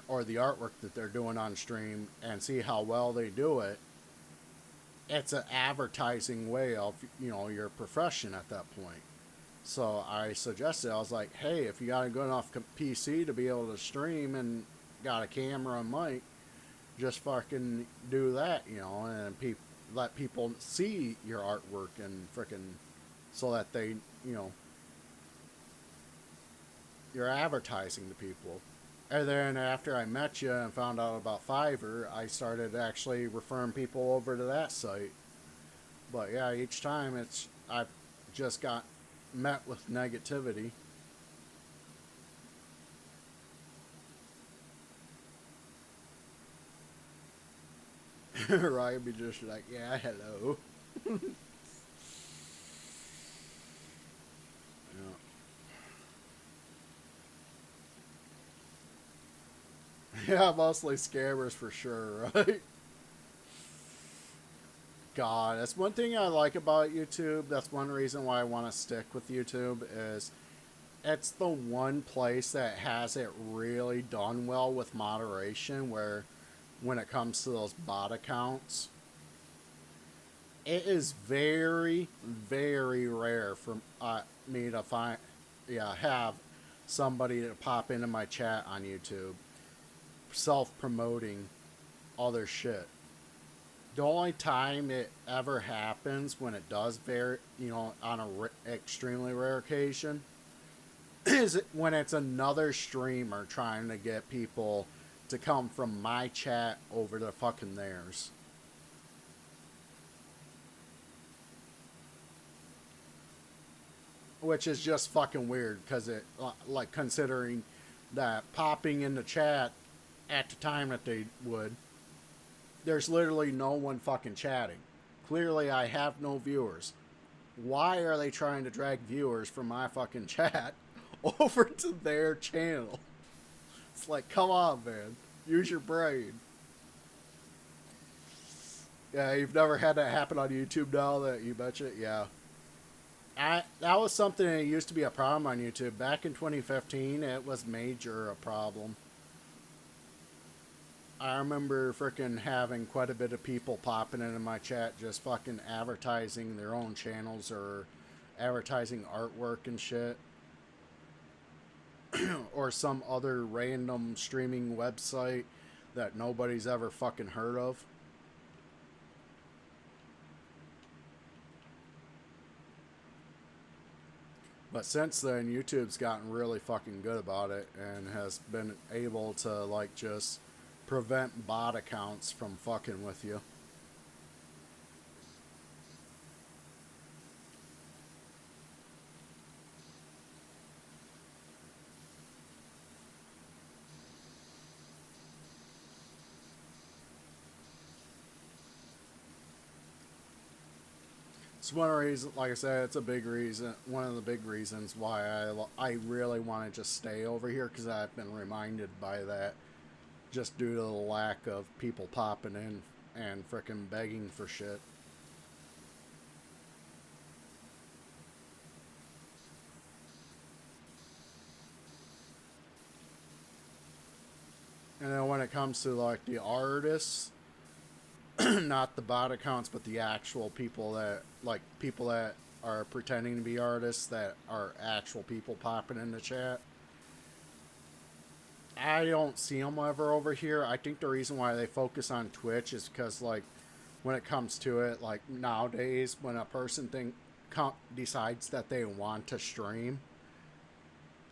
S1: or the artwork that they're doing on stream, and see how well they do it, it's an advertising way of, your profession at that point. So I suggested, I was like, hey, if you got a good enough PC to be able to stream and got a camera and mic, just fucking do that, and let people see your artwork and freaking, so that they, you're advertising to people. And then after I met you and found out about Fiverr, I started actually referring people over to that site. But yeah, each time I've just got met with negativity. Ryan be just like, yeah, hello. Yeah, mostly scammers for sure, right? God, that's one thing I like about YouTube. That's one reason why I want to stick with YouTube is it's the one place that has it really done well with moderation where when it comes to those bot accounts, it is very, very rare for me to have somebody to pop into my chat on YouTube self-promoting other shit. The only time it ever happens when it does vary, on a extremely rare occasion, is when it's another streamer trying to get people to come from my chat over to fucking theirs. Which is just fucking weird because it, like, considering that popping in the chat at the time that they would, there's literally no one fucking chatting. Clearly, I have no viewers. Why are they trying to drag viewers from my fucking chat over to their channel? It's like, come on, man. Use your brain. Yeah, you've never had that happen on YouTube now that you betcha? Yeah. That was something that used to be a problem on YouTube. Back in 2015, it was major a problem. I remember freaking having quite a bit of people popping into my chat just fucking advertising their own channels or advertising artwork and shit. Or some other random streaming website that nobody's ever fucking heard of. But since then, YouTube's gotten really fucking good about it and has been able to, like, just prevent bot accounts from fucking with you. It's one of the reasons, like I said, it's a big reason, one of the big reasons why I really want to just stay over here, because I've been reminded by that just due to the lack of people popping in and frickin' begging for shit. And then when it comes to, like, the artists, not the bot accounts, but the actual people that, like, people that are pretending to be artists that are actual people popping in the chat, I don't see them ever over here. I think the reason why they focus on Twitch is because, like, when it comes to it, like, nowadays, when a person decides that they want to stream,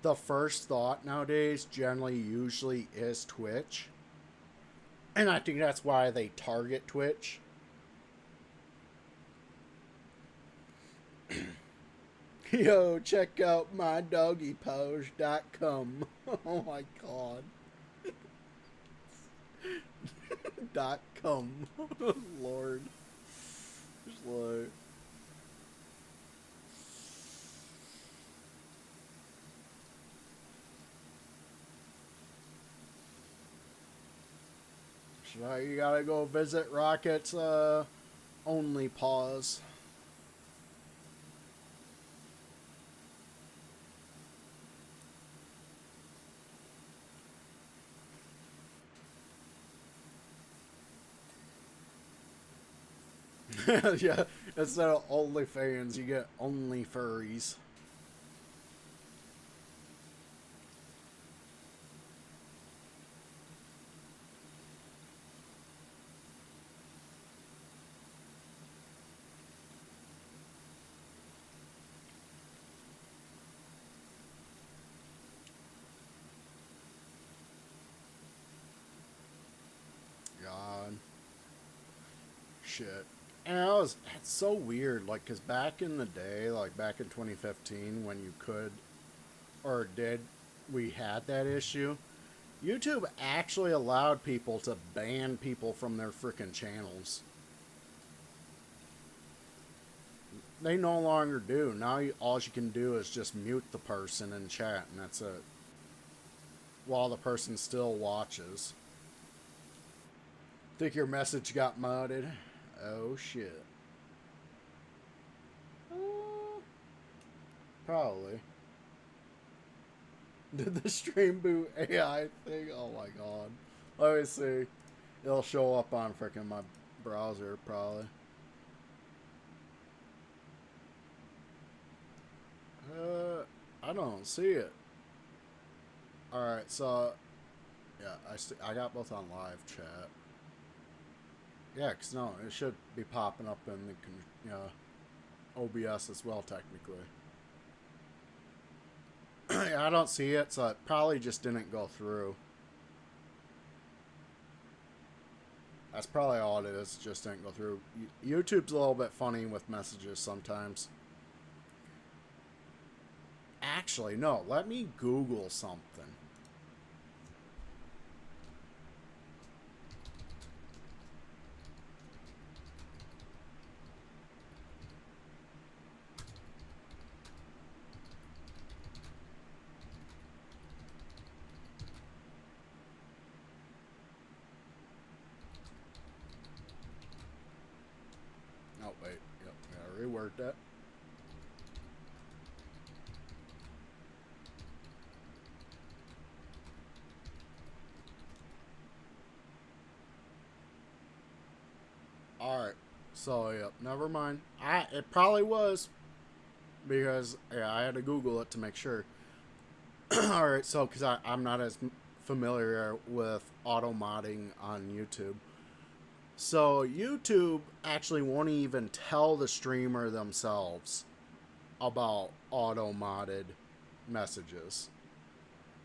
S1: the first thought nowadays generally usually is Twitch. And I think that's why they target Twitch. Yo, check out mydoggypose.com. Oh my god. .com. Lord. Just like... So you gotta go visit Rocket's only pause. Yeah, instead of OnlyFans, you get Only Furries. God. Shit. And it's so weird, like, because back in the day, like back in 2015, when you could, or did, we had that issue, YouTube actually allowed people to ban people from their freaking channels. They no longer do. Now all you can do is just mute the person in chat, and that's it. While the person still watches. Think your message got modded? Oh shit. Probably. Did the stream boot AI thing? Oh my god. Let me see. It'll show up on freaking my browser, probably. I don't see it. Alright, so... Yeah, I got both on live chat. Yeah, because no, it should be popping up in the OBS as well, technically. I don't see it, so it probably just didn't go through. That's probably all it is, just didn't go through. YouTube's a little bit funny with messages sometimes. Actually, no, let me Google something. Oh, wait. Yep, gotta reword that. Alright. So, yep, never mind. It probably was. Because, yeah, I had to Google it to make sure. Alright, so, because I'm not as familiar with auto modding on YouTube. So, YouTube actually won't even tell the streamer themselves about auto modded messages.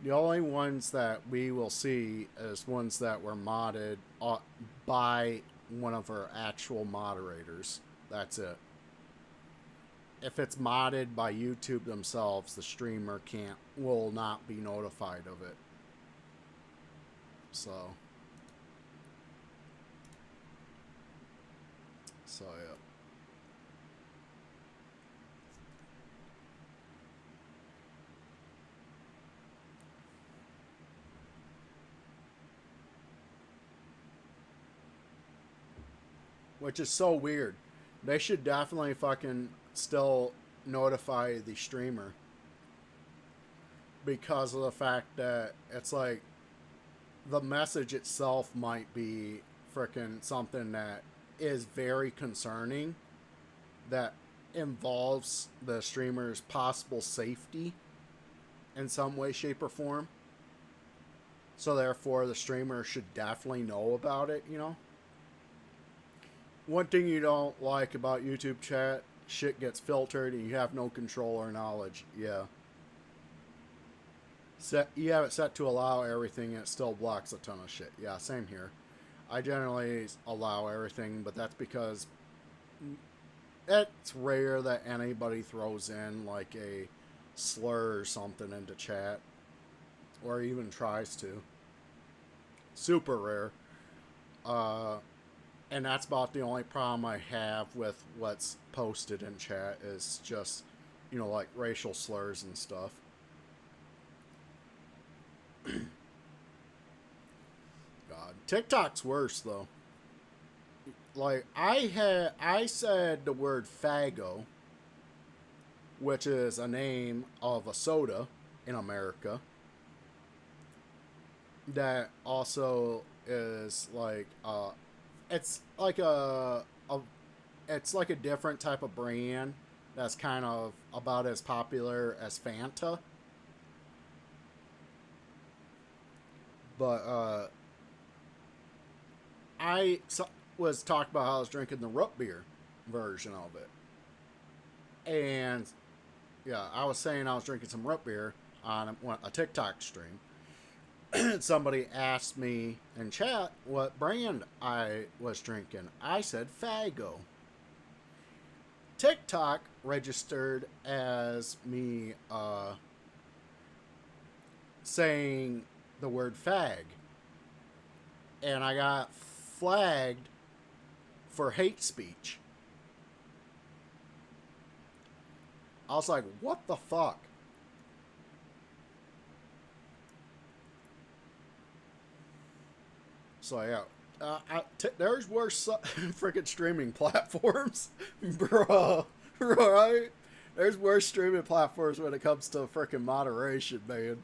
S1: The only ones that we will see is ones that were modded by one of our actual moderators. That's it. If it's modded by YouTube themselves, the streamer will not be notified of it. So yeah. Which is so weird. They should definitely fucking still notify the streamer. Because of the fact that it's like the message itself might be freaking something that is very concerning, that involves the streamer's possible safety in some way, shape, or form. So therefore, the streamer should definitely know about it, you know? One thing you don't like about YouTube chat, shit gets filtered and you have no control or knowledge. Yeah. You have it set to allow everything and it still blocks a ton of shit. Yeah, same here. I generally allow everything, but that's because it's rare that anybody throws in like a slur or something into chat, or even tries to. Super rare. Uh, and that's about the only problem I have with what's posted in chat is just, like racial slurs and stuff. God, TikTok's worse though. Like I said the word fago, which is a name of a soda in America that also is like it's like a it's like a different type of brand that's kind of about as popular as Fanta. But I was talking about how I was drinking the root beer version of it. And yeah, I was saying I was drinking some root beer on a TikTok stream. Somebody asked me in chat what brand I was drinking. I said Fago. TikTok registered as me saying the word fag. And I got flagged for hate speech. I was like, what the fuck? So yeah, there's worse freaking streaming platforms, bro. Right? There's worse streaming platforms when it comes to freaking moderation, man.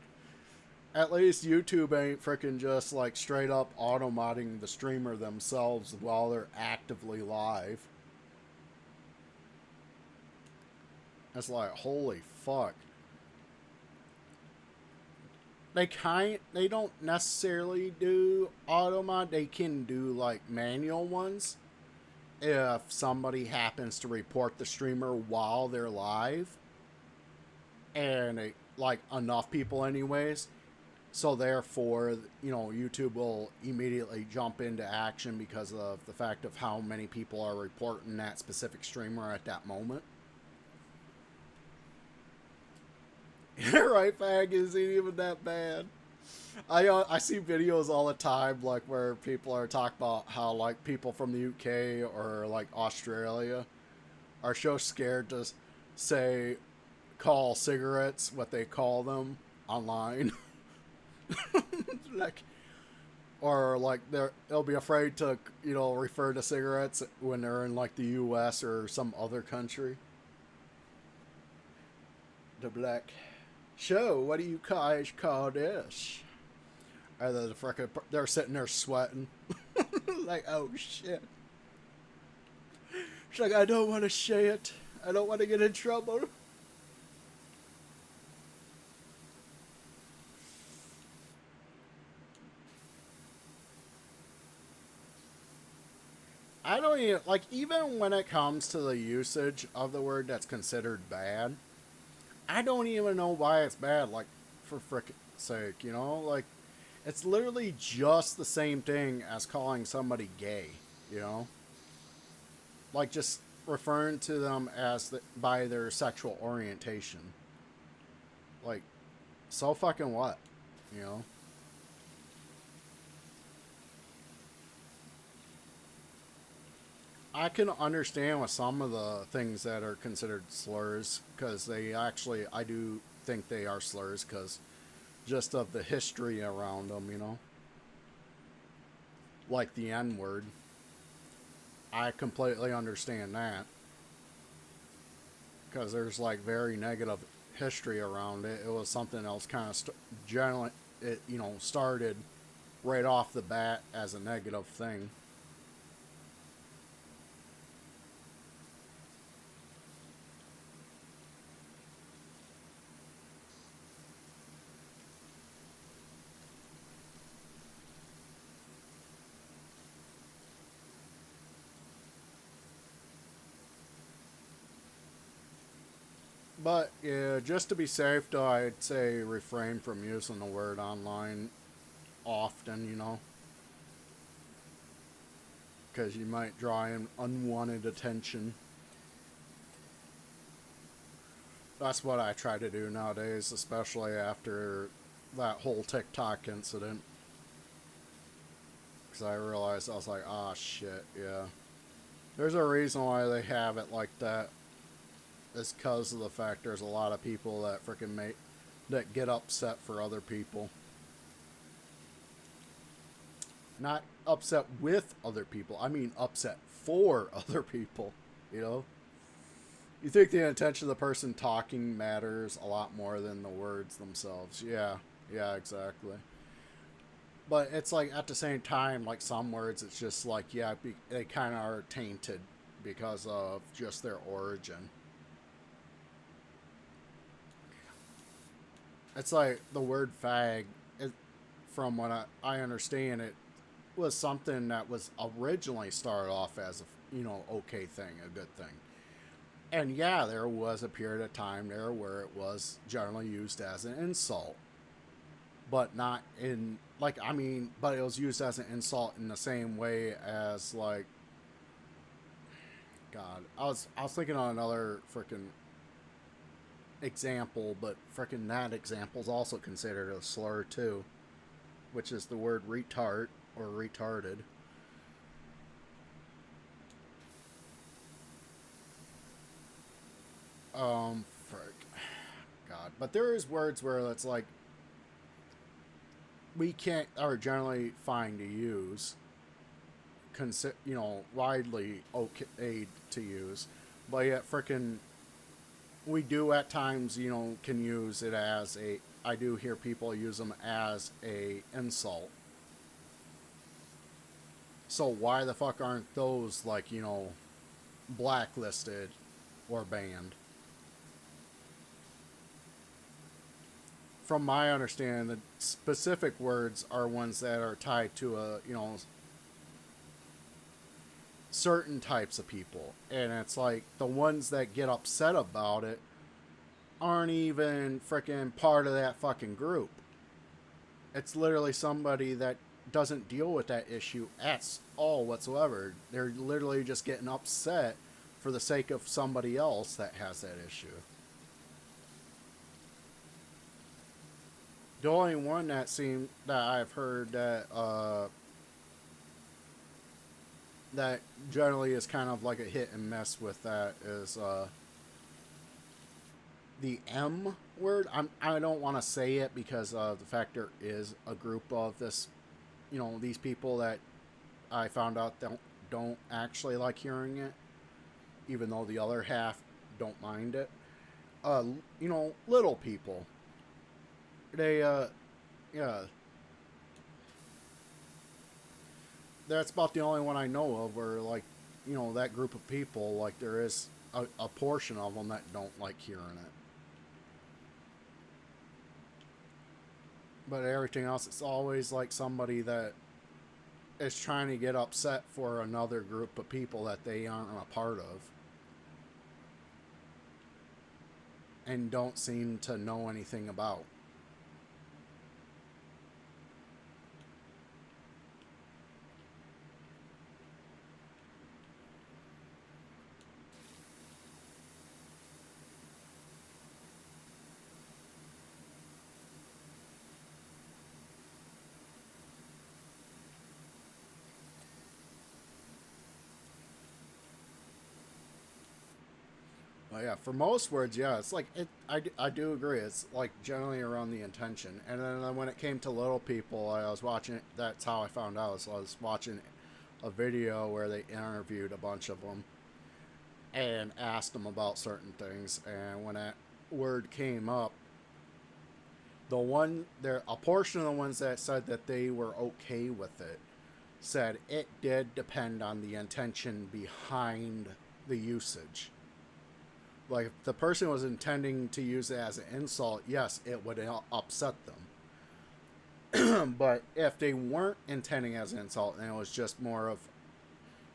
S1: At least YouTube ain't freaking just like straight up auto-modding the streamer themselves while they're actively live. It's like, holy fuck. They don't necessarily do auto mod. They can do like manual ones if somebody happens to report the streamer while they're live, and like enough people anyways. So therefore, YouTube will immediately jump into action because of the fact of how many people are reporting that specific streamer at that moment. Right, fag isn't even that bad. I see videos all the time like where people are talking about how like people from the UK or like Australia are so scared to say call cigarettes what they call them online. Like, or like they'll be afraid to refer to cigarettes when they're in like the US or some other country. They'll be like, so what do you guys call this? And then they're sitting there sweating. Like, oh shit. She's like, I don't want to say it. I don't want to get in trouble. I don't even, like, even when it comes to the usage of the word that's considered bad, I don't even know why it's bad, like, for frickin' sake, Like, it's literally just the same thing as calling somebody gay, Like, just referring to them as by their sexual orientation. Like, so fucking what, I can understand with some of the things that are considered slurs because I do think they are slurs because just of the history around them, like the N word. I completely understand that because there's like very negative history around it. It was something else kind of generally, it started right off the bat as a negative thing. But yeah, just to be safe, though, I'd say refrain from using the word online often, because you might draw in unwanted attention. That's what I try to do nowadays, especially after that whole TikTok incident. Because I realized, I was like, ah, shit, yeah. There's a reason why they have it like that. It's because of the fact there's a lot of people that freaking make that get upset for other people. Not upset with other people. I mean upset for other people. You know? You think the intention of the person talking matters a lot more than the words themselves. Yeah. Yeah, exactly. But it's like at the same time, like some words, it's just like, yeah, they kind of are tainted because of just their origin. It's like the word fag, it, from what I understand, it was something that was originally started off as a okay thing, a good thing. And yeah, there was a period of time there where it was generally used as an insult, but not in like I mean, but it was used as an insult in the same way as like God. I was thinking on another freaking example, but freaking that example is also considered a slur too, which is the word retard or retarded. Frick. God. But there is words where it's like we can't are generally fine to use, widely okay to use, but yet frickin' we do at times, can use it as a. I do hear people use them as a insult. So why the fuck aren't those like blacklisted or banned? From my understanding, the specific words are ones that are tied to a certain types of people, and it's like the ones that get upset about it aren't even freaking part of that fucking group. It's literally somebody that doesn't deal with that issue at all whatsoever. They're literally just getting upset for the sake of somebody else that has that issue. The only one that I've heard that generally is kind of like a hit and miss with that is the M word. I don't want to say it because the fact there is a group of these people that I found out don't actually like hearing it, even though the other half don't mind it. Little people. They yeah, that's about the only one I know of where like that group of people like there is a portion of them that don't like hearing it. But everything else, it's always like somebody that is trying to get upset for another group of people that they aren't a part of and don't seem to know anything about. Well, yeah, for most words, yeah, it's like I do agree. It's like generally around the intention, and then when it came to little people, I was watching. That's how I found out. So I was watching a video where they interviewed a bunch of them and asked them about certain things, and when that word came up, a portion of the ones that said that they were okay with it said it did depend on the intention behind the usage. Like, if the person was intending to use it as an insult, yes, it would upset them. But if they weren't intending as an insult and it was just more of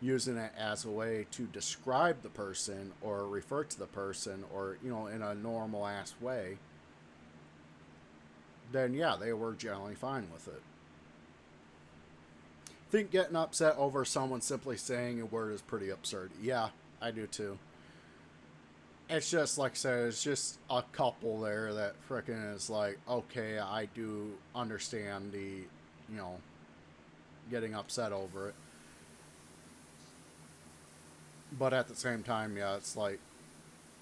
S1: using it as a way to describe the person or refer to the person or, in a normal ass way, then yeah, they were generally fine with it. I think getting upset over someone simply saying a word is pretty absurd. Yeah, I do too. it's just like I said, it's just a couple there that frickin' is like, okay, I do understand the, you know, getting upset over it. But at the same time, yeah, it's like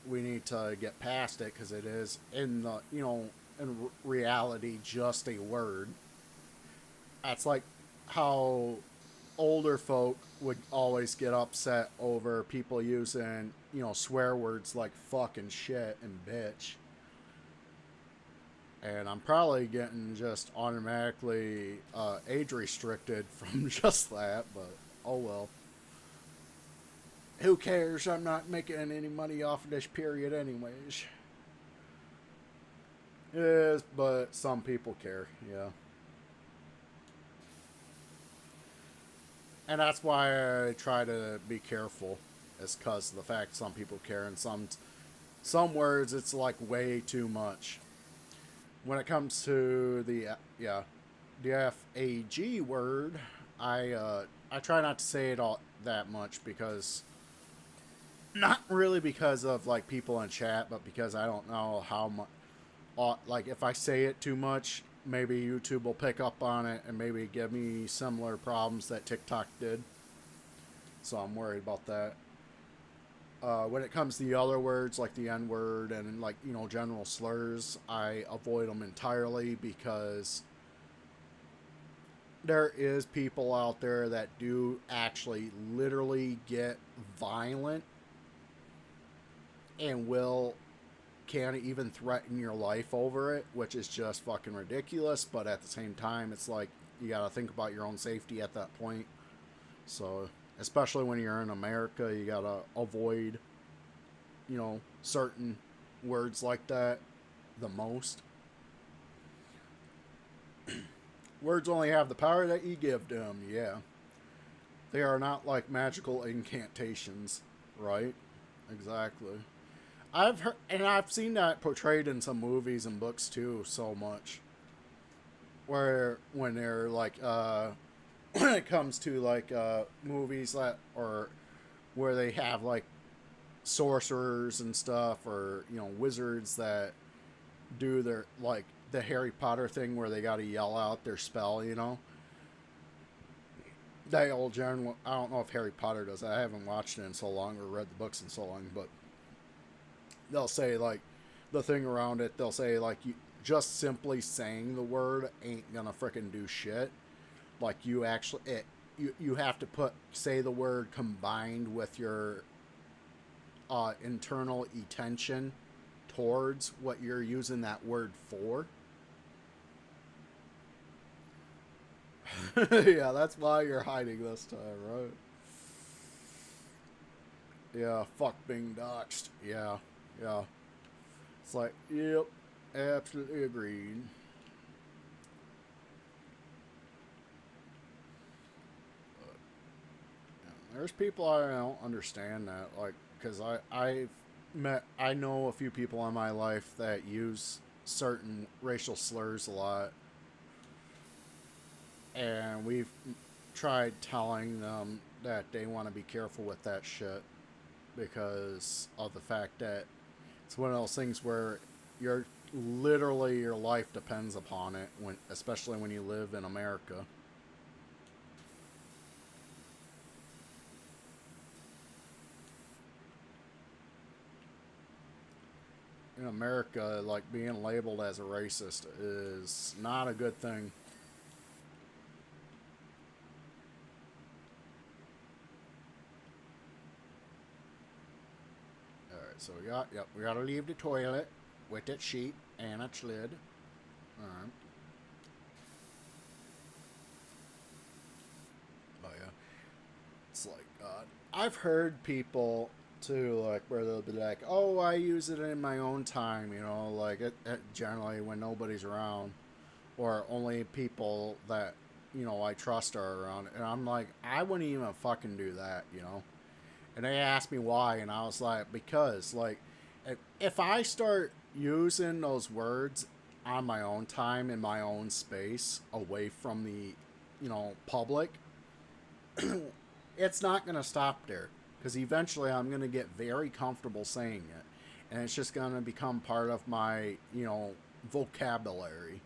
S1: we need to get past it because it is in the, you know, in reality just a word. That's like how older folk would always get upset over people using, you know, swear words like fuck and shit and bitch. And I'm probably getting just automatically age restricted from just that, but oh well. Who cares? I'm not making any money off of this period, anyways. Yes, but some people care, yeah. And that's why I try to be careful, is because of the fact some people care, and some words it's like way too much. When it comes to the yeah, the FAG word, I try not to say it all that much because not really because of like people in chat, but because I don't know how much. Like if I say it too much, maybe YouTube will pick up on it and maybe give me similar problems that TikTok did. So I'm worried about that. When it comes to the other words like the N word and like, you know, general slurs, I avoid them entirely because there is people out there that do actually literally get violent and will can even threaten your life over it, which is just fucking ridiculous. But at the same time, it's like you gotta think about your own safety at that point. So, especially when you're in America, you gotta avoid, you know, certain words like that the most. Words only have the power that you give them, yeah. They are not like magical incantations, right? Exactly. I've heard, and I've seen that portrayed in some movies and books too, so much. Where when they're like, when it comes to like movies that or where they have like sorcerers and stuff, or you know wizards that do their like the Harry Potter thing where they got to yell out their spell, you know. They all general. I don't know if Harry Potter does that. I haven't watched it in so long or read the books in so long, but they'll say like the thing around it. They'll say like you just simply saying the word ain't gonna frickin' do shit. Like you actually you have to put say the word combined with your internal attention towards what you're using that word for. Yeah, that's why you're hiding this time, right? Yeah, fuck being doxxed. Yeah, yeah. It's like, yep, absolutely agreed. There's people I don't understand that, like, because I know a few people in my life that use certain racial slurs a lot, and we've tried telling them that they want to be careful with that shit because of the fact that it's one of those things where you're literally your life depends upon it when especially when you live in America. In America, like being labeled as a racist is not a good thing. All right, so we got to leave the toilet with its sheet and its lid. All right. Oh yeah. It's like I've heard people too, like where they'll be like, "Oh, I use it in my own time," you know, like generally when nobody's around, or only people that you know I trust are around. And I'm like, I wouldn't even fucking do that, you know. And they asked me why, and I was like, because like, if I start using those words on my own time in my own space, away from the, you know, public, it's not going to stop there because eventually I'm going to get very comfortable saying it. and it's just gonna become part of my, vocabulary,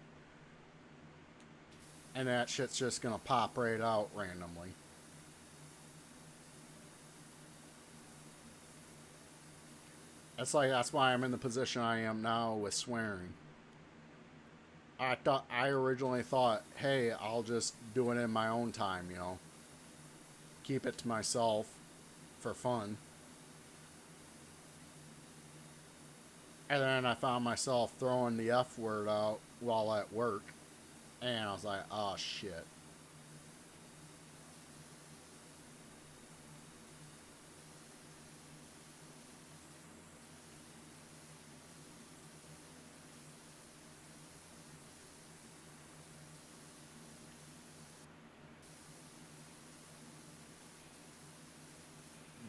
S1: and that shit's just gonna pop right out randomly. That's why I'm in the position I am now with swearing. I originally thought, hey, I'll just do it in my own time, keep it to myself for fun. And then I found myself throwing the F word out while at work, and I was like, oh shit.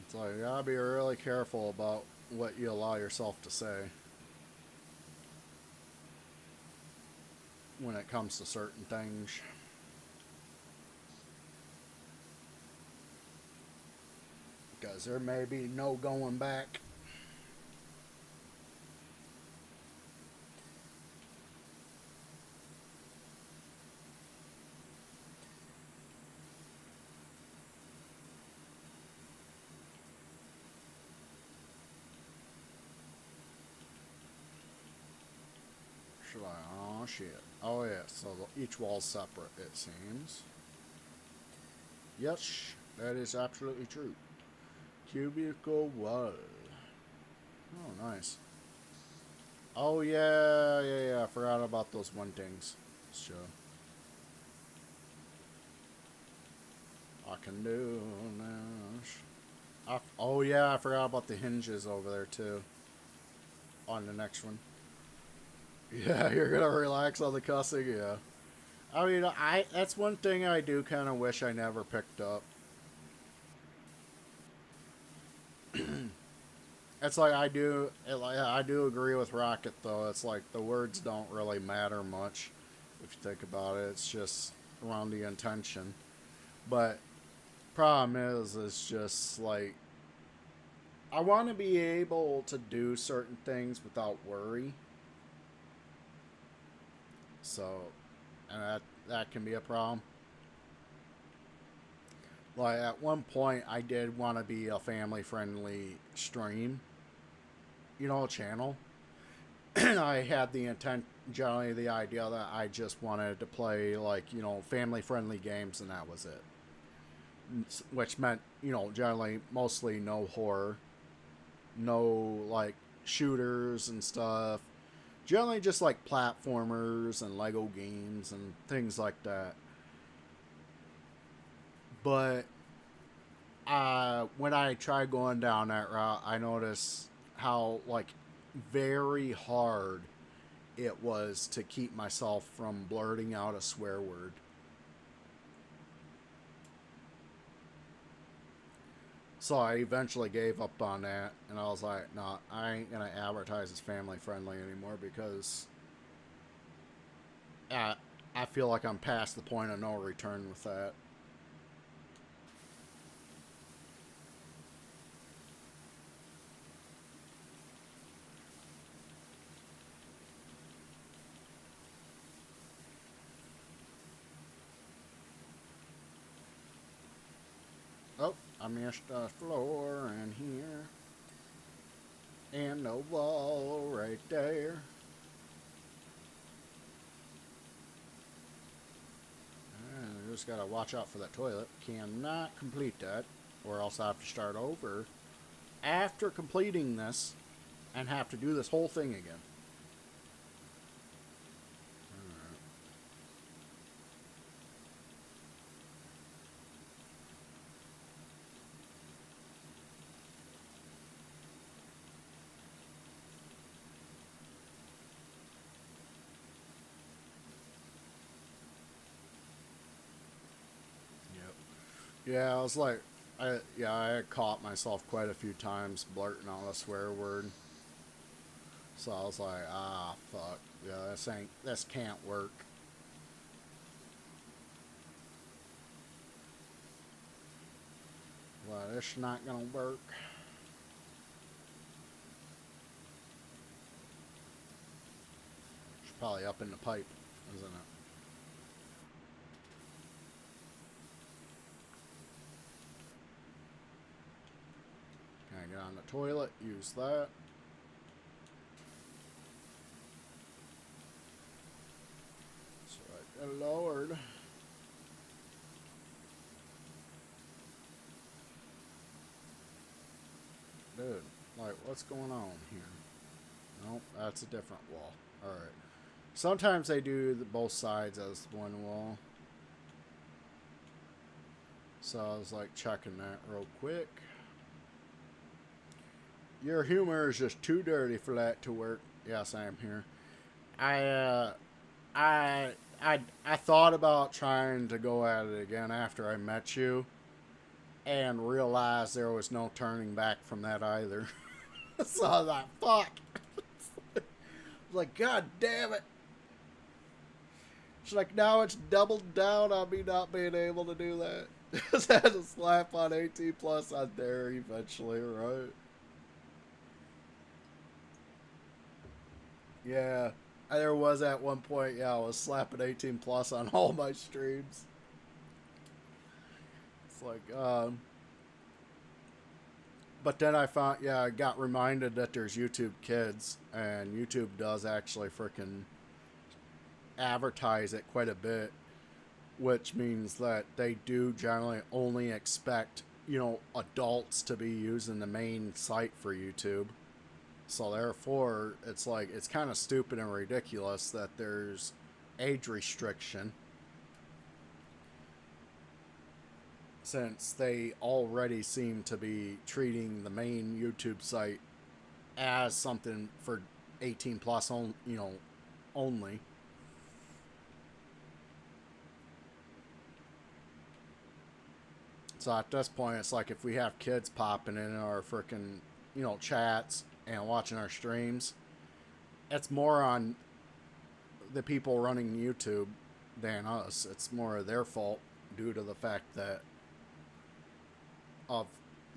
S1: It's like, you gotta be really careful about what you allow yourself to say when it comes to certain things. Because there may be no going back. Should I? Oh shit. Oh yeah, so each wall's separate, it seems. Yes, that is absolutely true. Cubicle wall. Oh, nice. Oh yeah. I forgot about those one things. Sure. I can do this. Oh yeah, I forgot about the hinges over there too. On the next one. Yeah, you're gonna relax on the cussing, yeah. I mean, that's one thing I do kind of wish I never picked up. It's like I do agree with Rocket though. It's like the words don't really matter much if you think about it. It's just around the intention. But problem is, it's just like I want to be able to do certain things without worry. So, and that can be a problem. Like at one point, I did want to be a family friendly stream, channel. And I had the intent, generally the idea that I just wanted to play like family friendly games, and that was it. Which meant generally mostly no horror, no like shooters and stuff. Generally just like platformers and Lego games and things like that. But when I tried going down that route, I noticed how like very hard it was to keep myself from blurting out a swear word. So I eventually gave up on that, and I was like, "No, I ain't gonna advertise as family friendly anymore because I, I feel like I'm past the point of no return with that." Oh, I missed a floor in here, and the wall right there. And I just gotta watch out for that toilet. Cannot complete that, or else I have to start over after completing this and have to do this whole thing again. Yep. Yeah, I was like, I had caught myself quite a few times blurting out a swear word. So I was like, fuck, yeah, this can't work. Well, this not gonna work. Probably up in the pipe, isn't it? Can I get on the toilet? Use that. So I get lowered. Dude, like, what's going on here? Nope, that's a different wall. Alright. Sometimes they do both sides as one wall. So I was like checking that real quick. Your humor is just too dirty for that to work. Yes, I am here. I I I thought about trying to go at it again after I met you, and realized there was no turning back from that either. So I was like, fuck. Like, god damn it. She's like, now it's doubled down on me not being able to do that. Just had to slap on 18 plus on there eventually, right? Yeah. There was at one point, yeah, I was slapping 18 plus on all my streams. It's like, but then I found, yeah, I got reminded that there's YouTube Kids, and YouTube does actually freaking advertise it quite a bit, which means that they do generally only expect, adults to be using the main site for YouTube. So therefore, it's like, it's kind of stupid and ridiculous that there's age restriction, since they already seem to be treating the main YouTube site as something for 18 plus only. So at this point, it's like if we have kids popping in our freaking, chats and watching our streams, it's more on the people running YouTube than us. It's more of their fault due to the fact that of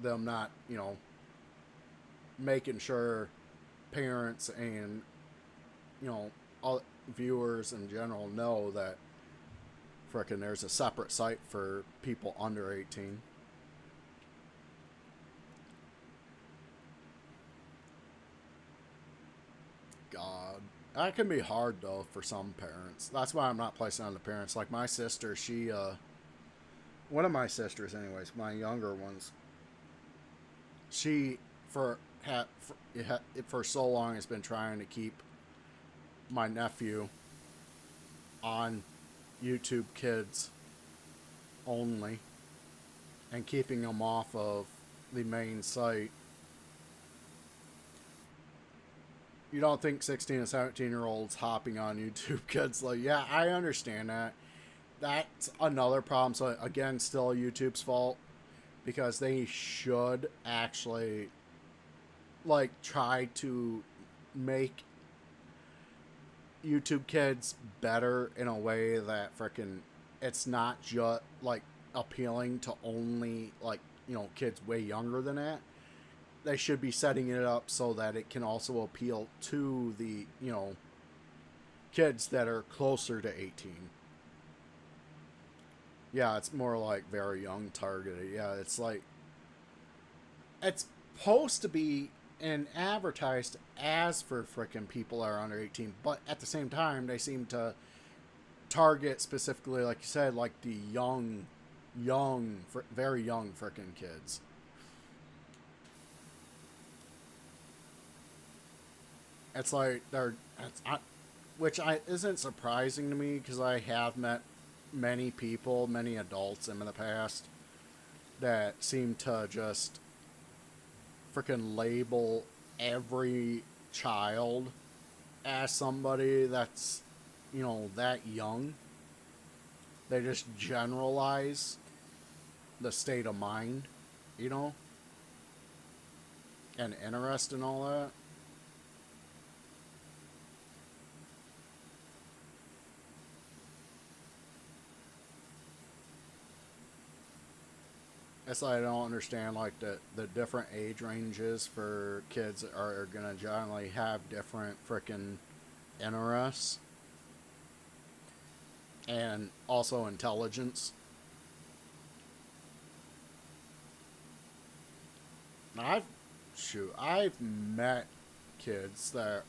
S1: them not, making sure parents and, all viewers in general know that frickin' there's a separate site for people under 18. God. That can be hard, though, for some parents. That's why I'm not placing on the parents. Like, my sister, she, one of my sisters, anyways, my younger ones, she, for so long, has been trying to keep my nephew on YouTube Kids only and keeping him off of the main site. You don't think 16 and 17-year-olds hopping on YouTube Kids, like, yeah, I understand that. That's another problem. So again, still YouTube's fault, because they should actually like try to make YouTube Kids better in a way that frickin' it's not just like appealing to only like, kids way younger than that. They should be setting it up so that it can also appeal to the, kids that are closer to 18. Yeah, it's more like very young targeted. Yeah, it's like, it's supposed to be and advertised as for frickin' people that are under 18, but at the same time, they seem to target specifically, like you said, like the very young frickin' kids. It's like which isn't surprising to me, because I have met many people, many adults in the past that seem to just freaking label every child as somebody that's, that young. They just generalize the state of mind, and interest and all that. It's like I don't understand, like, the different age ranges for kids are gonna generally have different freaking interests. and also intelligence. I've I've met kids that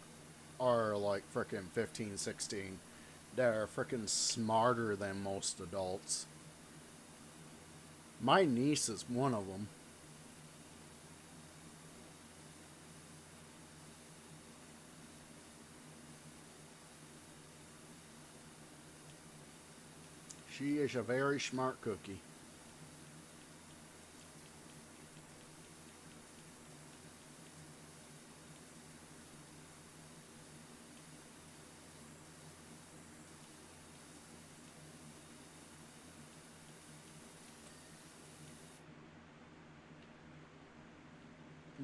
S1: are like freaking 15, 16 that are freaking smarter than most adults. My niece is one of them. She is a very smart cookie.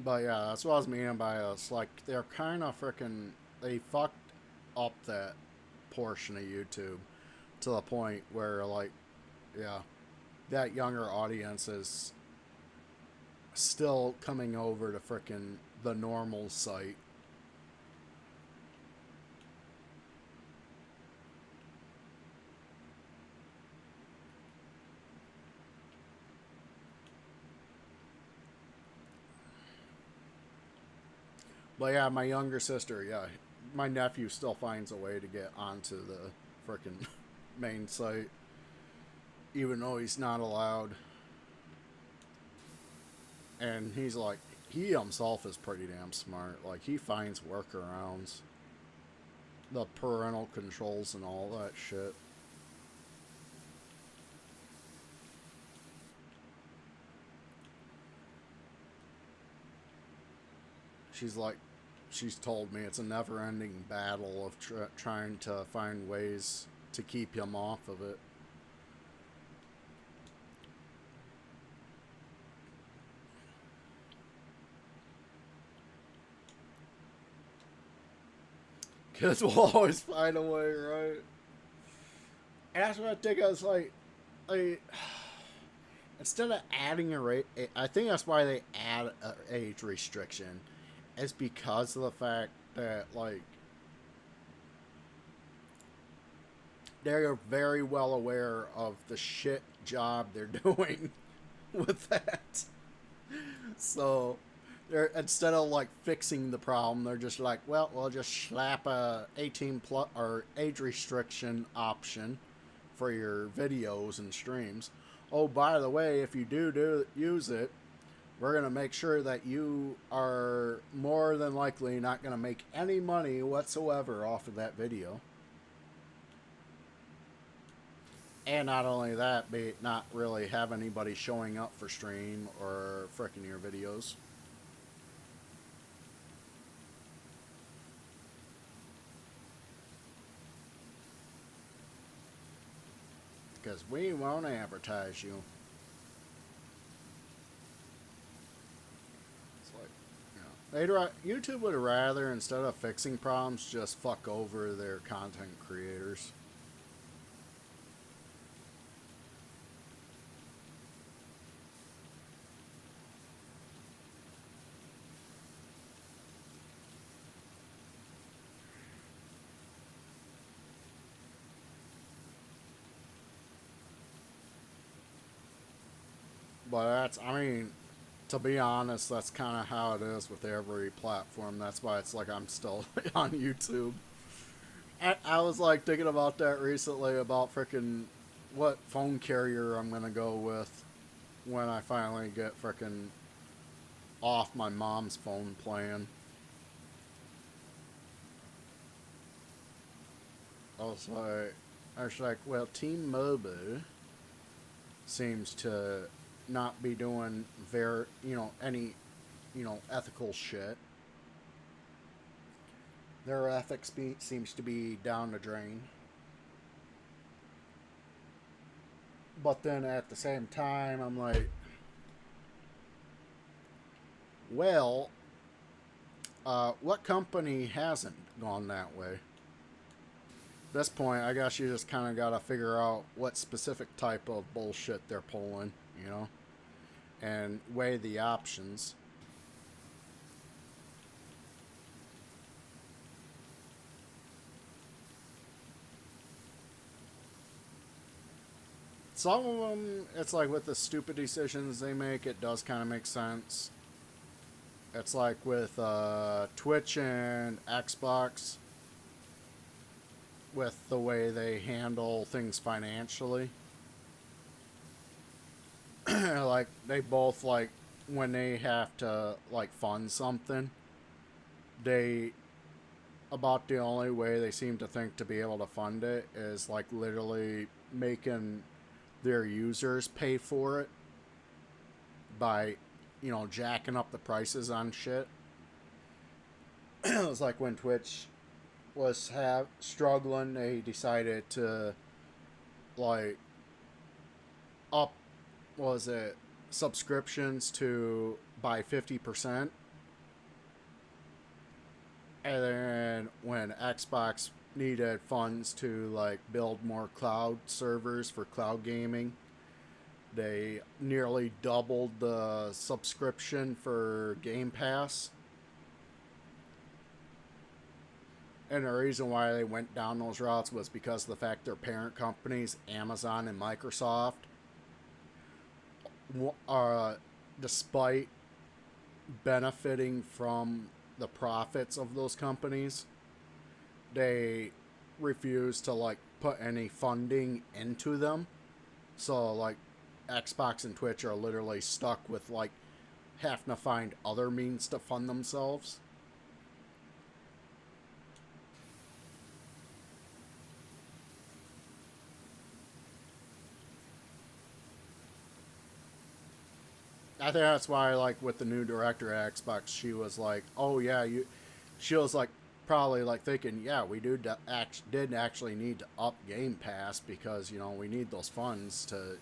S1: But yeah, that's what I was meaning by us. Like, they're kind of freaking. They fucked up that portion of YouTube to the point where, like, yeah, that younger audience is still coming over to freaking the normal site. But yeah, my younger sister, yeah, my nephew still finds a way to get onto the freaking main site, even though he's not allowed. And he's like, he himself is pretty damn smart. Like, he finds workarounds, the parental controls, and all that shit. She's like, she's told me it's a never ending battle of trying to find ways to keep him off of it. Kids will always find a way, right? And that's what I think. I was like, instead of adding a rate, I think that's why they add an age restriction. It's because of the fact that, like, they're very well aware of the shit job they're doing with that. So they're, instead of like fixing the problem, they're just like, well, we'll just slap a 18 plus or age restriction option for your videos and streams. Oh, by the way, if you do use it, we're going to make sure that you are more than likely not going to make any money whatsoever off of that video. And not only that, but not really have anybody showing up for stream or fricking your videos. Because we won't advertise you. It's like, you know, YouTube would rather, instead of fixing problems, just fuck over their content creators. But that's, I mean, to be honest, that's kind of how it is with every platform. That's why it's like I'm still on YouTube. I was like thinking about that recently about freaking what phone carrier I'm gonna go with when I finally get freaking off my mom's phone plan. I was like, well, T-Mobile seems to not be doing very, any, ethical shit. Their ethics seems to be down the drain. But then at the same time, I'm like, well, what company hasn't gone that way? At this point, I guess you just kind of got to figure out what specific type of bullshit they're pulling, and weigh the options. Some of them, it's like with the stupid decisions they make, it does kind of make sense. It's like with Twitch and Xbox, with the way they handle things financially. Like they both like when they have to like fund something, they about the only way they seem to think to be able to fund it is like literally making their users pay for it by, jacking up the prices on shit. It was like when Twitch was struggling, they decided to like up was it subscriptions to by 50%. And then when Xbox needed funds to like build more cloud servers for cloud gaming, they nearly doubled the subscription for Game Pass. And the reason why they went down those routes was because of the fact their parent companies, Amazon and Microsoft, despite benefiting from the profits of those companies, they refuse to like put any funding into them. So like Xbox and Twitch are literally stuck with like having to find other means to fund themselves. I think that's why, like, with the new director at Xbox, she was like, "Oh yeah, you." She was like, probably like thinking, "Yeah, we did actually need to up Game Pass because we need those funds to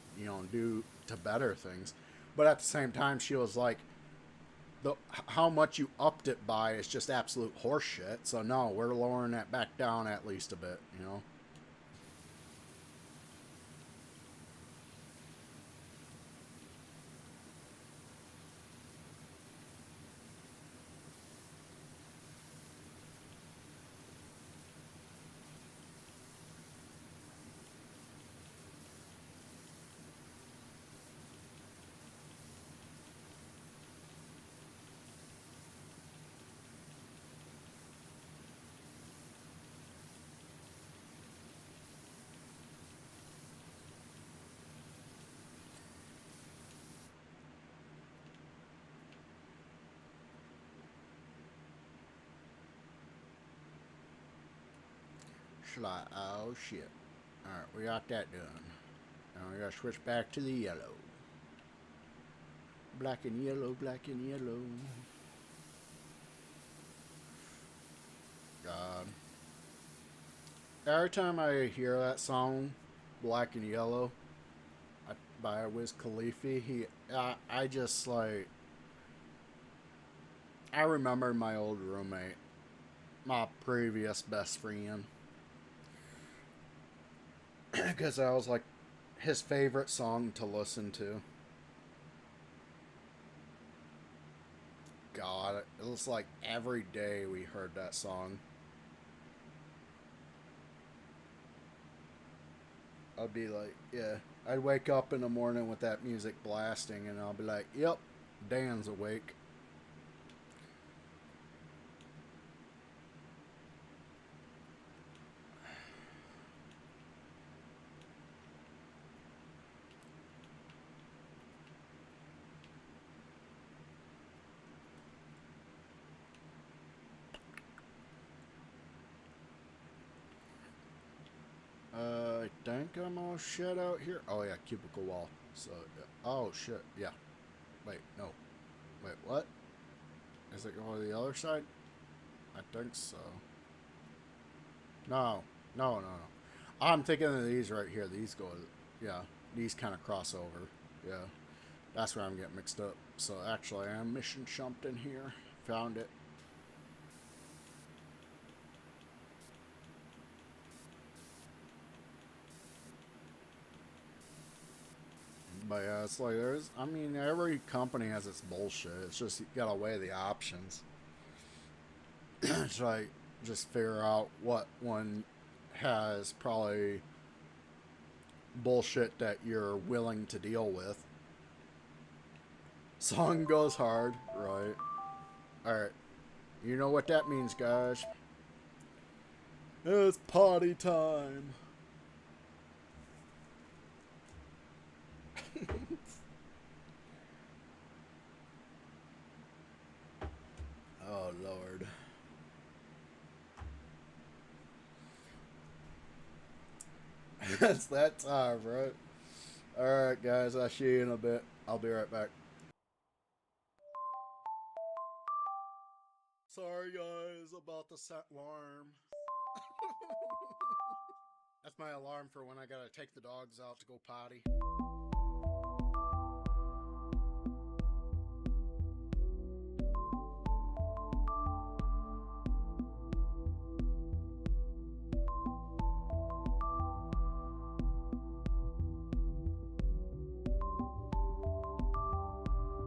S1: do to better things." But at the same time, she was like, "The how much you upped it by is just absolute horseshit." So no, we're lowering that back down at least a bit. Oh shit! All right, we got that done. Now we gotta switch back to the yellow. Black and yellow, black and yellow. God. Every time I hear that song, Black and Yellow, by Wiz Khalifa, I just like, I remember my old roommate, my previous best friend, because I was like his favorite song to listen to. God, it was like every day we heard that song. I'd be like, yeah. I'd wake up in the morning with that music blasting, and I'll be like, yep, Dan's awake. I think I'm all shut out here. Oh, yeah, cubicle wall. So, yeah. Oh, shit. Yeah. Wait, no. Wait, what? Is it going to the other side? I think so. No. No, no, no. I'm thinking of these right here. These go, yeah. These kind of cross over. Yeah. That's where I'm getting mixed up. So, actually, I am mission jumped in here. Found it. But yeah, it's like I mean, every company has its bullshit. It's just you gotta weigh the options. It's like just figure out what one has probably bullshit that you're willing to deal with. Song goes hard, right? Alright. You know what that means, guys. It's potty time. Oh, Lord. It's that time, right? Alright, guys. I'll see you in a bit. I'll be right back. Sorry, guys, about the set alarm. That's my alarm for when I gotta take the dogs out to go potty.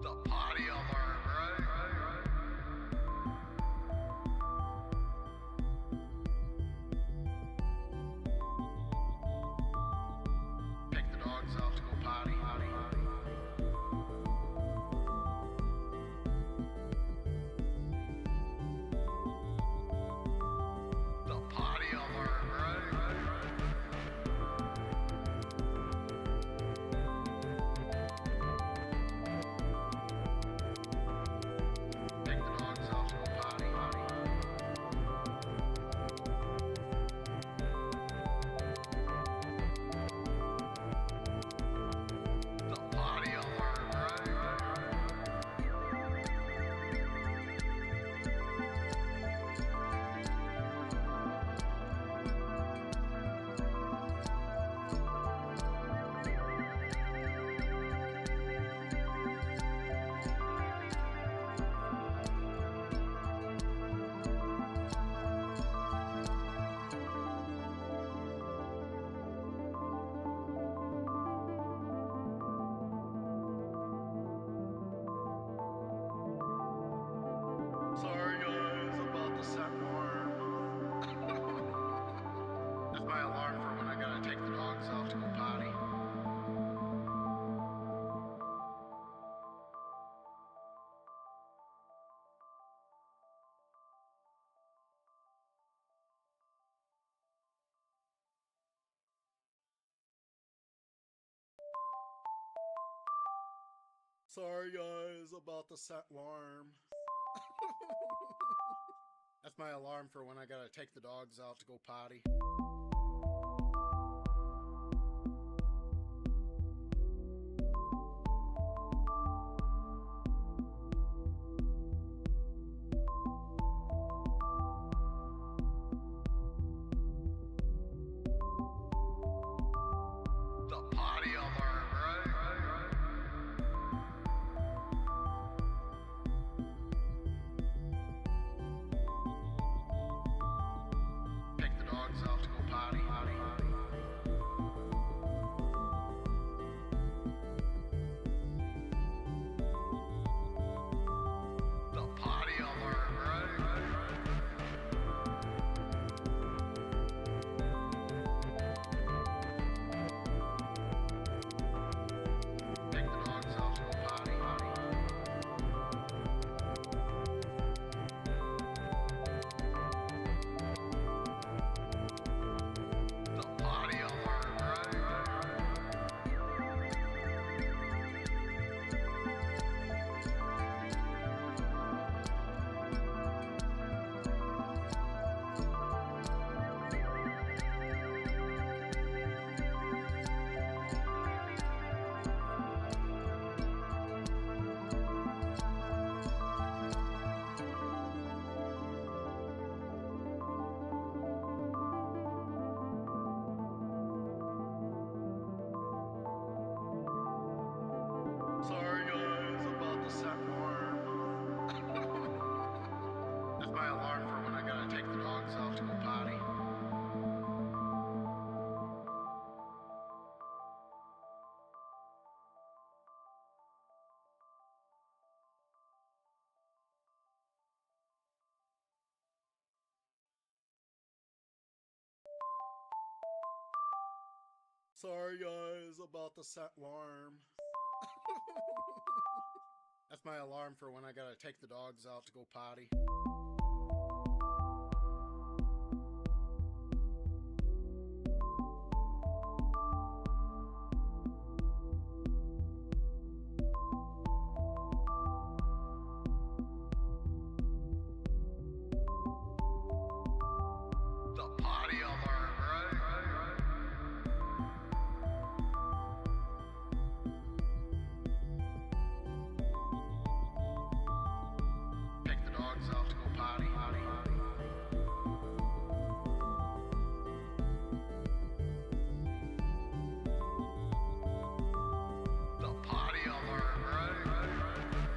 S1: The potty alarm, right? Take the dogs out to go potty. The potty alarm, right? Take the dogs out to go potty. The potty alarm, right? Sorry, guys, about the set alarm. That's my alarm for when I gotta take the dogs out to go potty. Sorry, guys, about the set alarm. That's my alarm for when I gotta take the dogs out to go potty. The potty alarm, right? Take the dogs out to go potty. Sorry guys about the set alarm. That's my alarm for when I gotta take the dogs out to go potty. The potty alarm, right? Take the dogs out to go potty. The potty alarm, right?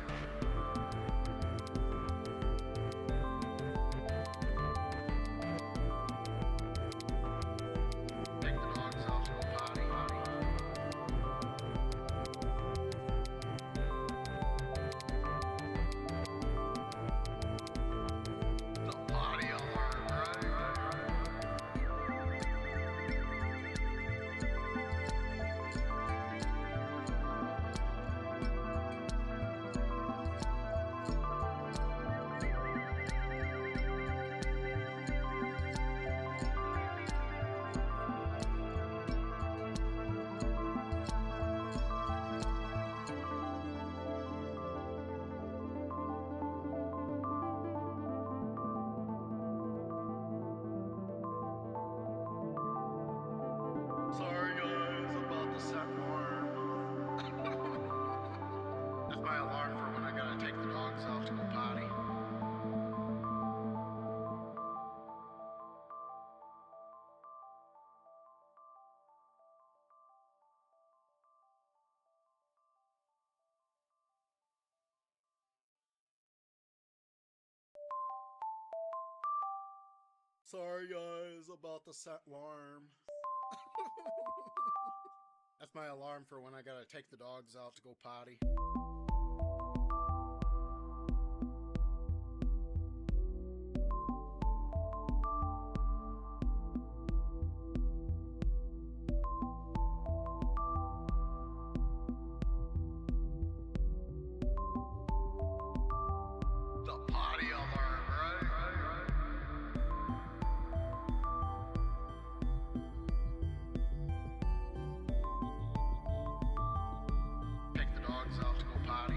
S1: Take the dogs out to go potty. The potty alarm, Sorry guys about the set alarm. That's my alarm for when I gotta take the dogs out to go potty. Sorry guys about the set alarm. That's my alarm for when I gotta take the dogs out to go potty. The potty alarm, right? Take the dogs out to go potty.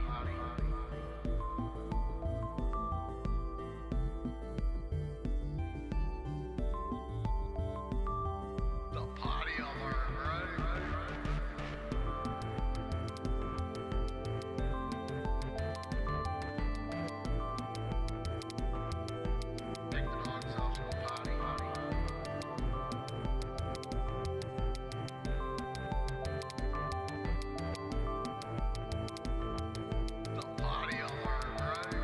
S1: The potty alarm, right? Take the dogs out to go potty. The potty alarm, right?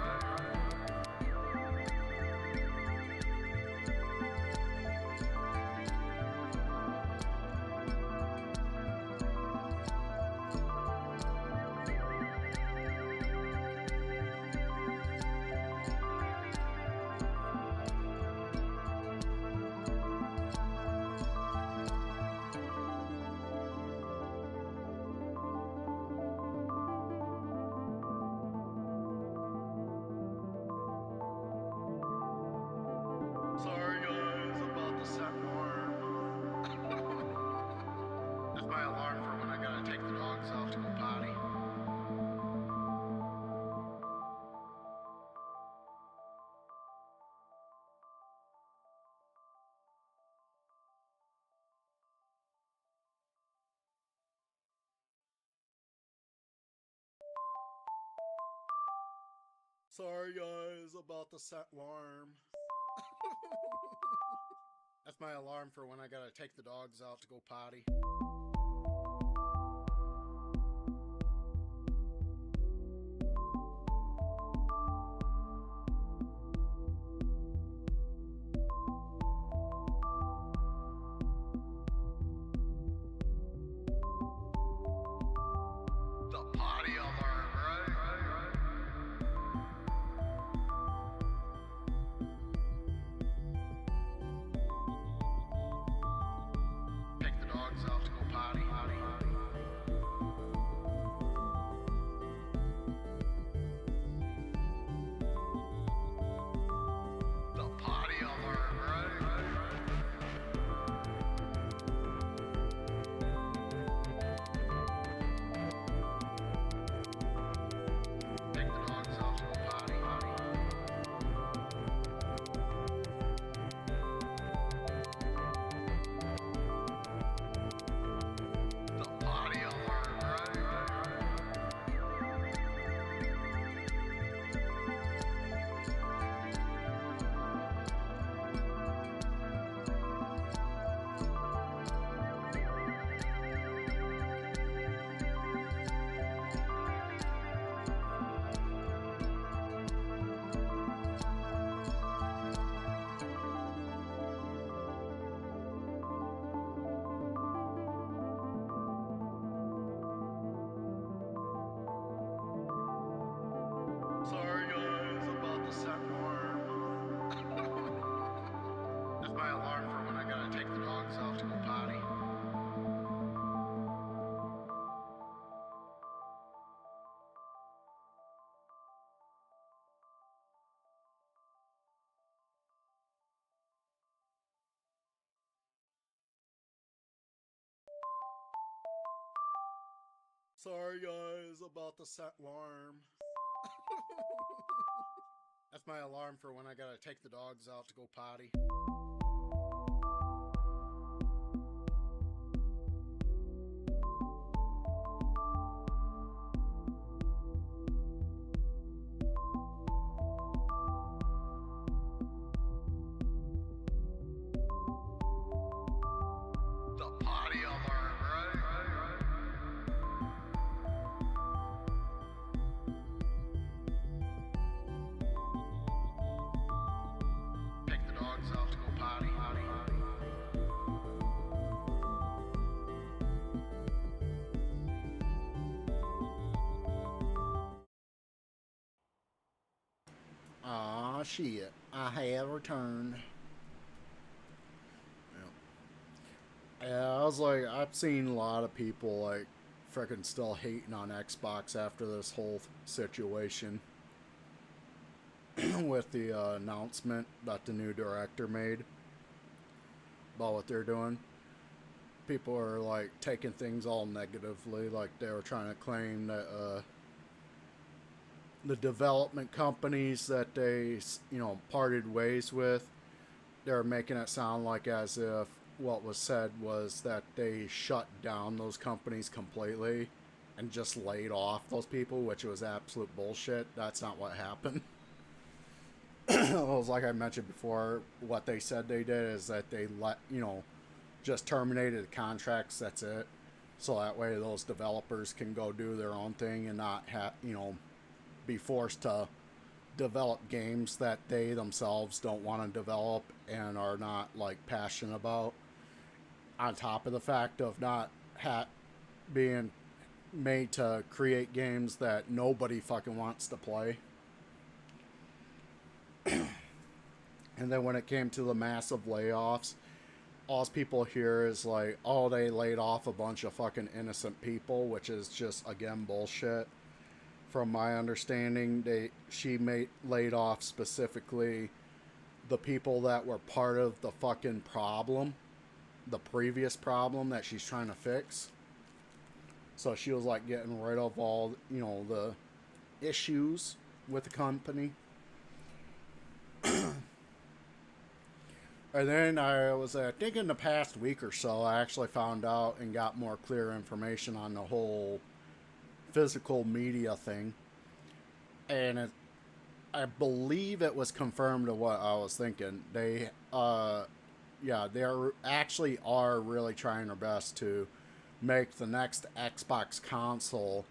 S1: Sorry guys about the set alarm. That's my alarm for when I gotta take the dogs out to go potty. Sorry guys about the set alarm. That's my alarm for when I gotta take the dogs out to go potty. The potty alarm, right? Take the dogs out to go potty. Sorry guys about the set alarm. That's my alarm for when I gotta take the dogs out to go potty. The potty alarm, right? Take the dogs out to go potty. Aw, shit. I have returned. Yeah, I was like, I've seen a lot of people, like, freaking still hating on Xbox after this whole situation with the announcement that the new director made about what they're doing. People are, like, taking things all negatively, like they were trying to claim that the development companies that they, parted ways with, they're making it sound like as if what was said was that they shut down those companies completely and just laid off those people, which was absolute bullshit. That's not what happened. It was like I mentioned before, what they said they did is that they just terminated the contracts, that's it. So that way those developers can go do their own thing and not be forced to develop games that they themselves don't want to develop and are not like passionate about, on top of the fact of not being made to create games that nobody fucking wants to play. And then when it came to the massive layoffs, all people hear is like, oh, they laid off a bunch of fucking innocent people, which is just, again, bullshit. From my understanding, she laid off specifically the people that were part of the fucking problem, the previous problem that she's trying to fix. So she was like getting rid of all, the issues with the company. And then I was, I think in the past week or so, I actually found out and got more clear information on the whole physical media thing. And I believe it was confirmed to what I was thinking. They actually are really trying their best to make the next Xbox console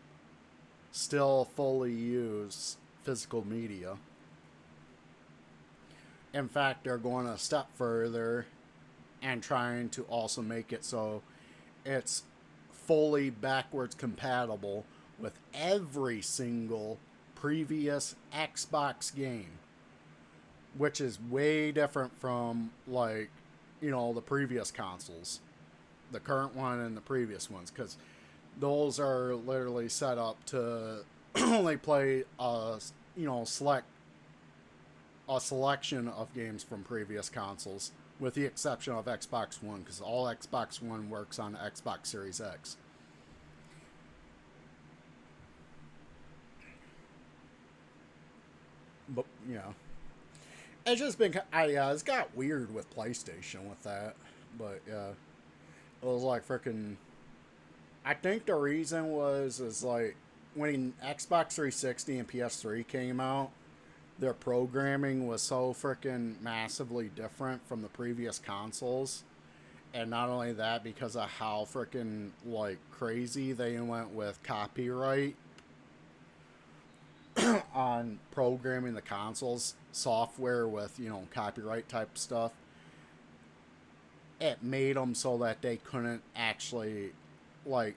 S1: still fully use physical media. In fact, they're going a step further and trying to also make it so it's fully backwards compatible with every single previous Xbox game, which is way different from, like, the previous consoles, the current one and the previous ones, because those are literally set up to only play a selection of games from previous consoles, with the exception of Xbox One, because all Xbox One works on Xbox Series X. But, it's just been, it's got weird with PlayStation with that, but, it was like freaking, I think the reason is like, when Xbox 360 and PS3 came out, their programming was so freaking massively different from the previous consoles. And not only that, because of how freaking, like, crazy they went with copyright on programming the consoles software with, copyright type stuff, it made them so that they couldn't actually, like,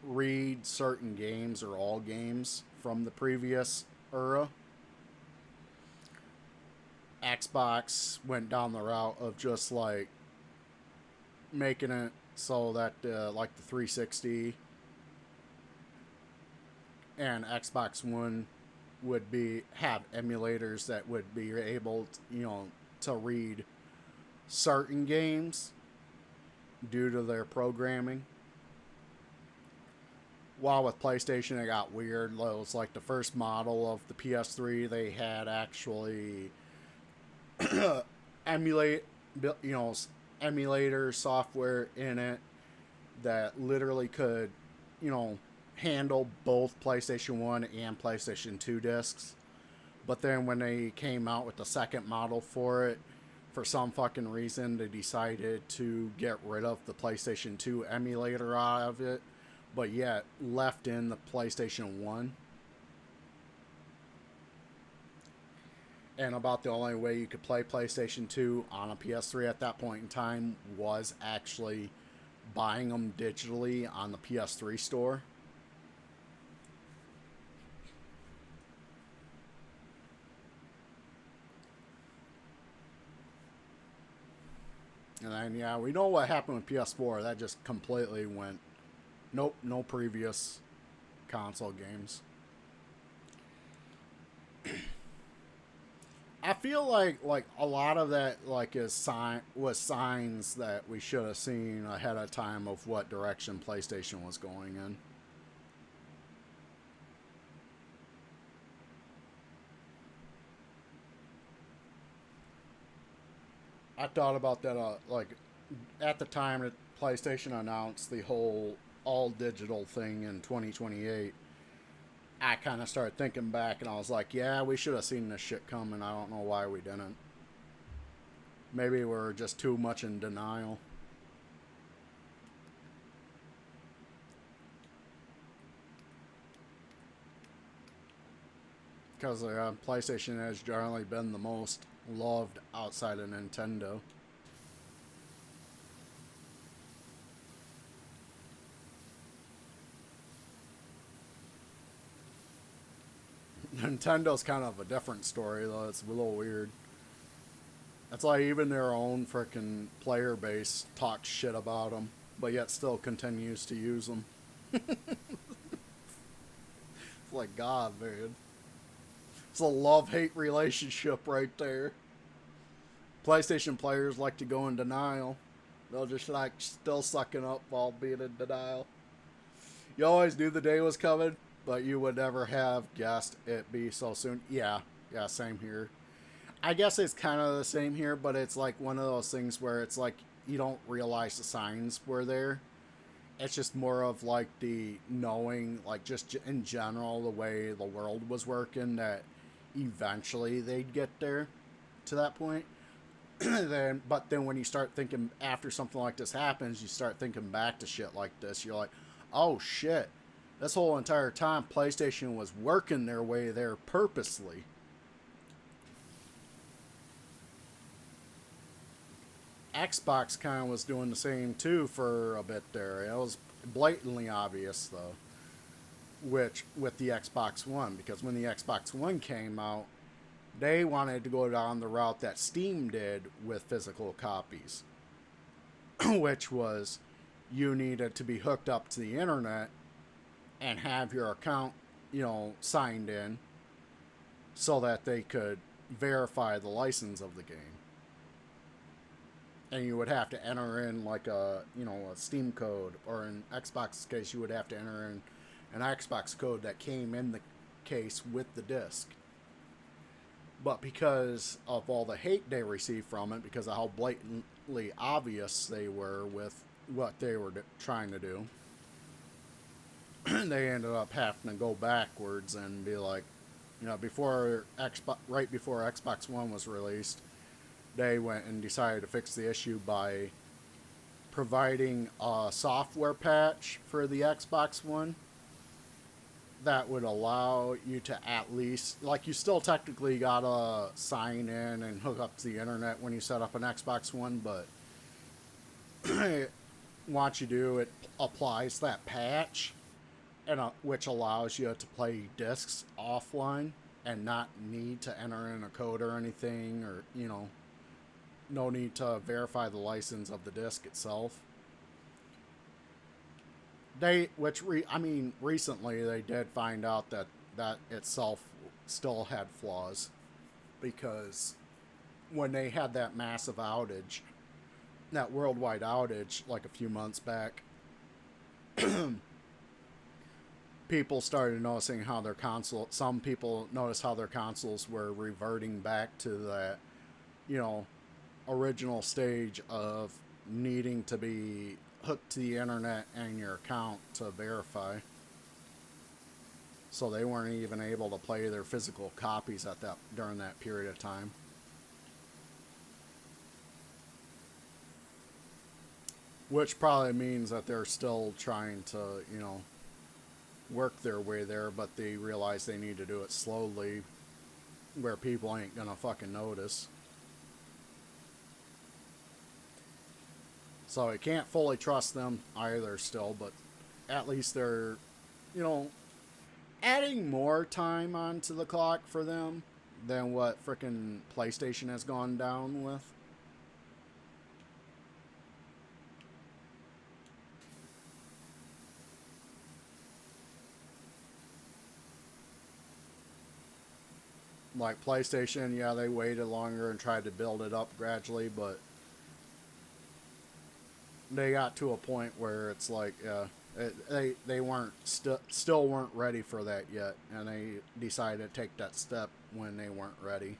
S1: read certain games or all games from the previous era. Xbox went down the route of just like making it so that like the 360 and Xbox One would have emulators that would be able to read certain games due to their programming. while with PlayStation it got weird. It was like the first model of the PS3 they had actually emulate, you know, emulator software in it that literally could, you know, handle both PlayStation 1 and PlayStation 2 discs. But then when they came out with the second model for it, for some fucking reason, they decided to get rid of the PlayStation 2 emulator out of it, but yet left in the PlayStation 1. And about the only way you could play PlayStation 2 on a PS3 at that point in time was actually buying them digitally on the PS3 store. And then, yeah, we know what happened with PS4. That just completely went, nope, no previous console games. I feel like a lot of that was signs that we should have seen ahead of time of what direction PlayStation was going in. I thought about that at the time that PlayStation announced the whole all digital thing in 2028. I kind of started thinking back and I was like, yeah, we should have seen this shit coming. I don't know why we didn't. Maybe we're just too much in denial. Because PlayStation has generally been the most loved outside of Nintendo. Nintendo's kind of a different story, though. It's a little weird. It's like even their own freaking player base talks shit about them, but yet still continues to use them. It's like, God, man. It's a love-hate relationship right there. PlayStation players like to go in denial. They'll just like still sucking up while being in denial. You always knew the day was coming, but you would never have guessed it be so soon. Yeah, same here. I guess it's kind of the same here, but it's like one of those things where it's like you don't realize the signs were there. It's just more of like the knowing, like just in general, the way the world was working, that eventually they'd get there to that point. But then when you start thinking after something like this happens, you start thinking back to shit like this. You're like, oh shit, this whole entire time PlayStation was working their way there purposely. Xbox kind of was doing the same too for a bit there. It was blatantly obvious though, which with the Xbox One, because when the Xbox One came out, they wanted to go down the route that Steam did with physical copies, which was you needed to be hooked up to the internet and have your account, signed in so that they could verify the license of the game. And you would have to enter in like a Steam code, or in Xbox's case, you would have to enter in an Xbox code that came in the case with the disc. But because of all the hate they received from it, because of how blatantly obvious they were with what they were trying to do, they ended up having to go backwards and be like, right before Xbox One was released, they went and decided to fix the issue by providing a software patch for the Xbox One that would allow you to at least, like, you still technically gotta sign in and hook up to the internet when you set up an Xbox One, but once you do, it applies that patch, and which allows you to play discs offline and not need to enter in a code or anything, or no need to verify the license of the disc itself. Recently they did find out that itself still had flaws, because when they had that massive outage, that worldwide outage, like a few months back, people started noticing how their console. Some people noticed how their consoles were reverting back to that, you know, original stage of needing to be hooked to the internet and your account to verify. So they weren't even able to play their physical copies at that during that period of time. Which probably means that they're still trying to, you know, work their way there, but they realize they need to do it slowly where people ain't gonna fucking notice. So I can't fully trust them either still, but at least they're, you know, adding more time onto the clock for them than what frickin' PlayStation has gone down with. Like PlayStation, yeah, they waited longer and tried to build it up gradually, but they got to a point where it's like, yeah, they weren't still weren't ready for that yet, and they decided to take that step when they weren't ready.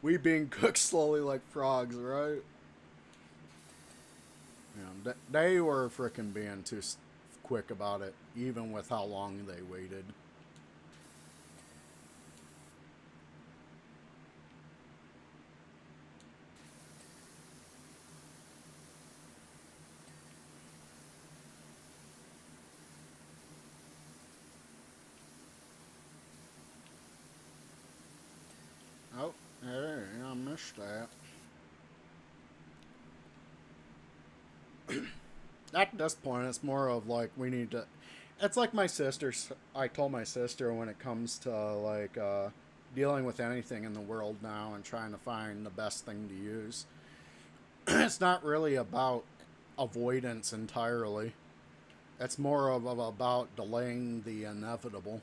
S1: We being cooked slowly like frogs, right? Yeah, they were freaking being too quick about it, even with how long they waited. Oh, hey, I missed that. At this point, it's more of like we need to. It's like my sister's. I told my sister when it comes to like dealing with anything in the world now and trying to find the best thing to use. It's not really about avoidance entirely. It's more of about delaying the inevitable.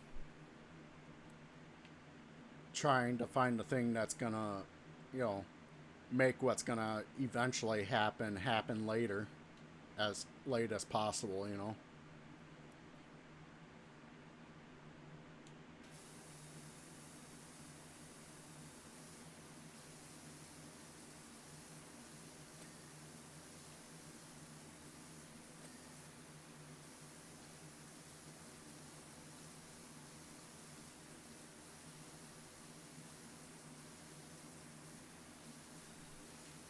S1: Trying to find the thing that's gonna, you know, make what's gonna eventually happen later, as late as possible. You know.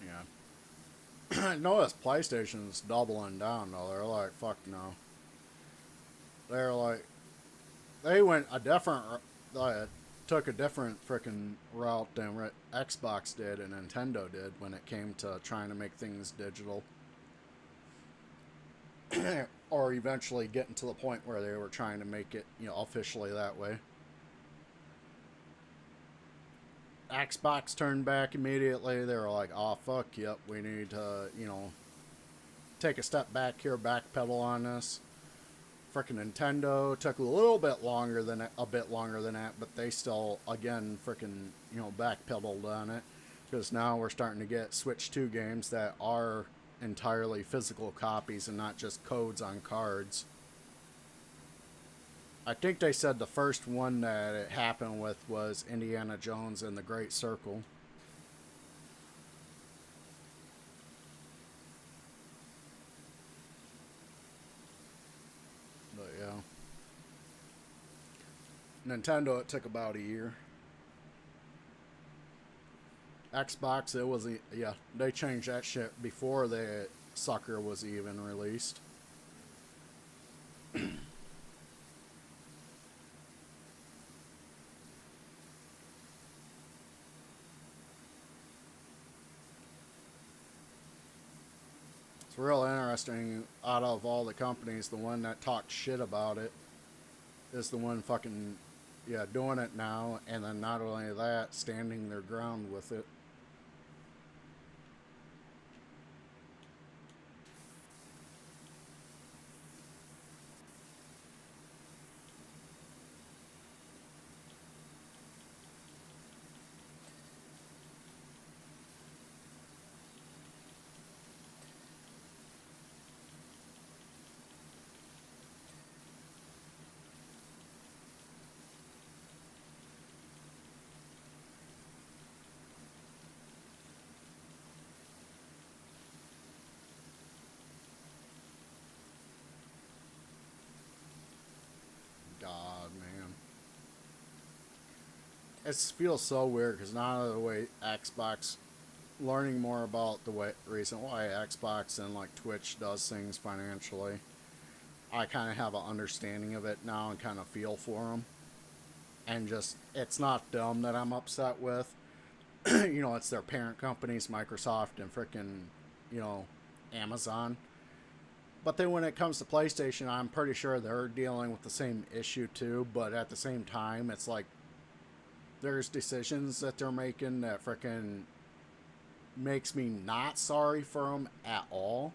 S1: Yeah. I notice PlayStation's doubling down though. They're like, fuck no. They're like, they went a different, took a different freaking route than what Xbox did and Nintendo did when it came to trying to make things digital, or eventually getting to the point where they were trying to make it, you know, officially that way. Xbox turned back immediately. They were like, "Oh fuck, yep, we need to, you know, take a step back here, backpedal on this." Frickin' Nintendo took a bit longer than that, but they still again frickin', you know, backpedaled on it because now we're starting to get Switch 2 games that are entirely physical copies and not just codes on cards. I think they said the first one that it happened with was Indiana Jones and the Great Circle. But yeah, Nintendo it took about a year. Xbox it was yeah, they changed that shit before the sucker was even released. It's real interesting. Out of all the companies, the one that talked shit about it is the one fucking, yeah, doing it now, and then not only that, standing their ground with it. it feels so weird because now the way Xbox, learning more about the way reason why Xbox and like Twitch does things financially, I kind of have an understanding of it now and kind of feel for them. And just, it's not them that I'm upset with. You know, it's their parent companies, Microsoft and frickin', you know, Amazon. But then when it comes to PlayStation, I'm pretty sure they're dealing with the same issue too. But at the same time, it's like there's decisions that they're making that frickin' makes me not sorry for them at all.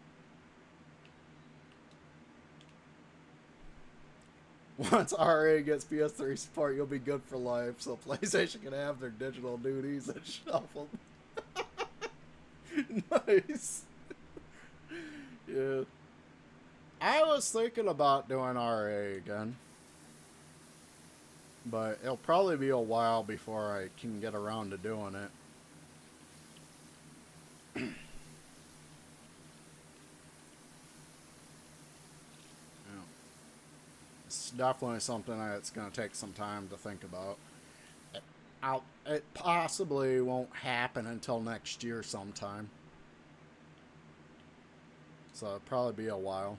S1: Once RA gets PS3 support, you'll be good for life, so PlayStation can have their digital duties and shuffle. Nice. Yeah. I was thinking about doing RA again, but it'll probably be a while before I can get around to doing it. It's definitely something that's going to take some time to think about. It possibly won't happen until next year sometime. So it'll probably be a while.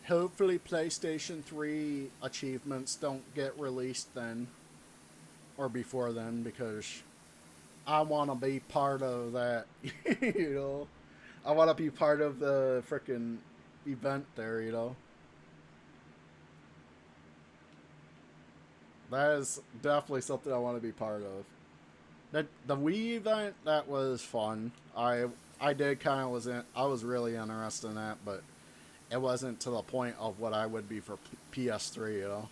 S1: Hopefully PlayStation 3 achievements don't get released then. Or before then, because I want to be part of that, you know? I want to be part of the frickin' event there, you know? That is definitely something I want to be part of. The Wii event, that was fun. I did kind of I was really interested in that, but it wasn't to the point of what I would be for PS3, you know?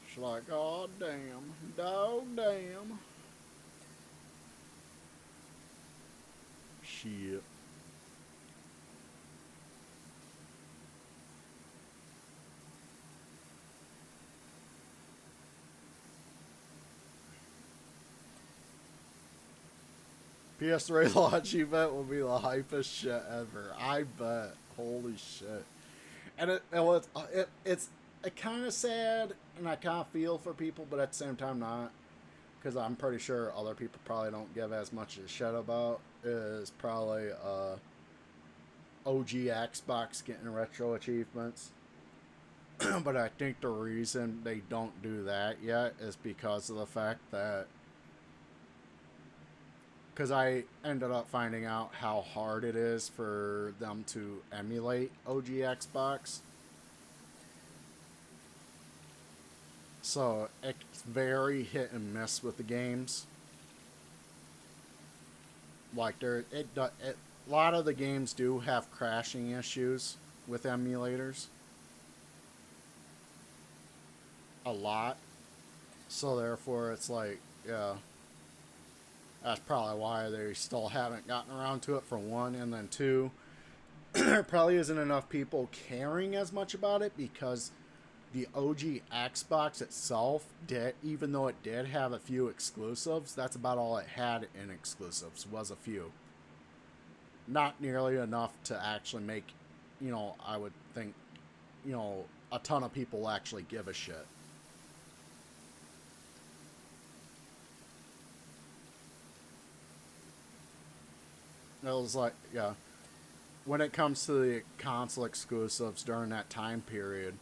S1: It's like, oh damn, oh damn. Shit. PS3 launch event will be the hypest shit ever. I bet. Holy shit. And it's kind of sad, and I kind of feel for people, but at the same time not, because I'm pretty sure other people probably don't give as much a shit about is probably OG Xbox getting retro achievements. But I think the reason they don't do that yet is because of the fact that because I ended up finding out how hard it is for them to emulate OG Xbox. So it's very hit and miss with the games. Like a lot of the games do have crashing issues with emulators. A lot. So therefore, it's like, yeah, that's probably why they still haven't gotten around to it, for one. And then two, there probably isn't enough people caring as much about it because the OG Xbox itself did, even though it did have a few exclusives, that's about all it had in exclusives, was a few. Not nearly enough to actually make, you know, I would think, you know, a ton of people actually give a shit. It was like, yeah, when it comes to the console exclusives during that time period,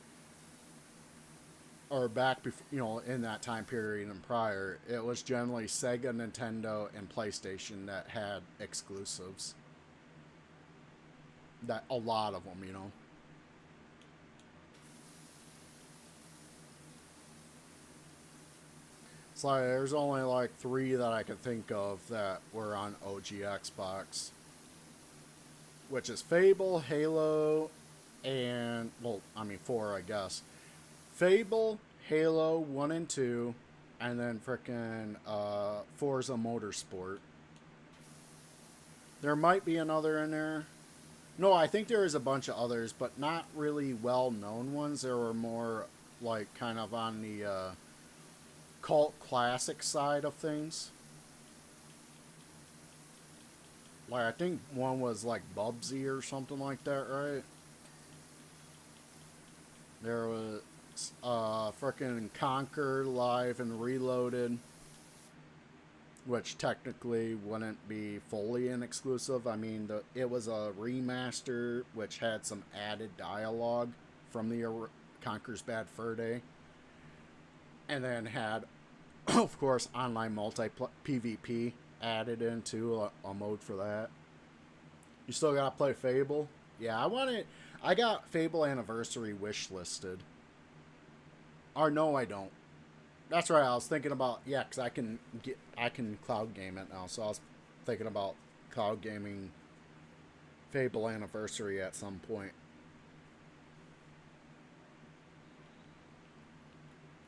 S1: or back before, you know, in that time period and prior, it was generally Sega, Nintendo, and PlayStation that had exclusives. That a lot of them, you know. It's like there's only like three that I could think of that were on OG Xbox, which is Fable, Halo, and well, I mean four, I guess. Fable, Halo 1 and 2, and then frickin' Forza Motorsport. There might be another in there. No, I think there is a bunch of others, but not really well-known ones. There were more like kind of on the cult classic side of things. Like I think one was like Bubsy or something like that, right? There was frickin' Conquer Live and Reloaded, which technically wouldn't be fully an exclusive. I mean, it was a remaster which had some added dialogue from the Conquer's Bad Fur Day, and then had, of course, online PvP added into a mode for that. You still gotta play Fable. Yeah, I got Fable Anniversary wish listed. Or no, I don't. That's right. I was thinking about, yeah, because I can cloud game it now. So I was thinking about cloud gaming Fable Anniversary at some point.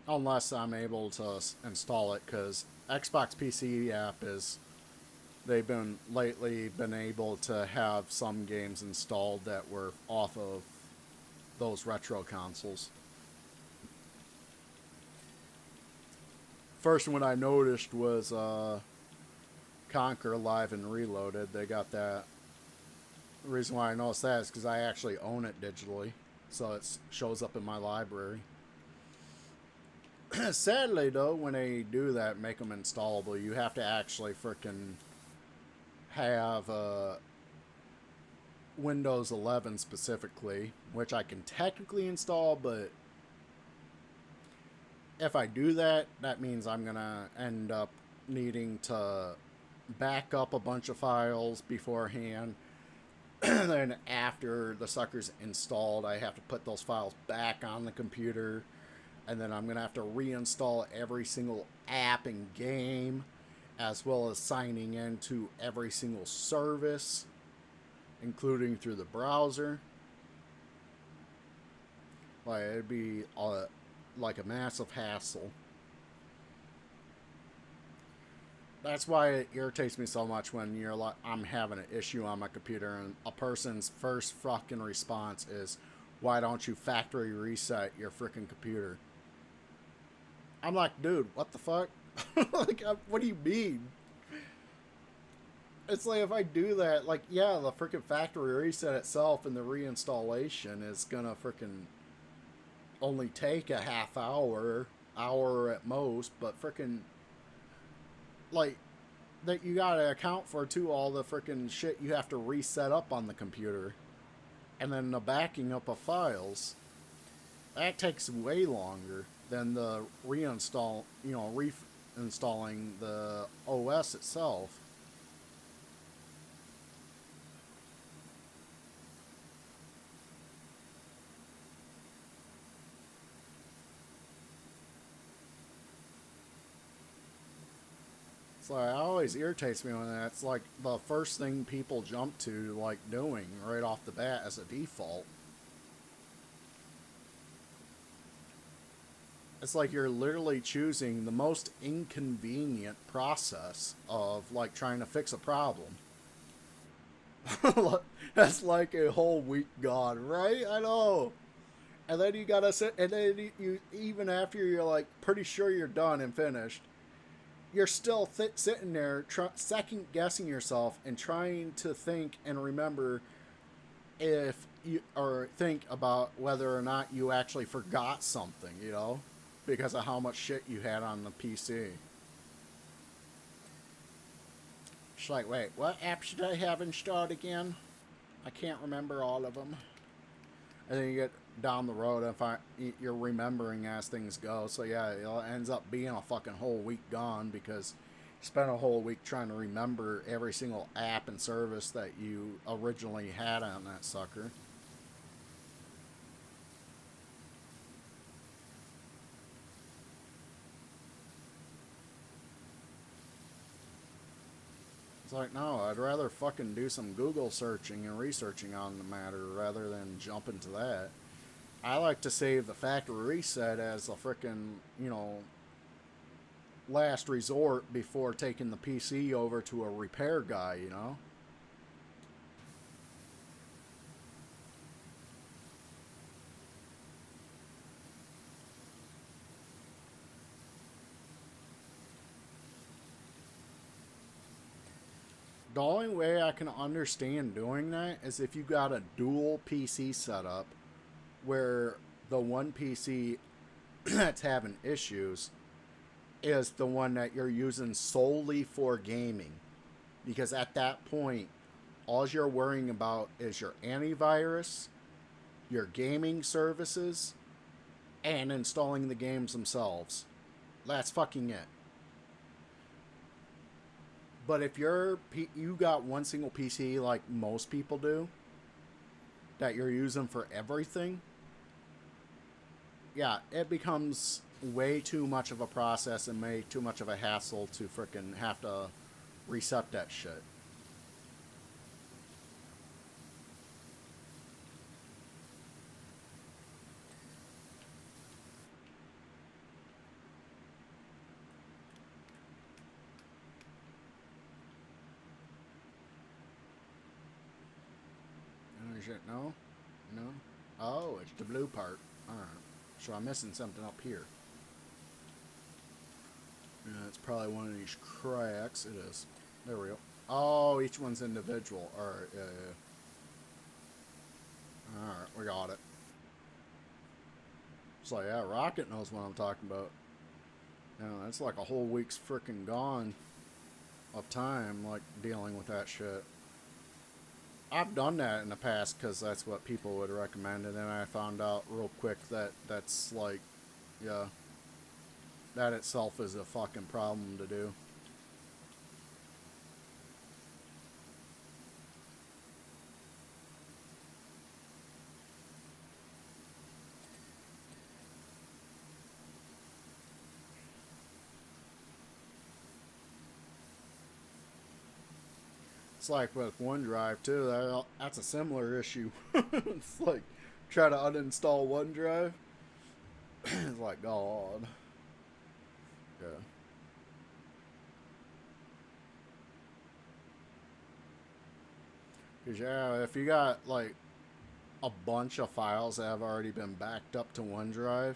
S1: Unless I'm able to install it, because Xbox PC app is, they've been lately been able to have some games installed that were off of those retro consoles. First one I noticed was Conquer Live and Reloaded. They got that. The reason why I noticed that is because I actually own it digitally, so it shows up in my library. Sadly, though, when they do that, make them installable, you have to actually frickin' have Windows 11 specifically, which I can technically install, but if I do that, that means I'm gonna end up needing to back up a bunch of files beforehand. Then after the sucker's installed, I have to put those files back on the computer, and then I'm gonna have to reinstall every single app and game, as well as signing into every single service, including through the browser. Like, it'd be like a massive hassle. That's why it irritates me so much when you're like, I'm having an issue on my computer, and a person's first fucking response is, why don't you factory reset your freaking computer? I'm like, dude, what the fuck? Like, what do you mean? It's like, if I do that, like, yeah, the freaking factory reset itself and the reinstallation is gonna freaking only take a half hour at most, but freaking, like, that you gotta account for too, all the freaking shit you have to reset up on the computer, and then the backing up of files. That takes way longer than the reinstalling the OS itself. So it always irritates me when that's like the first thing people jump to, like, doing right off the bat as a default. It's like you're literally choosing the most inconvenient process of, like, trying to fix a problem. That's like a whole week gone, right? I know. And then you gotta sit, and then you even after you're like pretty sure you're done and finished, you're still sitting there second guessing yourself and trying to think and remember if you, or think about whether or not you actually forgot something, because of how much shit you had on the PC. It's like, wait, what app should I have installed again? I can't remember all of them. And then you get down the road and you're remembering as things go. So yeah, it ends up being a fucking whole week gone because you spent a whole week trying to remember every single app and service that you originally had on that sucker. It's like, no, I'd rather fucking do some Google searching and researching on the matter rather than jump into that. I like to save the factory reset as a frickin', last resort before taking the PC over to a repair guy. The only way I can understand doing that is if you got a dual PC setup where the one PC that's having issues is the one that you're using solely for gaming. Because at that point, all you're worrying about is your antivirus, your gaming services, and installing the games themselves. That's fucking it. But if you got one single PC like most people do that you're using for everything, yeah, it becomes way too much of a process and way too much of a hassle to freaking have to reset that shit. Oh shit, no? No? Oh, it's the blue part. Alright. So I'm missing something up here. Yeah, it's probably one of these cracks. It is. There we go. Oh, each one's individual. Alright, yeah, yeah. Alright, we got it. So yeah, Rocket knows what I'm talking about. You know, that's like a whole week's freaking gone of time, like, dealing with that shit. I've done that in the past because that's what people would recommend, and then I found out real quick that that's like, yeah, that itself is a fucking problem to do. It's like with OneDrive too. That's a similar issue. It's like try to uninstall OneDrive. It's like God. Yeah. Cause yeah, if you got like a bunch of files that have already been backed up to OneDrive,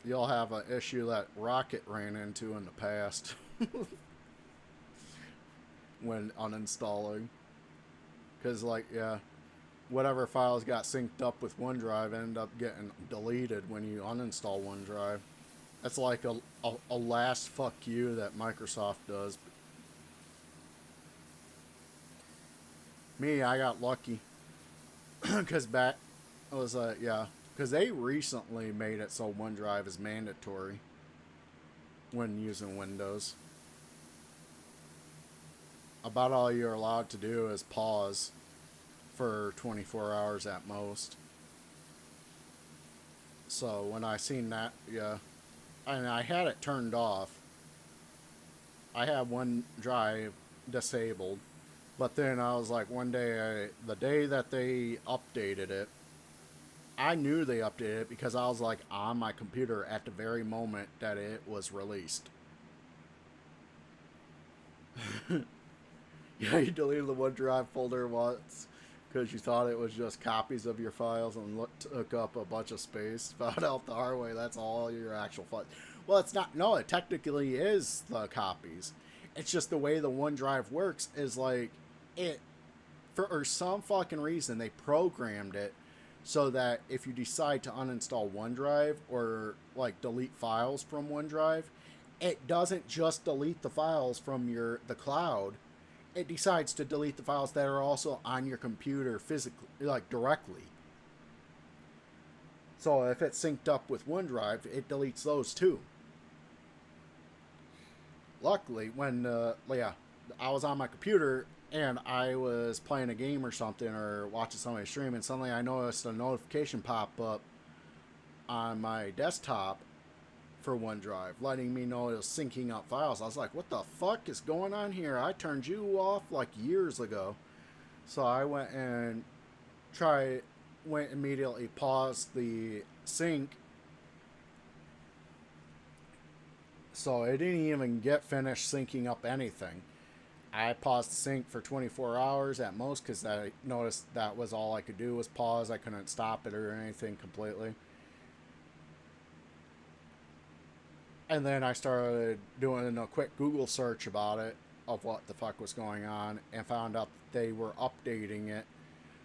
S1: you'll have an issue that Rocket ran into in the past when uninstalling. Because like yeah, whatever files got synced up with OneDrive end up getting deleted when you uninstall OneDrive. That's like a last fuck you that Microsoft does. Me, I got lucky because back I was yeah, because they recently made it so OneDrive is mandatory when using Windows. About all you're allowed to do is pause for 24 hours at most. So when I seen that, yeah, and I had it turned off. I had OneDrive disabled, but then I was like, one day, the day that they updated it, I knew they updated it because I was like on my computer at the very moment that it was released. Yeah, you deleted the OneDrive folder once because you thought it was just copies of your files and took up a bunch of space. Found out the hard way that's all your actual files. Well, it's not. No, it technically is the copies. It's just the way the OneDrive works is like it for some fucking reason they programmed it so that if you decide to uninstall OneDrive or like delete files from OneDrive, it doesn't just delete the files from the cloud. It decides to delete the files that are also on your computer physically, like directly. So if it's synced up with OneDrive, it deletes those too. Luckily, when yeah, I was on my computer and I was playing a game or something or watching somebody stream, and suddenly I noticed a notification pop up on my desktop for OneDrive, letting me know it was syncing up files. I was like, what the fuck is going on here? I turned you off like years ago. So I went immediately paused the sync. So it didn't even get finished syncing up anything. I paused the sync for 24 hours at most because I noticed that was all I could do was pause. I couldn't stop it or anything completely. And then I started doing a quick Google search about it of what the fuck was going on and found out that they were updating it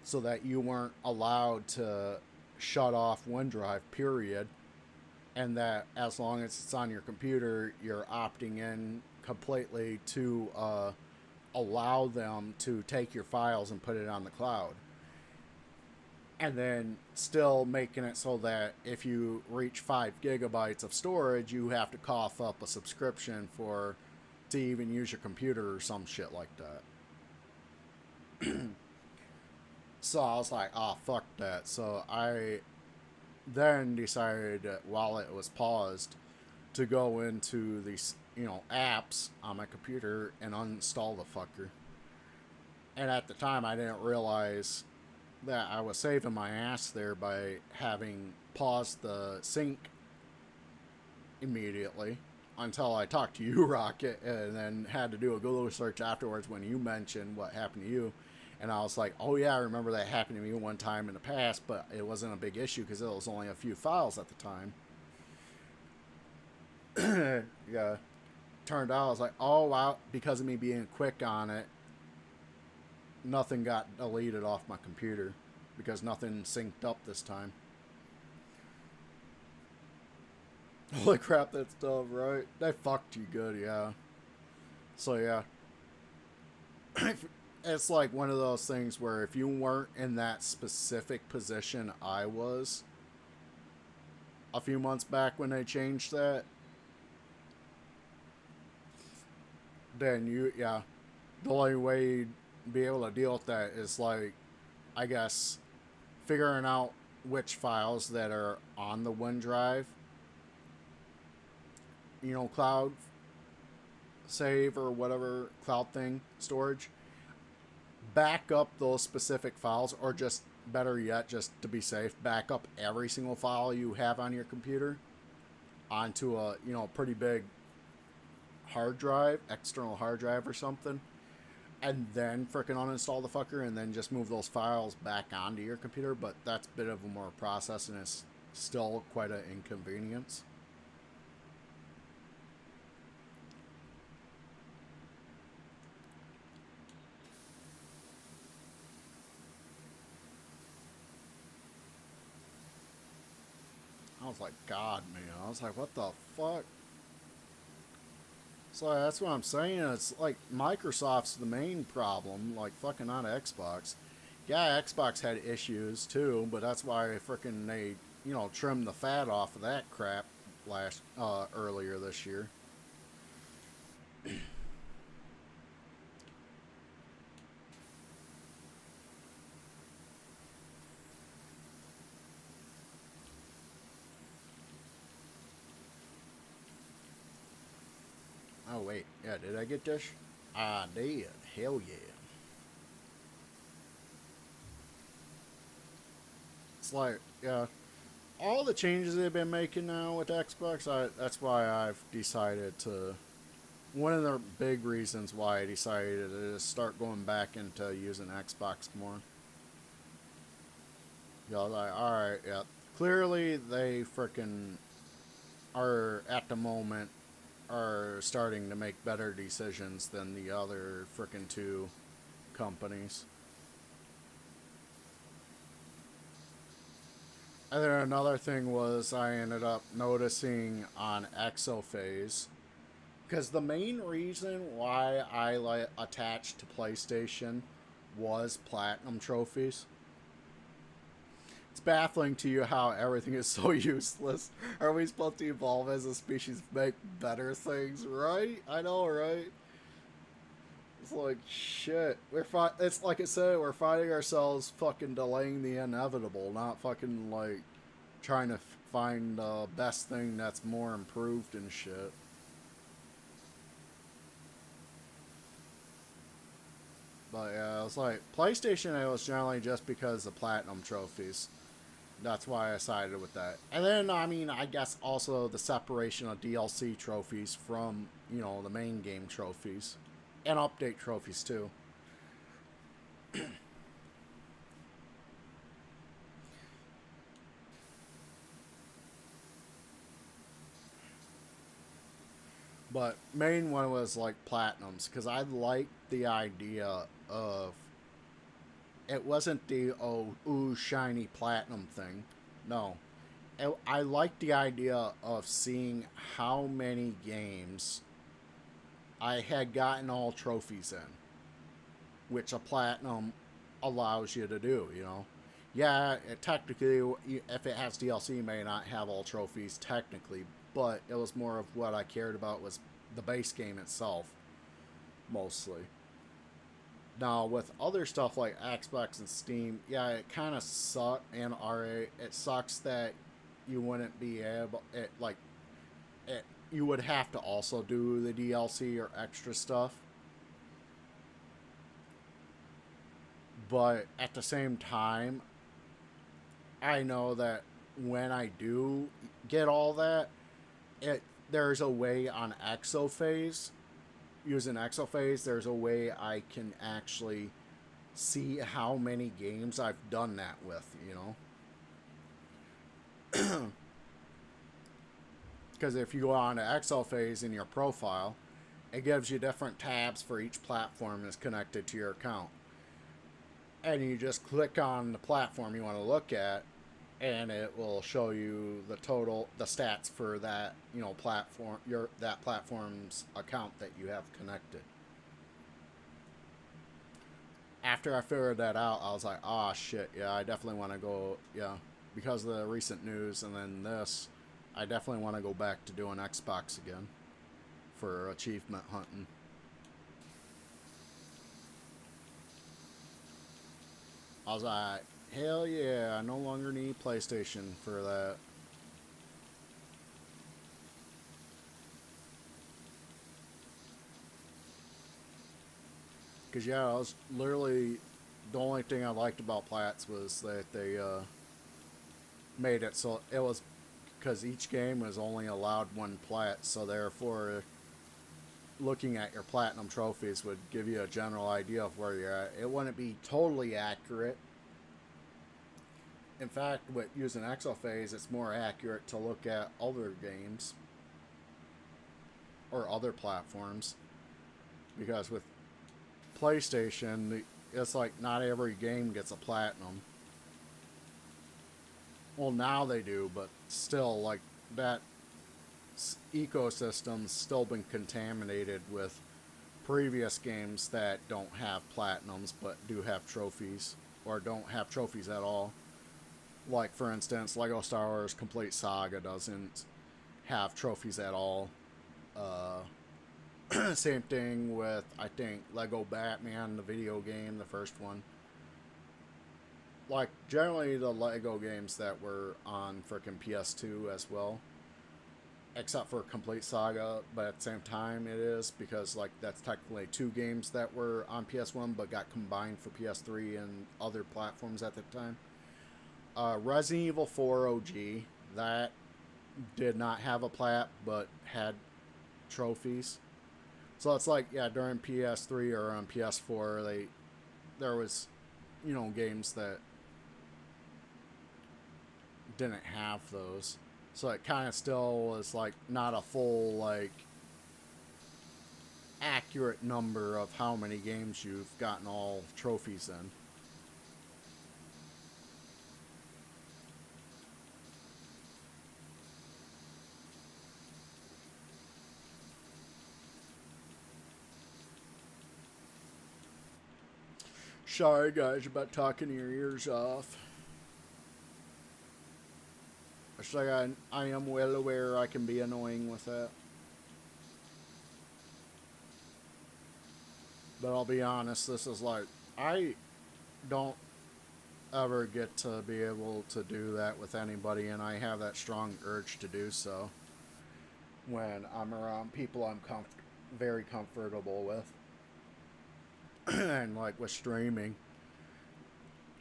S1: so that you weren't allowed to shut off OneDrive, period. And that as long as it's on your computer, you're opting in completely to allow them to take your files and put it on the cloud. And then still making it so that if you reach 5 gigabytes of storage, you have to cough up a subscription for to even use your computer or some shit like that. So I was like, oh, fuck that. So I then decided while it was paused to go into these, apps on my computer and uninstall the fucker. And at the time, I didn't realize that I was saving my ass there by having paused the sync immediately until I talked to you, Rocket, and then had to do a Google search afterwards when you mentioned what happened to you. And I was like, oh yeah, I remember that happened to me one time in the past, but it wasn't a big issue because it was only a few files at the time. Yeah. Turned out I was like, oh wow, because of me being quick on it, nothing got deleted off my computer because nothing synced up this time. Holy crap, that's dumb, right? They fucked you good, yeah. So yeah. It's like one of those things where if you weren't in that specific position I was a few months back when they changed that, then the only way you'd be able to deal with that is like, I guess, figuring out which files that are on the OneDrive, cloud save or whatever cloud thing, storage, back up those specific files, or just better yet, just to be safe, back up every single file you have on your computer onto a, pretty big hard drive, external hard drive or something, and then frickin' uninstall the fucker and then just move those files back onto your computer. But that's a bit of a more process and it's still quite an inconvenience. I was like, God, man. I was like, what the fuck? So that's what I'm saying. It's like Microsoft's the main problem, like fucking not Xbox. Yeah, Xbox had issues too, but that's why frickin' they, trimmed the fat off of that crap earlier this year. Oh wait, yeah, did I get this? I did. Hell yeah. It's like, yeah, all the changes they've been making now with Xbox, that's why I've decided to. One of the big reasons why I decided to start going back into using Xbox more. Yeah, like, alright, yeah. Clearly, they frickin' are, at the moment, are starting to make better decisions than the other frickin' two companies. And then another thing was I ended up noticing on Exophase, because the main reason why I attached to PlayStation was platinum trophies. It's baffling to you how everything is so useless. Are we supposed to evolve as a species to make better things, right? I know, right? It's like, shit. It's like I said, we're finding ourselves fucking delaying the inevitable, not fucking, like, trying to find the best thing that's more improved and shit. But yeah, it was like, PlayStation, it was generally just because of platinum trophies. That's why I sided with that. And then, I mean, I guess also the separation of DLC trophies from, the main game trophies. And update trophies, too. But main one was like platinums because I liked the idea of it wasn't the oh ooh shiny platinum thing. No, I liked the idea of seeing how many games I had gotten all trophies in, which a platinum allows you to do. You know, yeah, technically, if it has DLC, you may not have all trophies technically, but it was more of what I cared about was the base game itself, mostly. Now, with other stuff like Xbox and Steam, yeah, it kind of sucks, and RA, it sucks that you wouldn't be able, it, you would have to also do the DLC or extra stuff. But at the same time, I know that when I do get all that, it there's a way on Exophase, using Exophase, there's a way I can actually see how many games I've done that with, you know? Because if you go on to Exophase in your profile, it gives you different tabs for each platform that's connected to your account. And you just click on the platform you want to look at, and it will show you the total, the stats for that, you know, platform, that platform's account that you have connected. After I figured that out, I was like, oh shit, yeah, I definitely want to go, yeah, because of the recent news and then this, I definitely want to go back to doing Xbox again for achievement hunting. I was like, hell yeah, I no longer need PlayStation for that. Because, yeah, I was literally, the only thing I liked about Platts was that they made it so it was, because each game was only allowed one plat, so therefore looking at your platinum trophies would give you a general idea of where you're at. It wouldn't be totally accurate. In fact, with using Exophase, it's more accurate to look at other games or other platforms, because with PlayStation, it's like not every game gets a platinum. Well, now they do, but still, like, that ecosystem's still been contaminated with previous games that don't have platinums but do have trophies, or don't have trophies at all. Like, for instance, Lego Star Wars Complete Saga doesn't have trophies at all. Same thing with, I think, Lego Batman, the video game, the first one. Like, generally the Lego games that were on frickin' PS2 as well, except for Complete Saga, but at the same time it is, because like that's technically two games that were on PS1 but got combined for PS3 and other platforms at the time. Resident Evil 4 OG, that did not have a plat but had trophies. So it's like, yeah, during PS3 or on PS4, there was, you know, games that didn't have those. So it kind of still was like not a full, like, accurate number of how many games you've gotten all trophies in. Sorry guys about talking your ears off. It's like I am well aware I can be annoying with that. But I'll be honest, this is like, I don't ever get to be able to do that with anybody, and I have that strong urge to do so when I'm around people I'm very comfortable with. And like with streaming,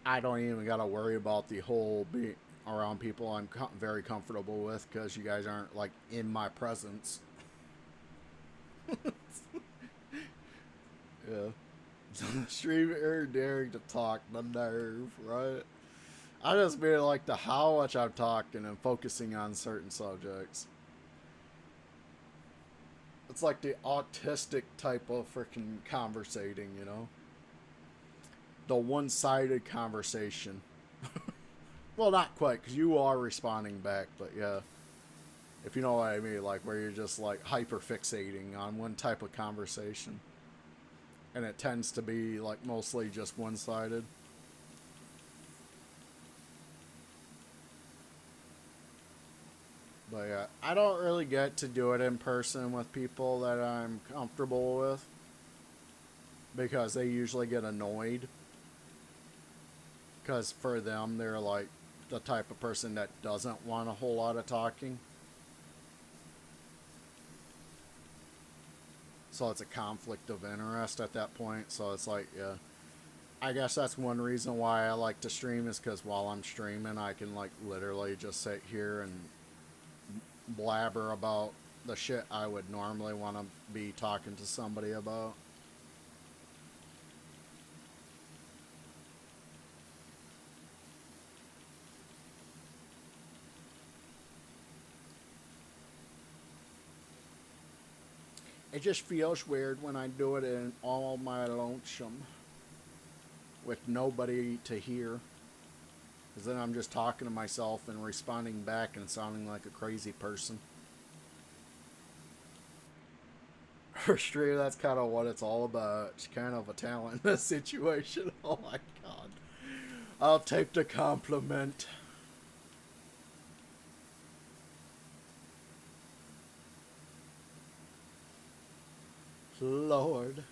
S1: I don't even gotta worry about the whole being around people I'm very comfortable with, because you guys aren't like in my presence. Yeah. Streamer daring to talk, the nerve, right? I just mean like the how much I'm talking and focusing on certain subjects. It's like the autistic type of freaking conversating, you know? The one sided conversation. Well, not quite, because you are responding back, but yeah. If you know what I mean, like where you're just like hyper fixating on one type of conversation. And it tends to be like mostly just one sided. But yeah, I don't really get to do it in person with people that I'm comfortable with because they usually get annoyed. Because for them, they're like the type of person that doesn't want a whole lot of talking. So it's a conflict of interest at that point. So it's like, yeah. I guess that's one reason why I like to stream is because while I'm streaming, I can like literally just sit here and blabber about the shit I would normally want to be talking to somebody about. It just feels weird when I do it in all my lonesome with nobody to hear. Because then I'm just talking to myself and responding back and sounding like a crazy person. For sure, that's kind of what it's all about. It's kind of a talent in this situation. Oh my god. I'll take the compliment. Lord.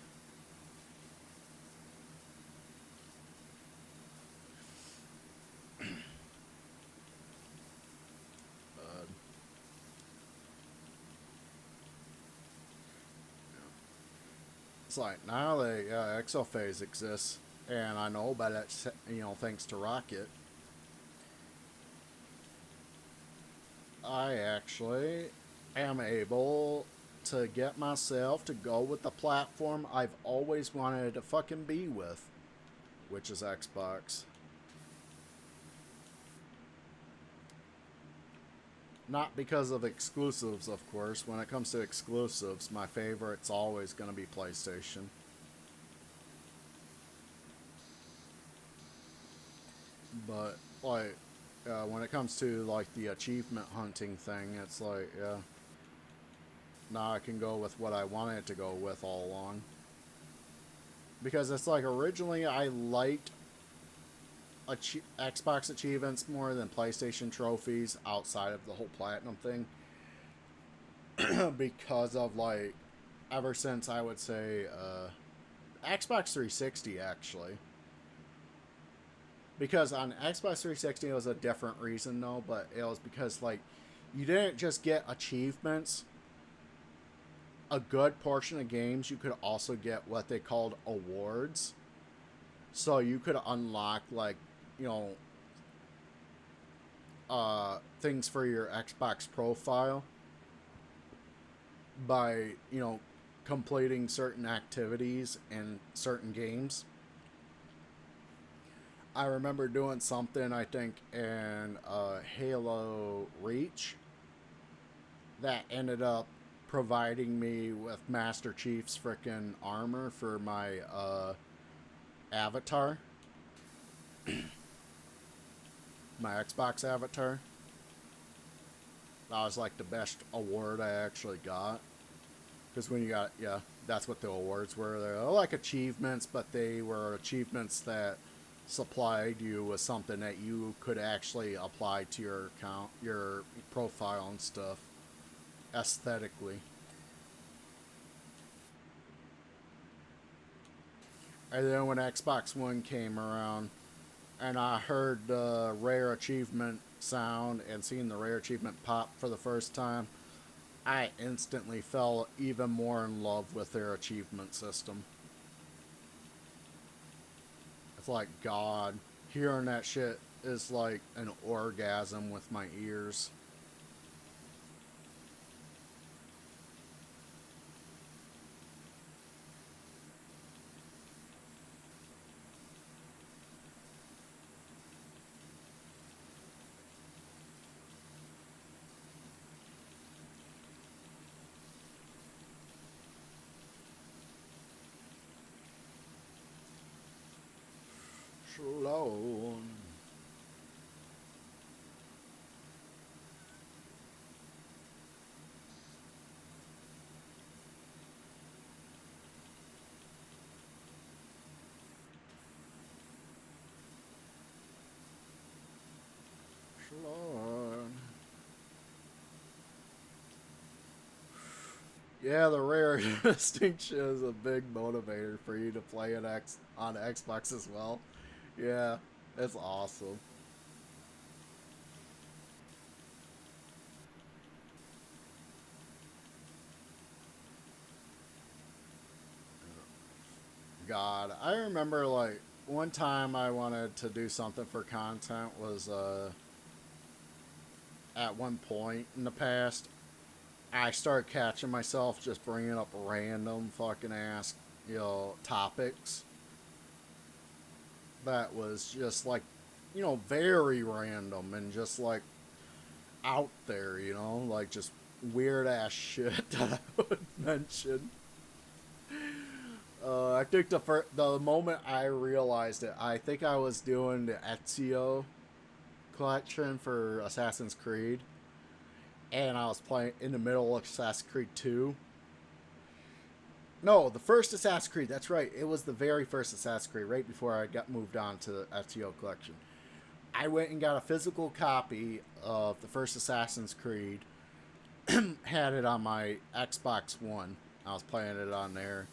S1: It's like now the exophase exists, and I know about it, thanks to Rocket. I actually am able to get myself to go with the platform I've always wanted to fucking be with, which is Xbox. Not because of exclusives, of course. When it comes to exclusives, my favorite's always going to be PlayStation. But, like, when it comes to, like, the achievement hunting thing, it's like, yeah. Now I can go with what I wanted to go with all along. Because it's like, originally I liked Xbox achievements more than PlayStation trophies outside of the whole platinum thing. Because of, like, ever since I would say Xbox 360 actually. Because on Xbox 360 it was a different reason though, but it was because like you didn't just get achievements. A good portion of games you could also get what they called awards. So you could unlock like, things for your Xbox profile by, completing certain activities in certain games. I remember doing something, I think, in Halo Reach that ended up providing me with Master Chief's frickin' armor for my avatar. My Xbox avatar. That was like the best award I actually got. Because when you got, yeah, that's what the awards were. They're like achievements, but they were achievements that supplied you with something that you could actually apply to your account, your profile and stuff, aesthetically. And then when Xbox One came around, and I heard the rare achievement sound and seen the rare achievement pop for the first time, I instantly fell even more in love with their achievement system. It's like, God, hearing that shit is like an orgasm with my ears. Slow. Slow. Yeah, the rare distinction is a big motivator for you to play an on Xbox as well. Yeah, it's awesome. God, I remember like one time I wanted to do something for content was at one point in the past I started catching myself just bringing up random fucking ass, topics that was just like, very random and just like out there, like just weird ass shit that I would mention. I think the moment I realized it, I think I was doing the Ezio collection for Assassin's Creed, and I was playing in the middle of Assassin's Creed 2. No, the first Assassin's Creed. That's right. It was the very first Assassin's Creed, right before I got moved on to the FTO collection. I went and got a physical copy of the first Assassin's Creed. Had it on my Xbox One. I was playing it on there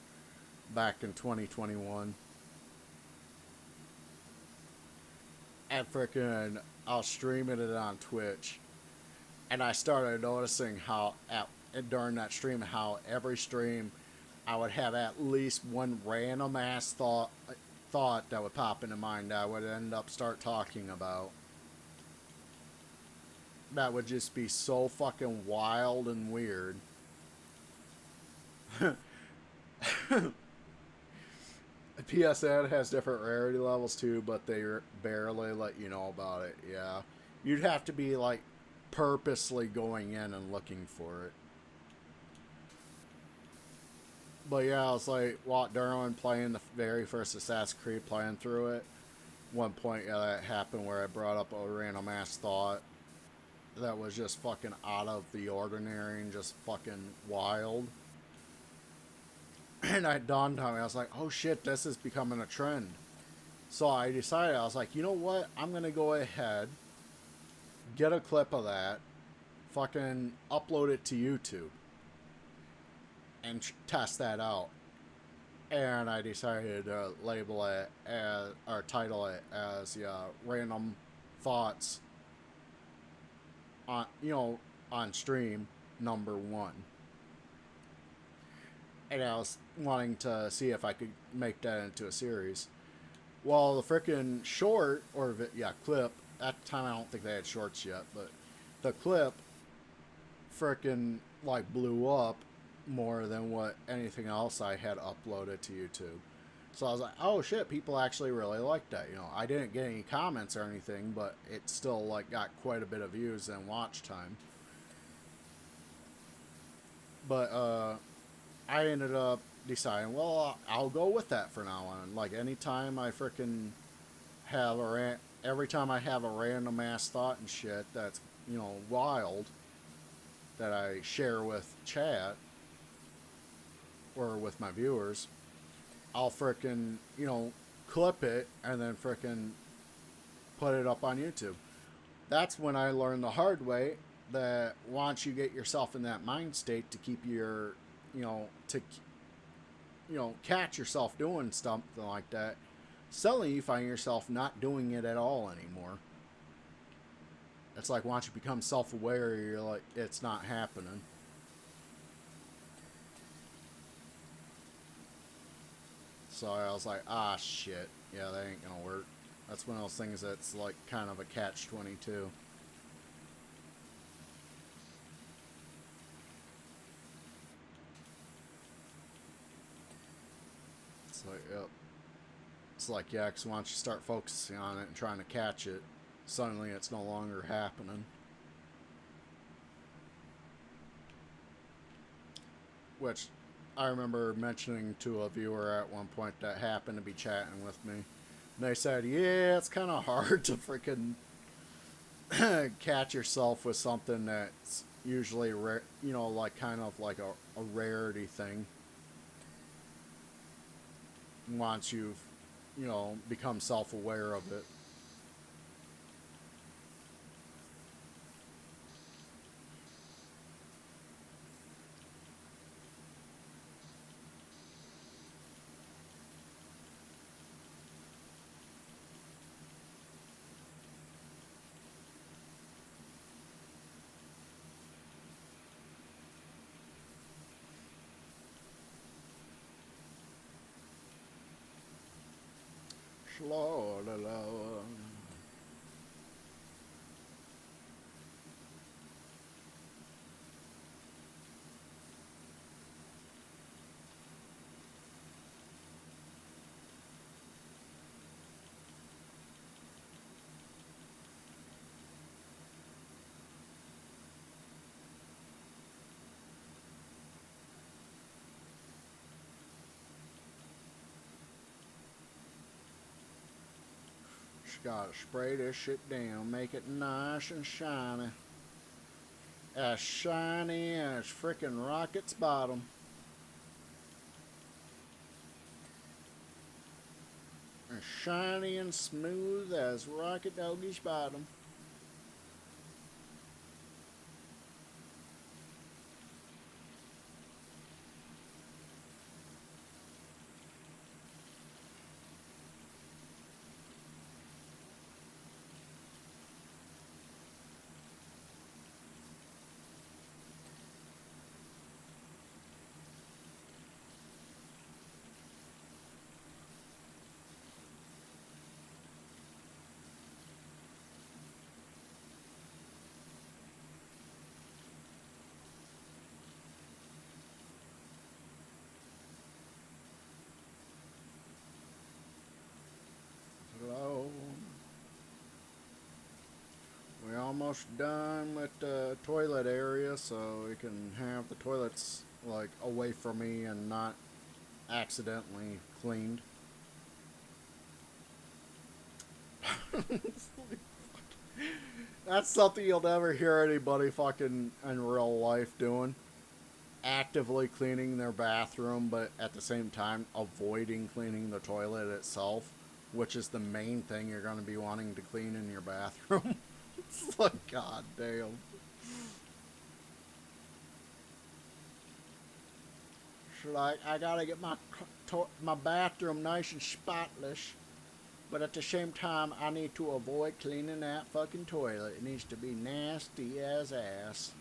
S1: back in 2021. And freaking, I was streaming it on Twitch, and I started noticing how during that stream how every stream I would have at least one random ass thought that would pop into mind that I would end up start talking about. That would just be so fucking wild and weird. PSN has different rarity levels too, but they barely let you know about it. Yeah, you'd have to be like purposely going in and looking for it. But yeah, I was like Walt Derwin playing the very first Assassin's Creed, playing through it. One point, yeah, that happened where I brought up a random ass thought that was just fucking out of the ordinary and just fucking wild. And it dawned on me, I was like, oh shit, this is becoming a trend. So I decided, I was like, you know what? I'm gonna go ahead, get a clip of that, fucking upload it to YouTube, and test that out. And I decided to label it as, or title it as, yeah, random thoughts on, on stream number one. And I was wanting to see if I could make that into a series. Well, the freaking short, or yeah, clip, at the time I don't think they had shorts yet, but the clip freaking like blew up more than what anything else I had uploaded to YouTube. So I was like, oh shit, people actually really like that. I didn't get any comments or anything, but it still like got quite a bit of views and watch time. But I ended up deciding, well, I'll go with that for now on. Like anytime I freaking have every time I have a random ass thought and shit that's wild that I share with chat or with my viewers, I'll frickin', clip it and then frickin' put it up on YouTube. That's when I learned the hard way that once you get yourself in that mind state to keep your, to, catch yourself doing something like that, suddenly you find yourself not doing it at all anymore. It's like once you become self-aware, you're like, it's not happening. So I was like, ah, shit. Yeah, that ain't gonna work. That's one of those things that's like kind of a catch-22. It's like, yep. It's like, yeah, because once you start focusing on it and trying to catch it, suddenly it's no longer happening. Which I remember mentioning to a viewer at one point that happened to be chatting with me. And they said, yeah, it's kind of hard to freaking catch yourself with something that's usually rare, you know, like kind of like a rarity thing. Once you've, you know, become self-aware of it. Slow, low. Just gotta spray this shit down, make it nice and shiny. As shiny as frickin' Rocket's bottom. As shiny and smooth as Rocket Doggy's bottom. Hello. We're almost done with the toilet area, so we can have the toilets like away from me and not accidentally cleaned. That's something you'll never hear anybody fucking in real life doing. Actively cleaning their bathroom, but at the same time avoiding cleaning the toilet itself, which is the main thing you're going to be wanting to clean in your bathroom. It's like, god damn. Should I gotta get my bathroom nice and spotless, but at the same time, I need to avoid cleaning that fucking toilet. It needs to be nasty as ass.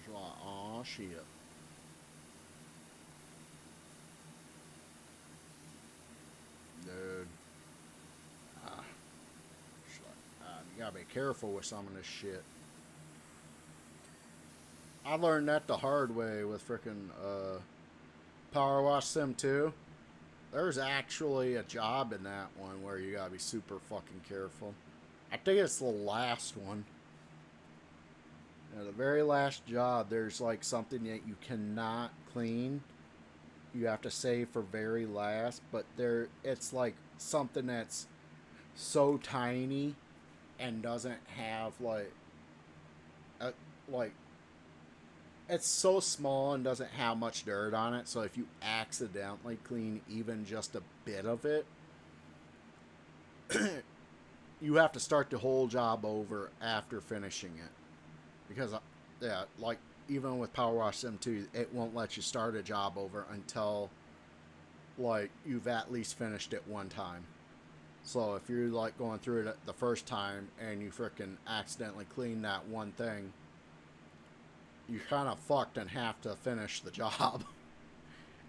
S1: It's like, aw, shit. Dude. Ah, it's like, you gotta be careful with some of this shit. I learned that the hard way with frickin' PowerWash Sim 2. There's actually a job in that one where you gotta be super fucking careful. I think it's the last one. You know, the very last job, there's like something that you cannot clean. You have to save for very last, but it's like something that's so tiny and doesn't have a, like it's so small and doesn't have much dirt on it. So if you accidentally clean even just a bit of it, you have to start the whole job over after finishing it. Because, yeah, like even with Power Wash Sim 2, it won't let you start a job over until like you've at least finished it one time. So if you're like going through it the first time and you freaking accidentally clean that one thing, you kind of fucked and have to finish the job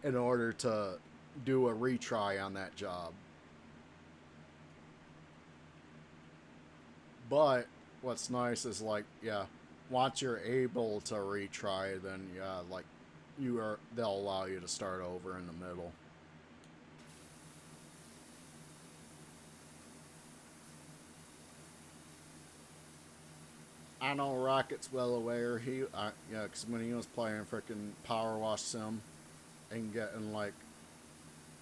S1: in order to do a retry on that job. But what's nice is like, yeah, once you're able to retry, then yeah, like they'll allow you to start over in the middle. I know Rocket's well aware. Yeah, because when he was playing freaking PowerWash Sim and getting like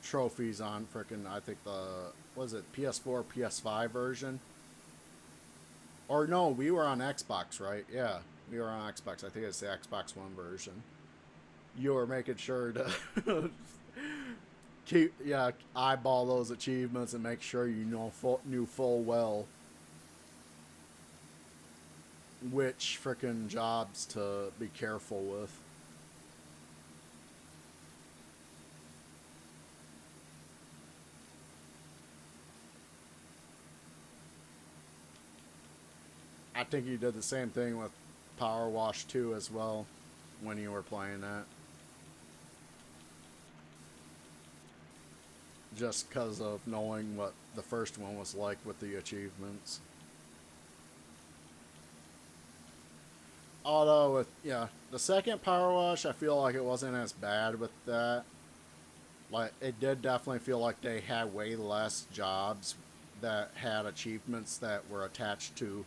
S1: trophies on freaking, I think was it PS4, PS5 version? Or no, we were on Xbox, right? Yeah, we were on Xbox. I think it's the Xbox One version. You were making sure to eyeball those achievements and make sure you knew full well which freaking jobs to be careful with. I think you did the same thing with Power Wash 2 as well when you were playing that. Just because of knowing what the first one was like with the achievements. Although, the second Power Wash, I feel like it wasn't as bad with that. Like, it did definitely feel like they had way less jobs that had achievements that were attached to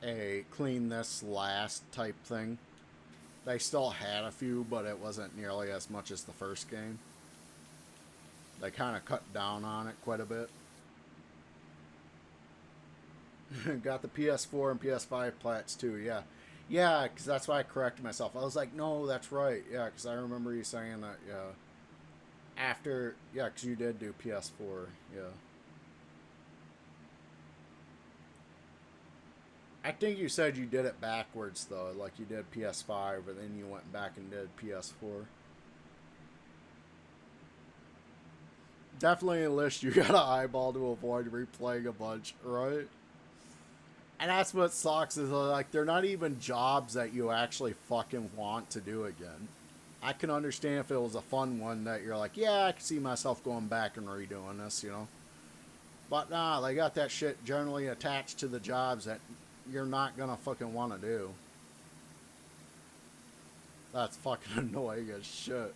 S1: a clean this last type thing. They still had a few, but it wasn't nearly as much as the first game. They kind of cut down on it quite a bit. Got the PS4 and PS5 plats too, yeah. Yeah, because that's why I corrected myself. I was like, no, that's right. Yeah, because I remember you saying that, yeah. After, yeah, because you did do PS4, yeah. I think you said you did it backwards, though. Like you did PS5, but then you went back and did PS4. Definitely a list you gotta eyeball to avoid replaying a bunch, right? And that's what sucks is like they're not even jobs that you actually fucking want to do again. I can understand if it was a fun one that you're like, yeah, I can see myself going back and redoing this, you know. But nah, they got that shit generally attached to the jobs that you're not gonna fucking want to do. That's fucking annoying as shit.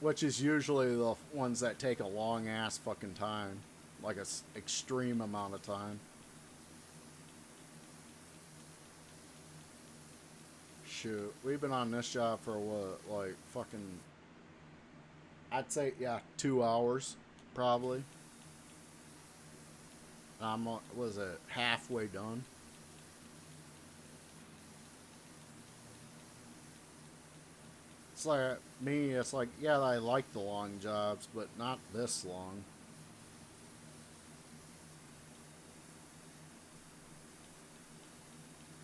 S1: Which is usually the ones that take a long ass fucking time. Like a extreme amount of time. Shoot, we've been on this job for what, like fucking, I'd say, yeah, 2 hours, probably. I'm, was it halfway done? It's like, me, it's like, yeah, I like the long jobs, but not this long.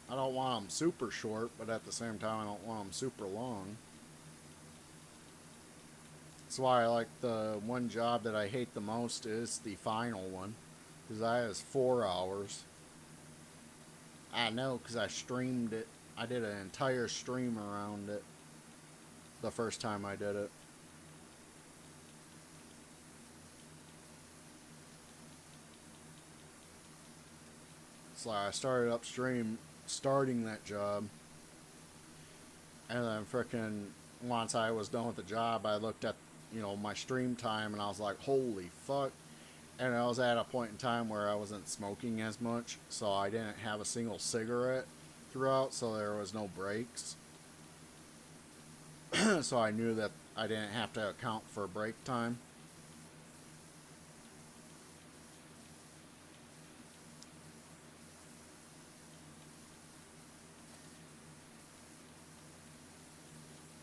S1: I don't want them super short, but at the same time, I don't want them super long. That's why I like the one job that I hate the most is the final one. Because that is 4 hours. I know, because I streamed it. I did an entire stream around it the first time I did it. So I started upstream starting that job. And then frickin' once I was done with the job, I looked at, my stream time and I was like, holy fuck. And I was at a point in time where I wasn't smoking as much, so I didn't have a single cigarette throughout, so there was no breaks. So I knew that I didn't have to account for break time.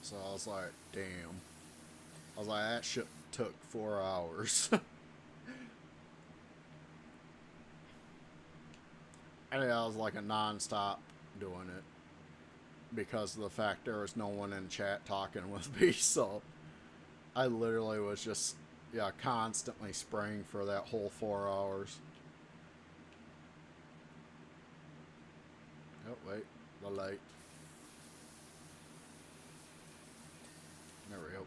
S1: So I was like, damn. I was like, that shit took 4 hours. And I was like a non-stop doing it because of the fact there was no one in chat talking with me, so I literally was just, yeah, constantly spraying for that whole 4 hours. Oh, wait, the light. There we go.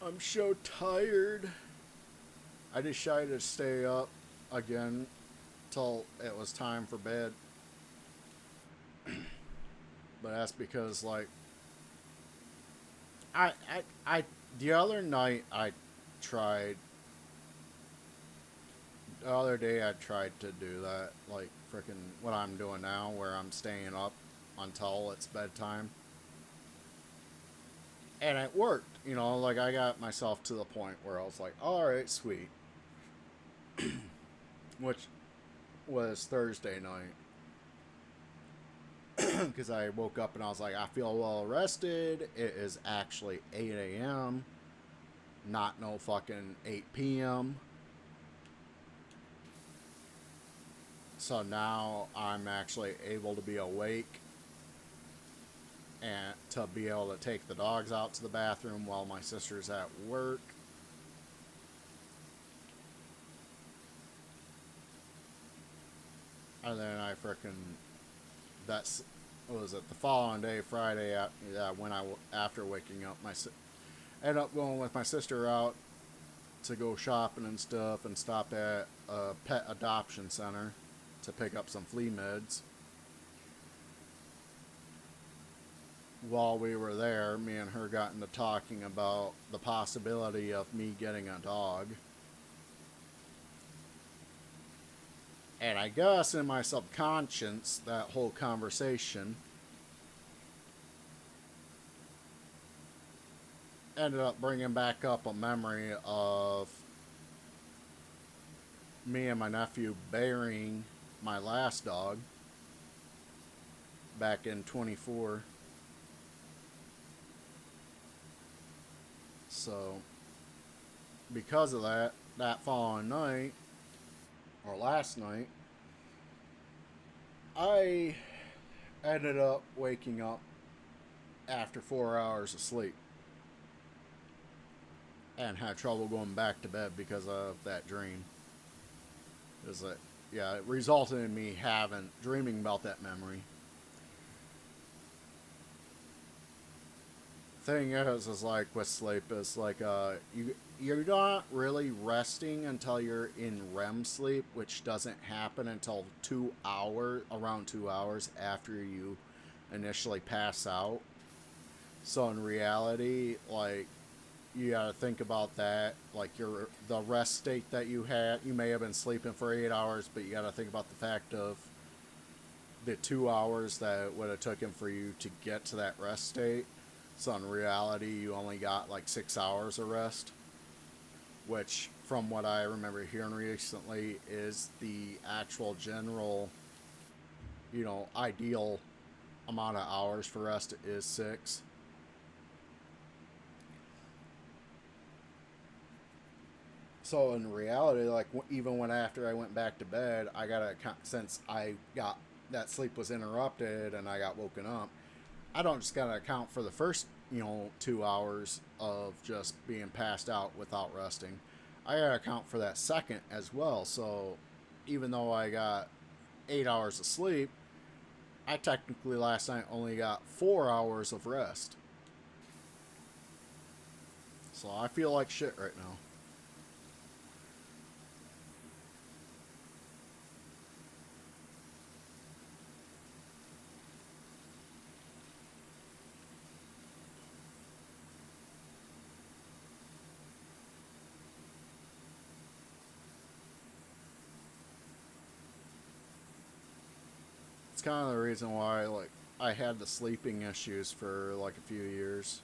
S1: I'm so tired. I decided to stay up again till it was time for bed. But that's because, like, I, I, the other night I tried, the other day I tried to do that, like, freaking what I'm doing now, where I'm staying up until it's bedtime. And it worked, you know, like, I got myself to the point where I was like, alright, sweet. Which was Thursday night. Because I woke up and I was like, I feel well rested. It is actually 8 a.m., not no fucking 8 p.m. So now I'm actually able to be awake and to be able to take the dogs out to the bathroom while my sister's at work. And then I freaking, that's, what was it, the following day, Friday, when after waking up, ended up going with my sister out to go shopping and stuff, and stopped at a pet adoption center to pick up some flea meds. While we were there, me and her got into talking about the possibility of me getting a dog. And I guess in my subconscious, that whole conversation ended up bringing back up a memory of me and my nephew burying my last dog back in 24. So, because of that, that following night, or last night, I ended up waking up after 4 hours of sleep and had trouble going back to bed because of that dream. It was like, yeah, it resulted in me dreaming about that memory. Thing is like with sleep is like you're not really resting until you're in REM sleep, which doesn't happen until around 2 hours after you initially pass out. So in reality, like, you gotta think about that. Like, the rest state that you had, you may have been sleeping for 8 hours, but you gotta think about the fact of the 2 hours that it would have taken for you to get to that rest state. So in reality, you only got like 6 hours of rest, which, from what I remember hearing recently, is the actual general, ideal amount of hours for rest is 6. So in reality, like, even when after I went back to bed, since I got that sleep was interrupted and I got woken up, I don't just gotta account for the first 2 hours of just being passed out without resting. I gotta account for that second as well. So even though I got 8 hours of sleep, I technically last night only got 4 hours of rest. So I feel like shit right now. It's kind of the reason why, like, I had the sleeping issues for like a few years.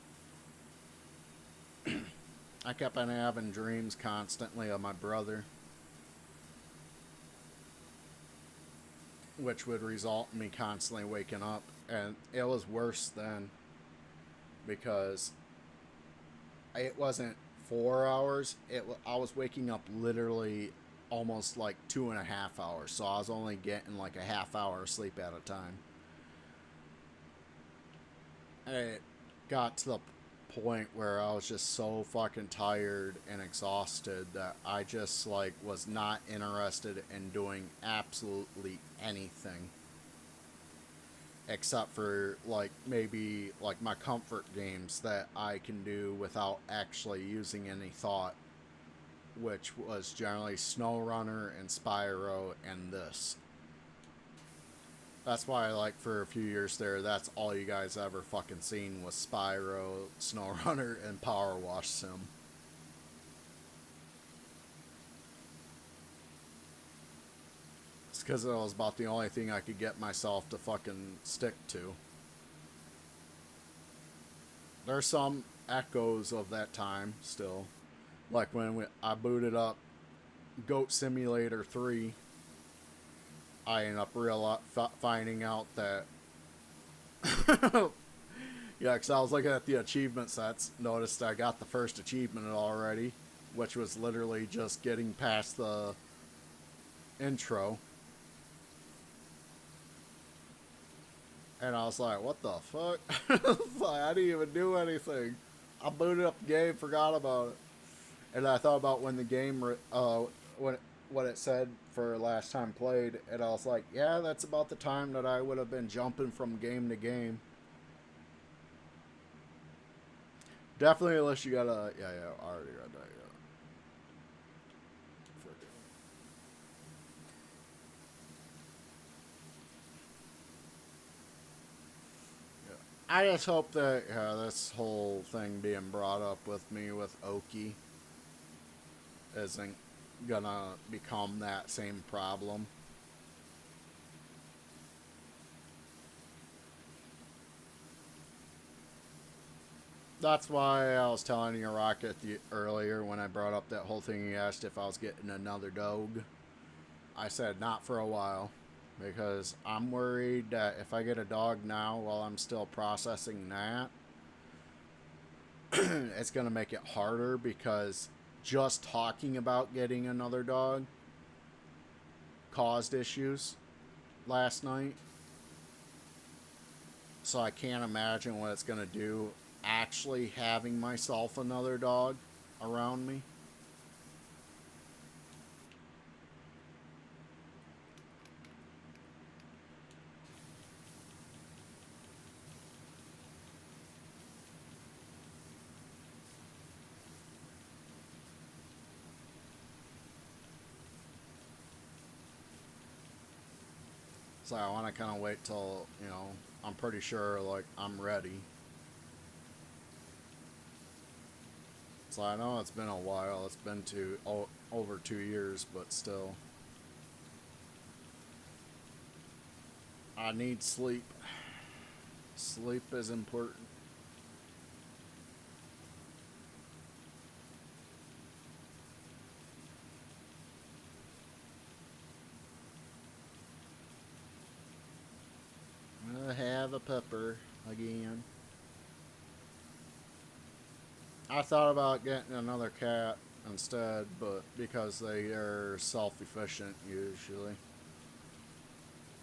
S1: I kept on having dreams constantly of my brother, which would result in me constantly waking up. And it was worse then because it wasn't 4 hours. I was waking up literally almost like 2.5 hours. So I was only getting like a half hour of sleep at a time. And it got to the point where I was just so fucking tired and exhausted that I just like was not interested in doing absolutely anything. except for like maybe like my comfort games that I can do without actually using any thought, which was generally SnowRunner and Spyro and this. That's why, like, for a few years there, that's all you guys ever fucking seen was Spyro, SnowRunner, and PowerWash Sim. It's because it was about the only thing I could get myself to fucking stick to. There's some echoes of that time still. Like when I booted up Goat Simulator 3, I ended up finding out that yeah, because I was looking at the achievement sets, noticed I got the first achievement already, which was literally just getting past the intro. And I was like, what the fuck? Like, I didn't even do anything. I booted up the game, forgot about it. And I thought about when the game, when what it said for last time played, and I was like, yeah, that's about the time that I would have been jumping from game to game. Definitely, unless you got a, yeah, I already read that, yeah. I just hope that this whole thing being brought up with me with Oki isn't gonna become that same problem. That's why I was telling you, Rocket, earlier when I brought up that whole thing. He asked if I was getting another dog. I said not for a while, because I'm worried that if I get a dog now while I'm still processing that, it's going to make it harder, because just talking about getting another dog caused issues last night. So I can't imagine what it's going to do actually having myself another dog around me. So I want to kind of wait till, I'm pretty sure, like, I'm ready. So I know it's been a while. It's been over 2 years, but still. I need sleep. Sleep is important. I have a pupper again. I thought about getting another cat instead, but because they are self-efficient usually.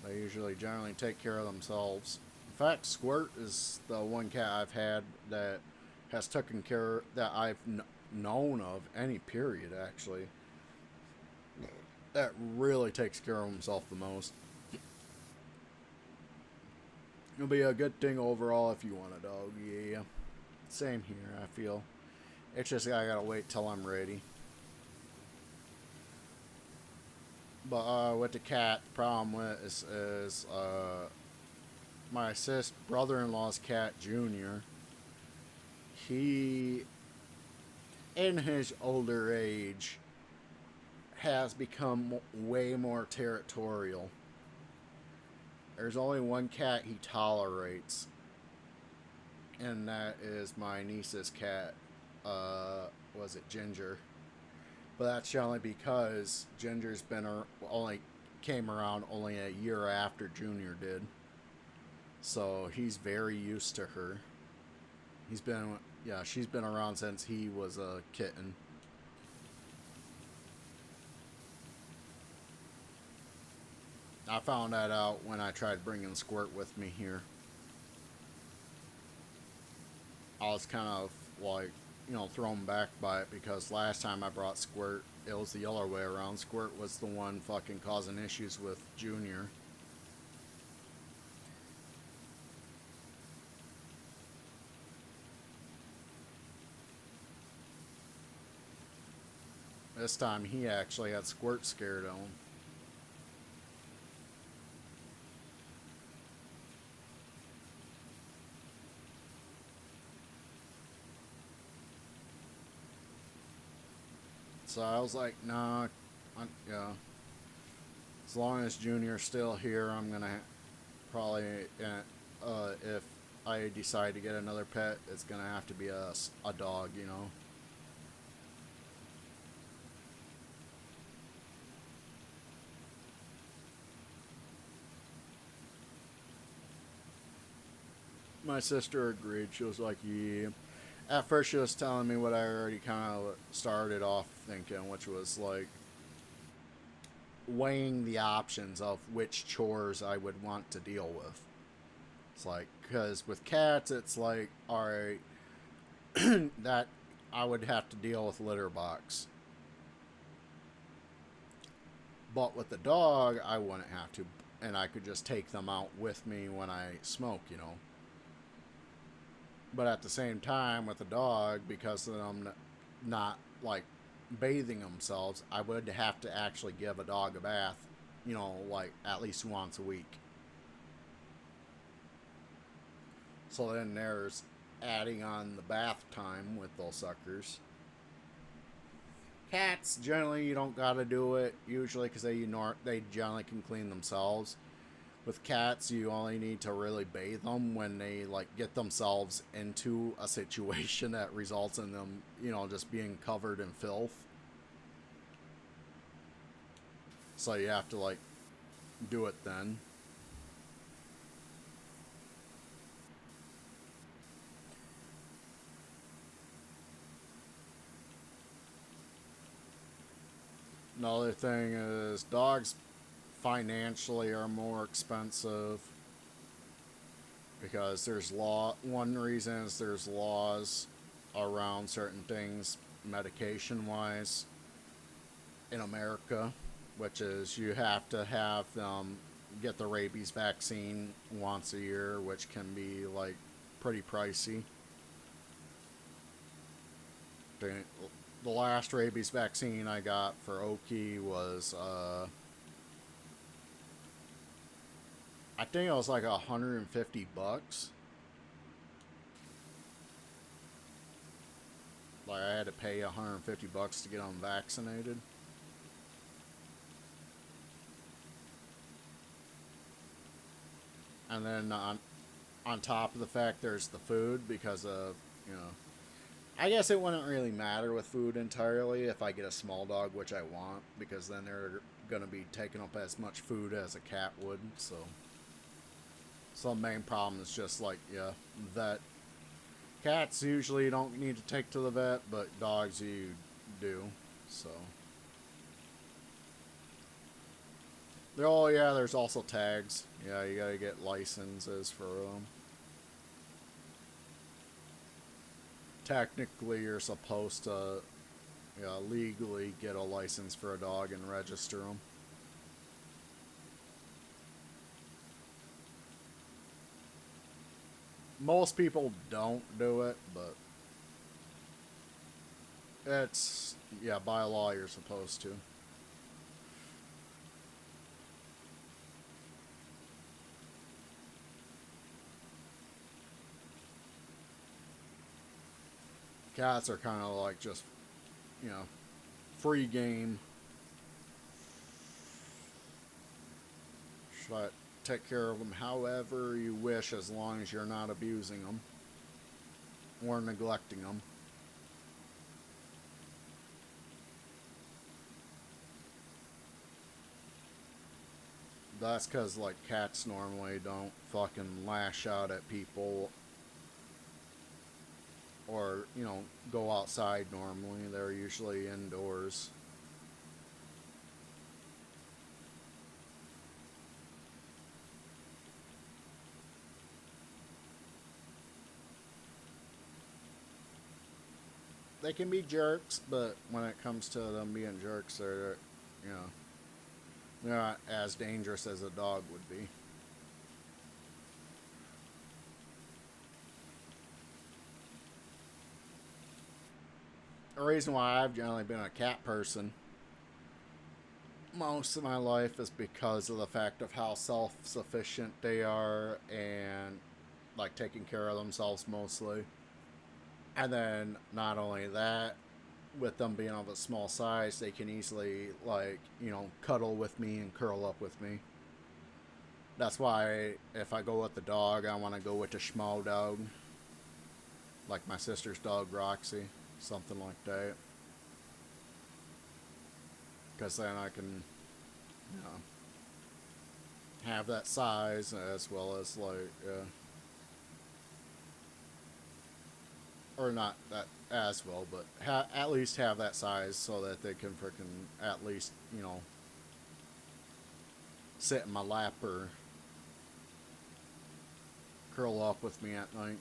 S1: They usually generally take care of themselves. In fact, Squirt is the one cat I've had that has taken care, that I've known of, any period actually, that really takes care of himself the most. It'll be a good thing overall if you want a dog, yeah. Same here, I feel. It's just I gotta wait till I'm ready. But with the cat, the problem with is my brother-in-law's cat, Junior. He, in his older age, has become way more territorial. There's only one cat he tolerates, and that is my niece's cat. Was it Ginger? But that's only because Ginger's been only came around only a year after Junior did, so he's very used to her. She's been around since he was a kitten. I found that out when I tried bringing Squirt with me here. I was kind of like, thrown back by it, because last time I brought Squirt, it was the other way around. Squirt was the one fucking causing issues with Junior. This time he actually had squirt scared of him. So I was like, nah, yeah. As long as Junior's still here, I'm gonna probably, if I decide to get another pet, it's gonna have to be a dog, you know. My sister agreed. She was like, yeah. At first, she was telling me what I already kind of started off thinking, which was like weighing the options of which chores I would want to deal with. It's like, because with cats, it's like, alright, that I would have to deal with litter box. But with the dog, I wouldn't have to. And I could just take them out with me when I smoke, you know. But at the same time, with the dog, because of them not like bathing themselves, I would have to actually give a dog a bath, you know, like at least once a week. So then there's adding on the bath time with those suckers. Cats, generally, you don't gotta do it usually because they generally can clean themselves. With cats, you only need to really bathe them when they like get themselves into a situation that results in them, you know, just being covered in filth. So you have to like do it then. Another thing is dogs financially are more expensive because there's law. One reason is there's laws around certain things medication wise in America, which is you have to have them get the rabies vaccine once a year, which can be like pretty pricey. The last rabies vaccine I got for Oki was I think it was like $150. Like I had to pay $150 to get them vaccinated. And then on top of the fact there's the food because of, you know, I guess it wouldn't really matter with food entirely if I get a small dog, which I want, because then they're going to be taking up as much food as a cat would. So the main problem is just like, yeah, vet. Cats usually you don't need to take to the vet, but dogs you do. So. Oh yeah, there's also tags. Yeah, you gotta get licenses for them. Technically, you're supposed to, yeah, legally get a license for a dog and register them. Most people don't do it, but it's, yeah, by law you're supposed to. Cats are kind of like just, you know, free game. But take care of them however you wish as long as you're not abusing them or neglecting them. That's because, like, cats normally don't fucking lash out at people or, you know, go outside normally. They're usually indoors. They can be jerks, but when it comes to them being jerks, they're, you know, they're not as dangerous as a dog would be. The reason why I've generally been a cat person most of my life is because of the fact of how self-sufficient they are and like taking care of themselves mostly. And then not only that, with them being of a small size, they can easily like, you know, cuddle with me and curl up with me. That's why if I go with the dog, I want to go with a small dog, like my sister's dog Roxy, something like that. Because then I can, you know, have that size as well as like, or not that as well, but at least have that size so that they can freaking at least, you know, sit in my lap or curl up with me at night.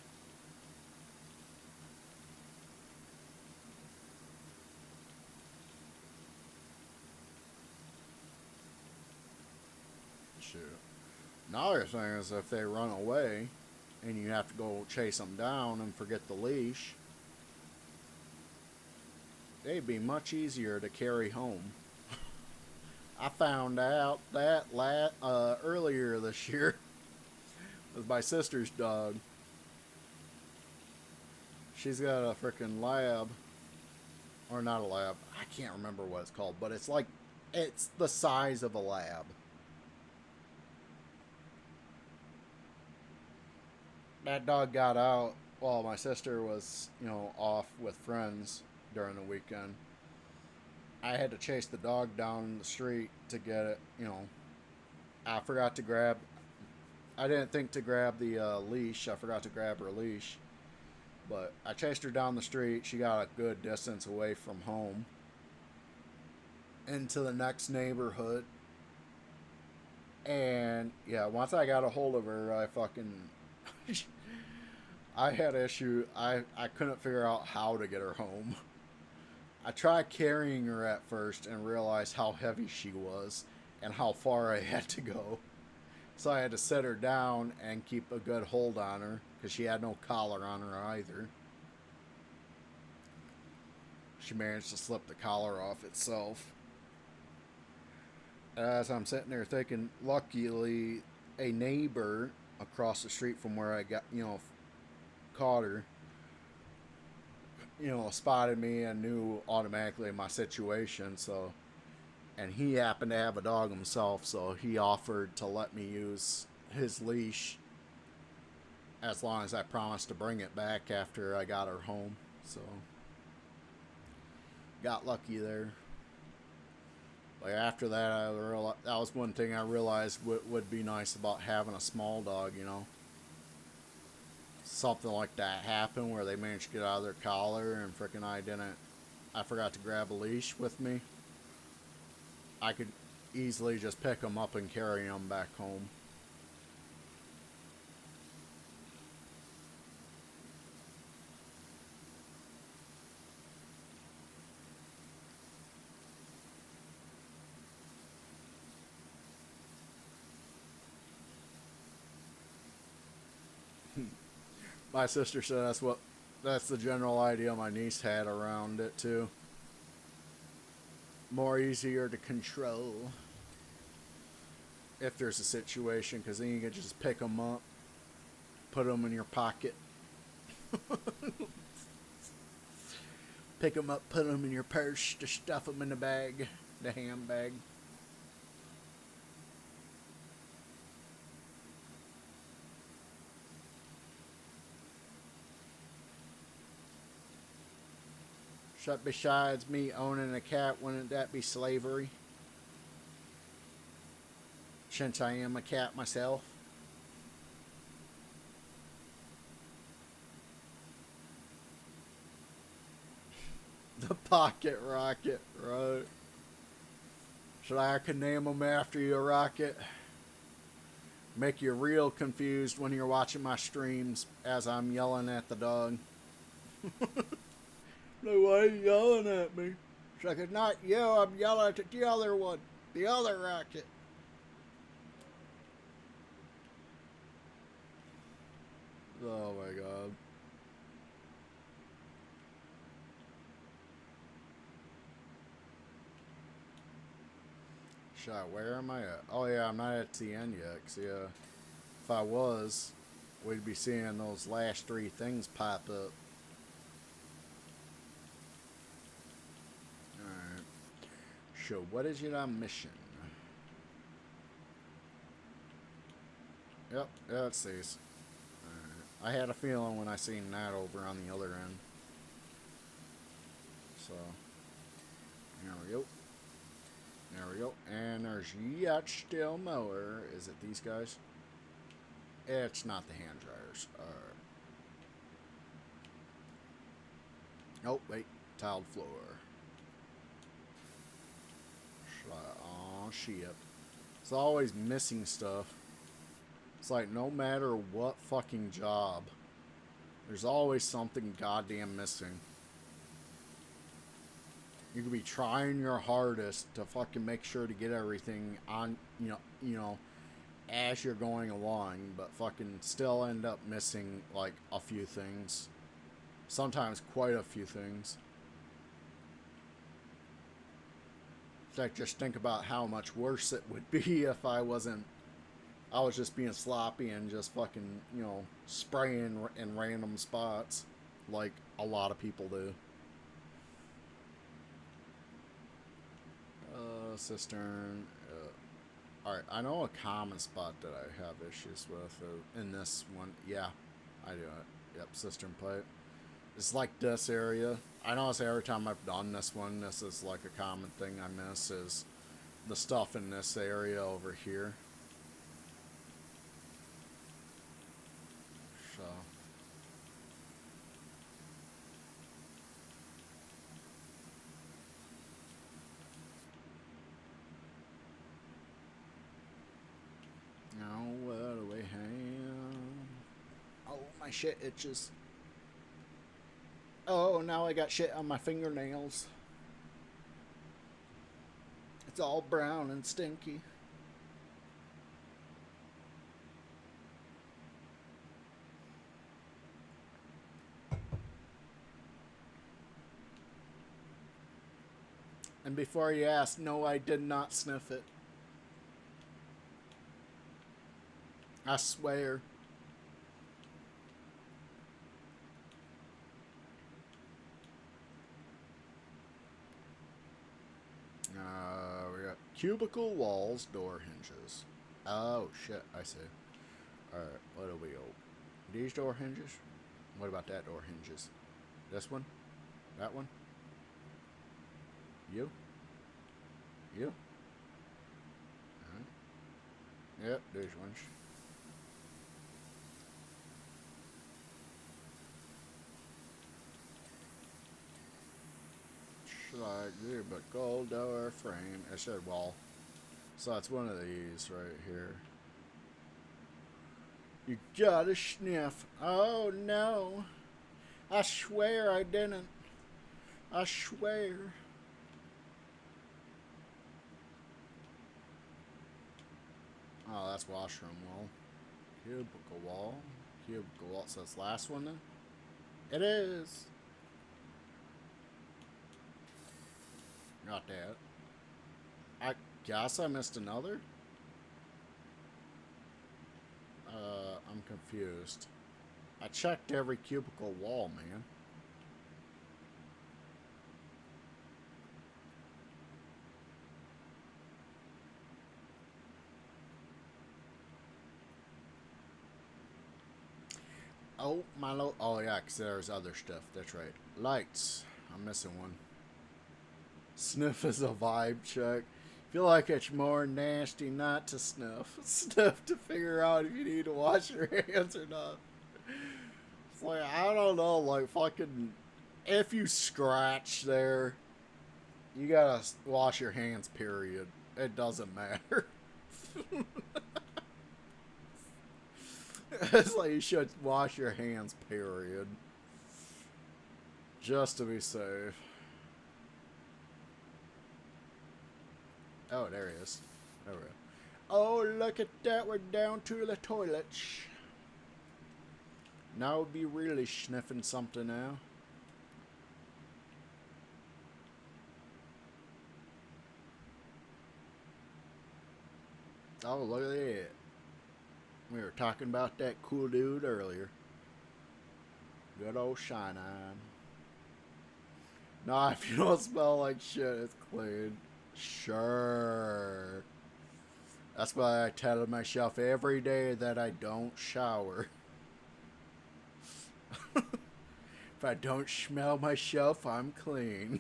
S1: Shoot. Another thing is if they run away and you have to go chase them down and forget the leash, they'd be much easier to carry home. I found out that earlier this year with my sister's dog. She's got a freaking lab, or not a lab. I can't remember what it's called, but it's like it's the size of a lab. That dog got out while my sister was, you know, off with friends during the weekend. I had to chase the dog down the street to get it, you know. I forgot to grab, I didn't think to grab the leash. I forgot to grab her leash. But I chased her down the street. She got a good distance away from home into the next neighborhood. And yeah, once I got a hold of her, I fucking I had issue. I couldn't figure out how to get her home. I tried carrying her at first and realized how heavy she was and how far I had to go. So I had to set her down and keep a good hold on her because she had no collar on her either. She managed to slip the collar off itself. As I'm sitting there thinking, luckily a neighbor across the street from where I got, you know, caught her, you know, spotted me and knew automatically my situation. So, and he happened to have a dog himself, so he offered to let me use his leash as long as I promised to bring it back after I got her home. So, got lucky there. Like after that, that was one thing I realized would be nice about having a small dog, you know. Something like that happened where they managed to get out of their collar and frickin' I forgot to grab a leash with me. I could easily just pick them up and carry them back home. My sister said that's the general idea my niece had around it too. More easier to control if there's a situation, because then you can just pick them up, put them in your pocket, pick them up, put them in your purse, to stuff them in the bag, the handbag. Besides me owning a cat, wouldn't that be slavery? Since I am a cat myself. The pocket rocket, right? So I could name them after you, Rocket. Make you real confused when you're watching my streams as I'm yelling at the dog. No, why are you yelling at me? So I could not yell, I'm yelling at the other one. The other Rocket. Oh my god. Shot, where am I at? Oh yeah, I'm not at the end yet. 'Cause, yeah, if I was, we'd be seeing those last 3 things pop up. Alright. So, what is it I'm missing? Yep, yeah, it's these. Alright. I had a feeling when I seen that over on the other end. So, there we go. There we go. And there's yet still more. Is it these guys? It's not the hand dryers. Oh, wait. Tiled floor. Oh, shit. It's always missing stuff. It's like no matter what fucking job, there's always something goddamn missing. You could be trying your hardest to fucking make sure to get everything on, you know, as you're going along, but fucking still end up missing like a few things. Sometimes quite a few things. It's like, just think about how much worse it would be if I was just being sloppy and just fucking, you know, spraying in random spots like a lot of people do. Cistern. Alright, I know a common spot that I have issues with in this one. Yeah, I do it. Yep, cistern pipe. It's like this area. I notice every time I've done this one, this is like a common thing I miss is the stuff in this area over here. So. Now, what do we have? Oh, my shit itches. Oh, now I got shit on my fingernails. It's all brown and stinky. And before you ask, no, I did not sniff it. I swear. We got cubicle walls, door hinges. Oh, shit, I see. Alright, what do we go? These door hinges? What about that door hinges? This one? That one? You? You? Alright. Yep, these ones. Like the but gold door frame. It said wall. So it's one of these right here. You gotta sniff. Oh no. I swear I didn't. I swear. Oh, that's washroom wall. Cubicle wall. Cubicle wall. So it's the last one then? It is. Not that. I guess I missed another? I'm confused. I checked every cubicle wall, man. Oh, my low. Oh, yeah, because there's other stuff. That's right. Lights. I'm missing one. Sniff is a vibe check. Feel like it's more nasty not to sniff. Sniff to figure out if you need to wash your hands or not. It's like, I don't know, like fucking, if you scratch there, you gotta wash your hands, period. It doesn't matter. It's like you should wash your hands, period. Just to be safe. Oh, there he is. There we go. Oh, look at that. We're down to the toilets. Now we'll be really sniffing something now. Oh, look at that. We were talking about that cool dude earlier. Good old Shine On. Nah, if you don't smell like shit, it's clean. Sure. That's why I tell myself every day that I don't shower. If I don't smell myself, I'm clean.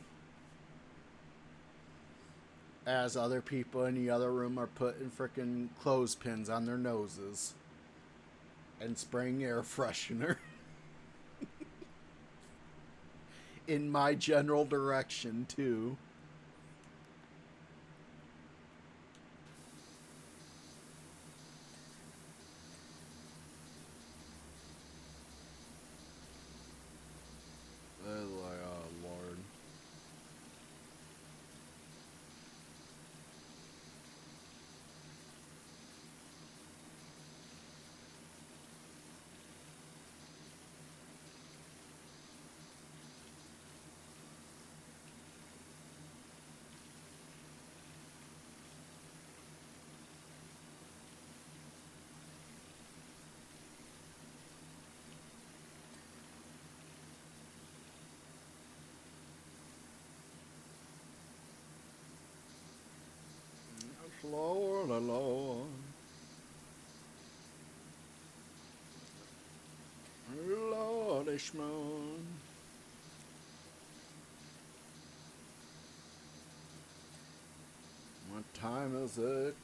S1: As other people in the other room are putting frickin' clothespins on their noses and spraying air freshener in my general direction, too. Like, oh, Lord. Lord, oh, Lord. Lordish moon. What time is it?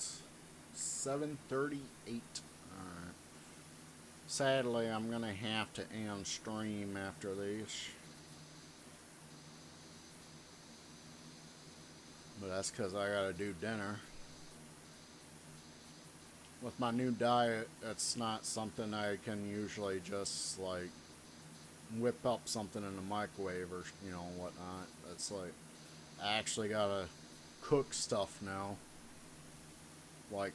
S1: 7:38. Alright. Sadly, I'm gonna have to end stream after this. But that's because I gotta do dinner. With my new diet, it's not something I can usually just, like, whip up something in the microwave or, you know, whatnot. It's like, I actually gotta cook stuff now. Like,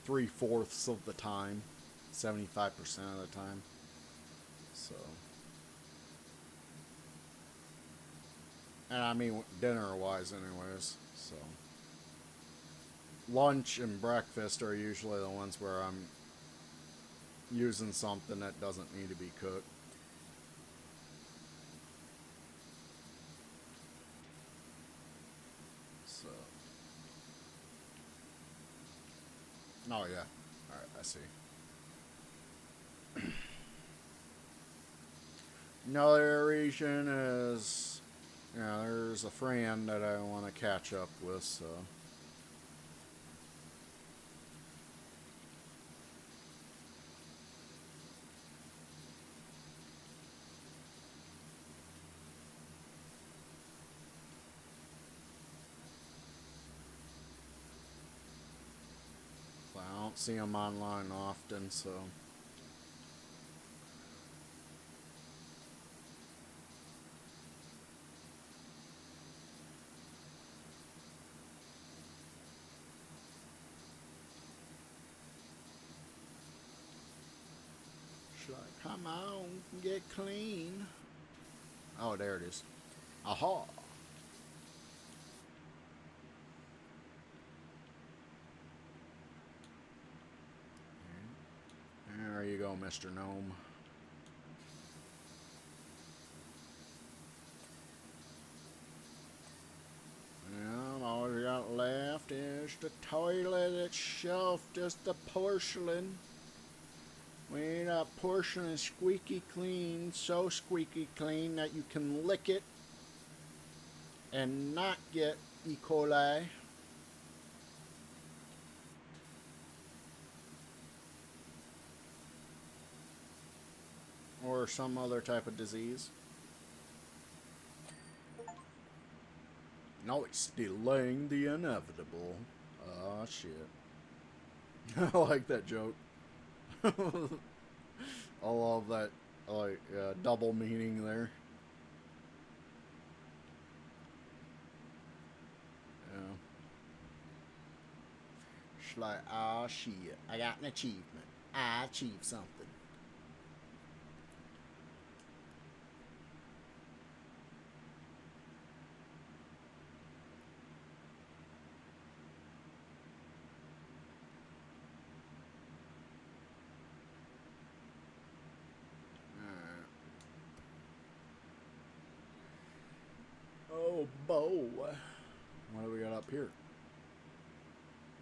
S1: 3/4 of the time. 75% of the time. So. And I mean, dinner-wise anyways, so. Lunch and breakfast are usually the ones where I'm using something that doesn't need to be cooked. So. Oh, yeah. Alright, I see. Another reason is, you know, there's a friend that I want to catch up with, so. I don't see him online often, so. She's like, come on, get clean. Oh, there it is. Aha. There you go, Mr. Gnome. Well, all we got left is the toilet itself, just the porcelain. We that porcelain is squeaky clean, so squeaky clean that you can lick it and not get E. coli. Or some other type of disease. No, it's delaying the inevitable. Oh, shit. I like that joke. I love that, like, double meaning there. Yeah. It's like, oh, shit. I got an achievement. I achieved something. Oh, boy. What do we got up here?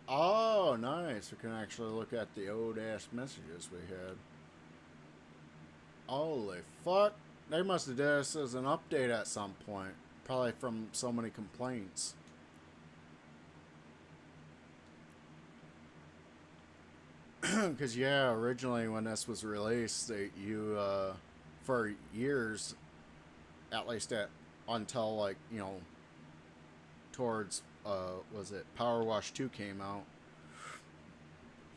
S1: Oh, nice. We can actually look at the old ass messages we had. Holy fuck. They must have did this as an update at some point. Probably from so many complaints. Because, yeah, originally when this was released, for years, at least until, like, you know, towards, was it PowerWash 2 came out,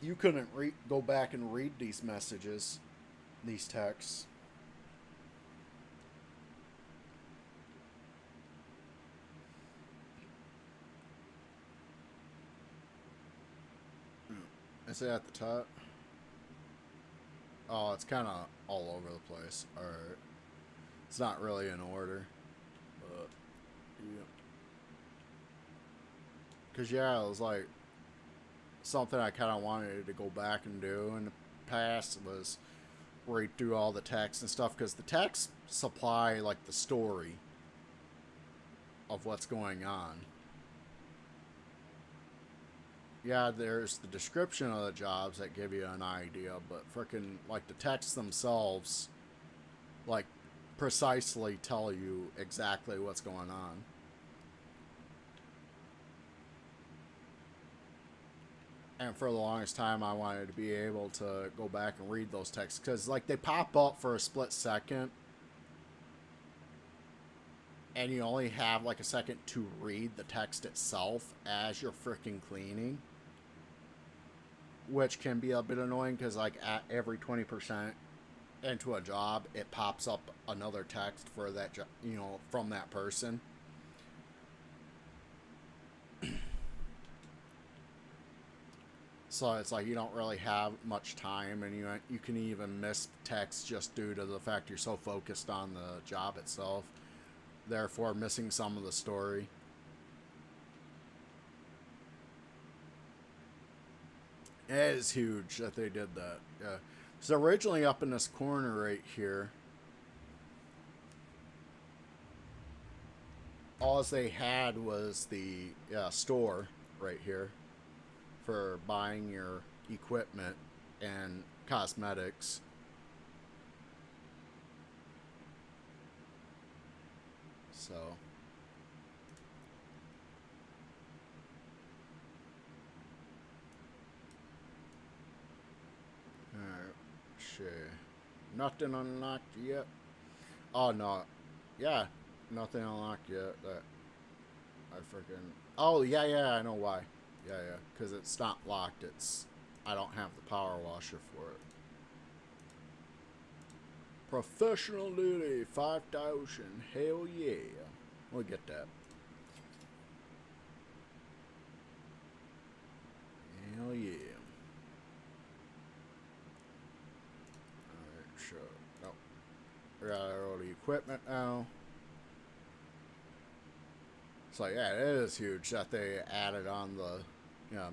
S1: you couldn't go back and read these messages, these texts. Is it at the top? Oh, it's kind of all over the place. Alright. It's not really in order. But, yeah. Because, yeah, it was like something I kind of wanted to go back and do in the past was read through all the text and stuff. Because the text supply, like, the story of what's going on. Yeah, there's the description of the jobs that give you an idea, but frickin' like the texts themselves, like, precisely tell you exactly what's going on. And for the longest time, I wanted to be able to go back and read those texts because, like, they pop up for a split second, and you only have like a second to read the text itself as you're frickin' cleaning. Which can be a bit annoying because, like, at every 20% into a job, it pops up another text for that, you know, from that person. So it's like you don't really have much time, and you can even miss text just due to the fact you're so focused on the job itself, therefore missing some of the story. It is huge that they did that. Yeah. So originally up in this corner right here, all they had was the store right here for buying your equipment and cosmetics. So alright, sure. Nothing unlocked yet. Oh no. Yeah, nothing unlocked yet. That I freaking. Oh yeah, yeah. I know why. Yeah, yeah. Because it's not locked. It's I don't have the power washer for it. Professional duty, 5,000. Hell yeah. We'll get that. Hell yeah. Alright, sure. Oh. We got all the equipment now. So yeah, it is huge that they added on the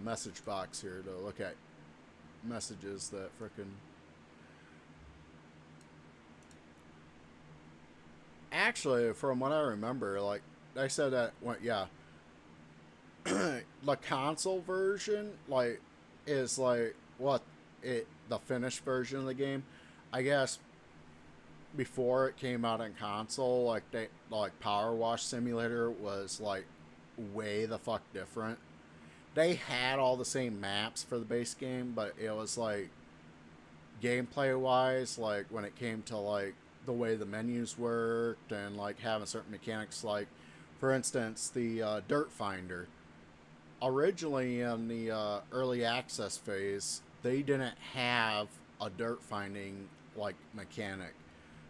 S1: message box here to look at messages that frickin' actually, from what I remember, like they said that the console version like is like what the finished version of the game. I guess before it came out on console, like Power Wash Simulator was like way the fuck different. They had all the same maps for the base game, but it was like gameplay wise, like when it came to like the way the menus worked and like having certain mechanics, like for instance the dirt finder. Originally in the early access phase, they didn't have a dirt finding like mechanic.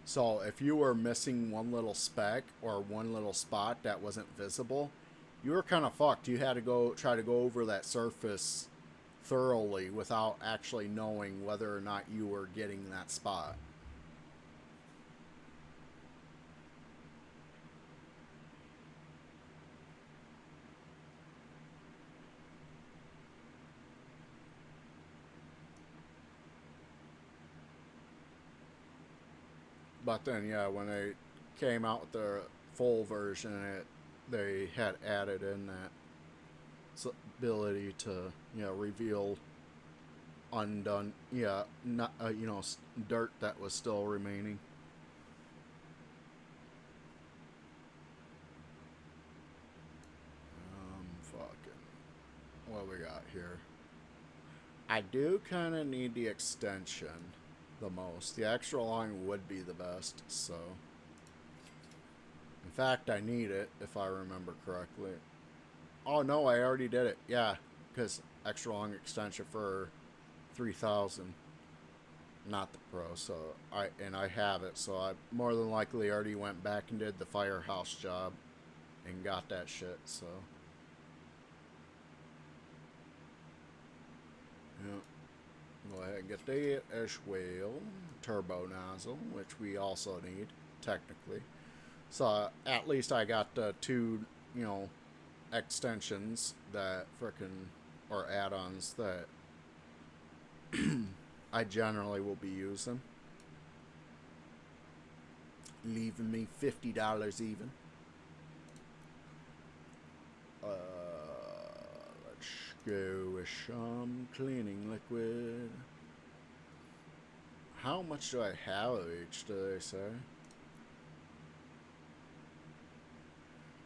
S1: So if you were missing one little speck or one little spot that wasn't visible, you were kind of fucked. You had to try to go over that surface thoroughly without actually knowing whether or not you were getting that spot. But then, yeah, when they came out with the full version, it they had added in that ability to, you know, reveal undone, yeah, not, you know, dirt that was still remaining. Fucking, what we got here? I do kind of need the extension the most. The extra long would be the best, so. In fact, I need it, if I remember correctly. Oh, no, I already did it. Yeah, because extra long extension for 3,000. Not the Pro, so I have it, so I more than likely already went back and did the firehouse job and got that shit, so. Yeah. Go ahead and get that as well. Turbo nozzle, which we also need, technically. So at least I got the two, you know, extensions that frickin' or add-ons that I generally will be using. Leaving me $50 even. Let's go with some cleaning liquid. How much do I have of each, do they say?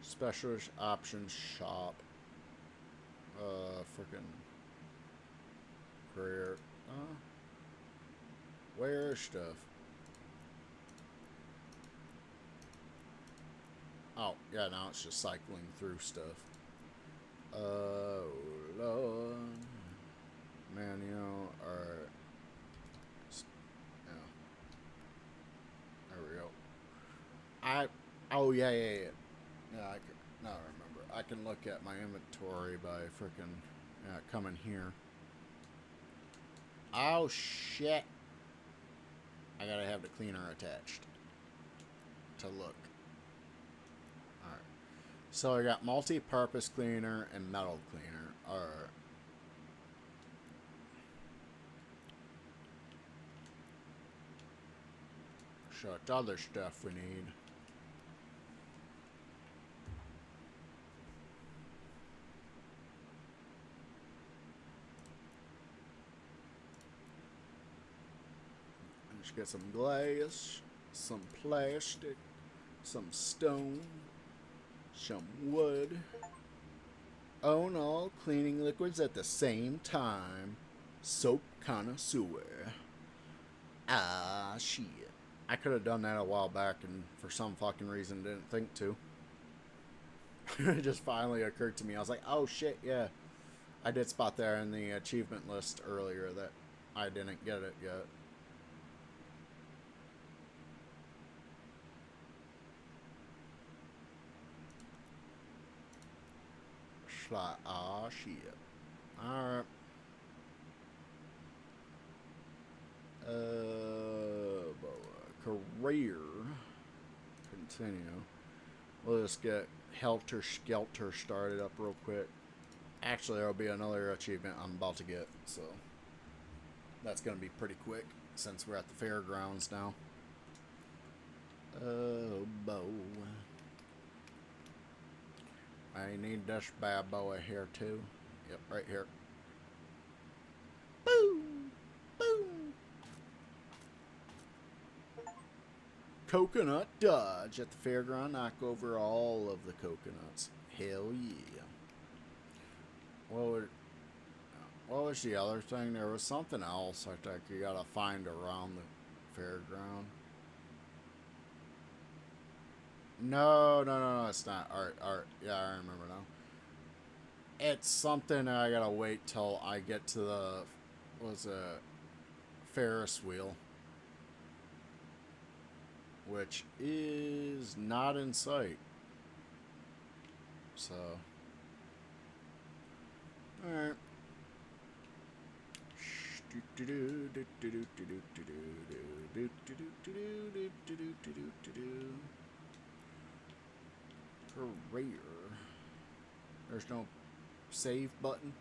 S1: Special options shop. Frickin' career. Where stuff? Oh, yeah, now it's just cycling through stuff. Oh, Lord. Manual, or... Yeah. There we go. Oh, yeah. Yeah, I can... No, I remember. I can look at my inventory by frickin' coming here. Oh, shit. I gotta have the cleaner attached to look. Alright. So I got multi-purpose cleaner and metal cleaner. Alright. So it's other stuff we need. Let's get some glass, some plastic, some stone, some wood. Oh no, cleaning liquids at the same time. Soap connoisseur. Ah, shit. I could have done that a while back and for some fucking reason didn't think to. It just finally occurred to me. I was like, oh shit, yeah. I did spot there in the achievement list earlier that I didn't get it yet. Ah, shit. Alright. Career. Continue. We'll just get Helter Skelter started up real quick. Actually, there'll be another achievement I'm about to get, so that's going to be pretty quick since we're at the fairgrounds now. Oh, boy. I need this bad boy here too. Yep, right here. Boom! Boom! Coconut dodge at the fairground. Knock over all of the coconuts. Hell yeah. What was the other thing? There was something else I think you gotta find around the fairground. No, it's not. Art. Yeah, I remember now. It's something I gotta wait till I get to the, Ferris wheel. Which is not in sight. So. Alright. Career. There's no save button.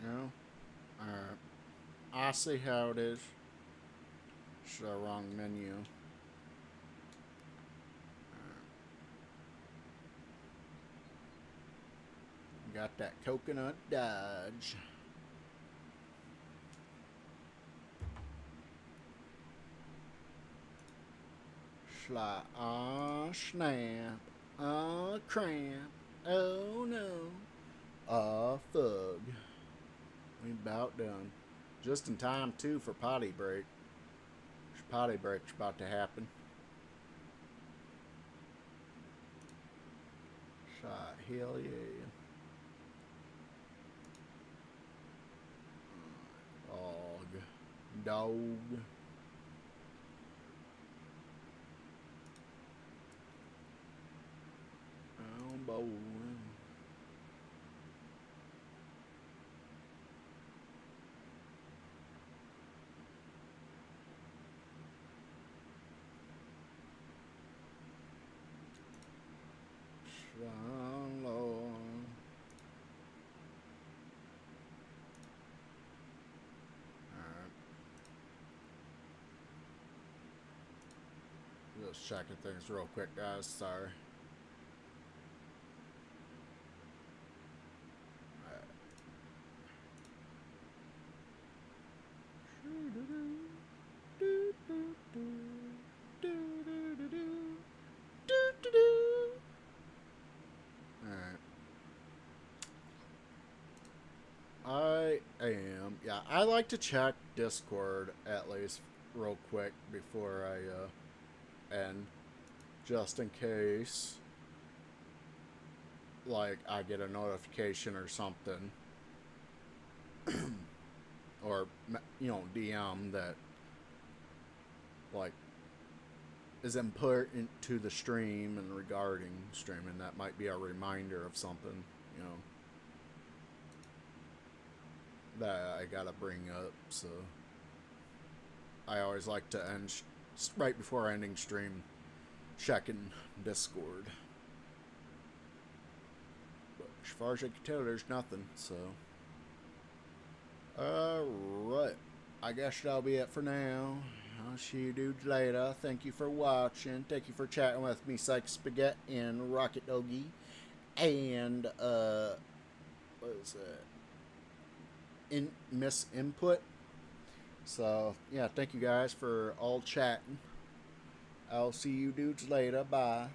S1: No? Alright. I see how it is. Wrong menu. Got that coconut dodge. Schla, ah, snap, ah, cramp, oh no, ah, fug. We about done. Just in time, too, for potty break. Potty break's about to happen. Shot, hell yeah. Dog. Oh, boy. Shalom. Just checking things real quick, guys. Sorry. I am. Yeah, I like to check Discord at least real quick before I end, just in case, like, I get a notification or something, or DM that like is important to the stream and regarding streaming. That might be a reminder of something, that I gotta bring up. So I always like to end right before ending stream, checking Discord. But as far as I can tell, there's nothing. So, alright, I guess that'll be it for now. I'll see you dudes later. Thank you for watching. Thank you for chatting with me, Psych Spaghetti and Rocket Doggy. And, what is that? Miss Input. So, yeah, thank you guys for all chatting. I'll see you dudes later. Bye.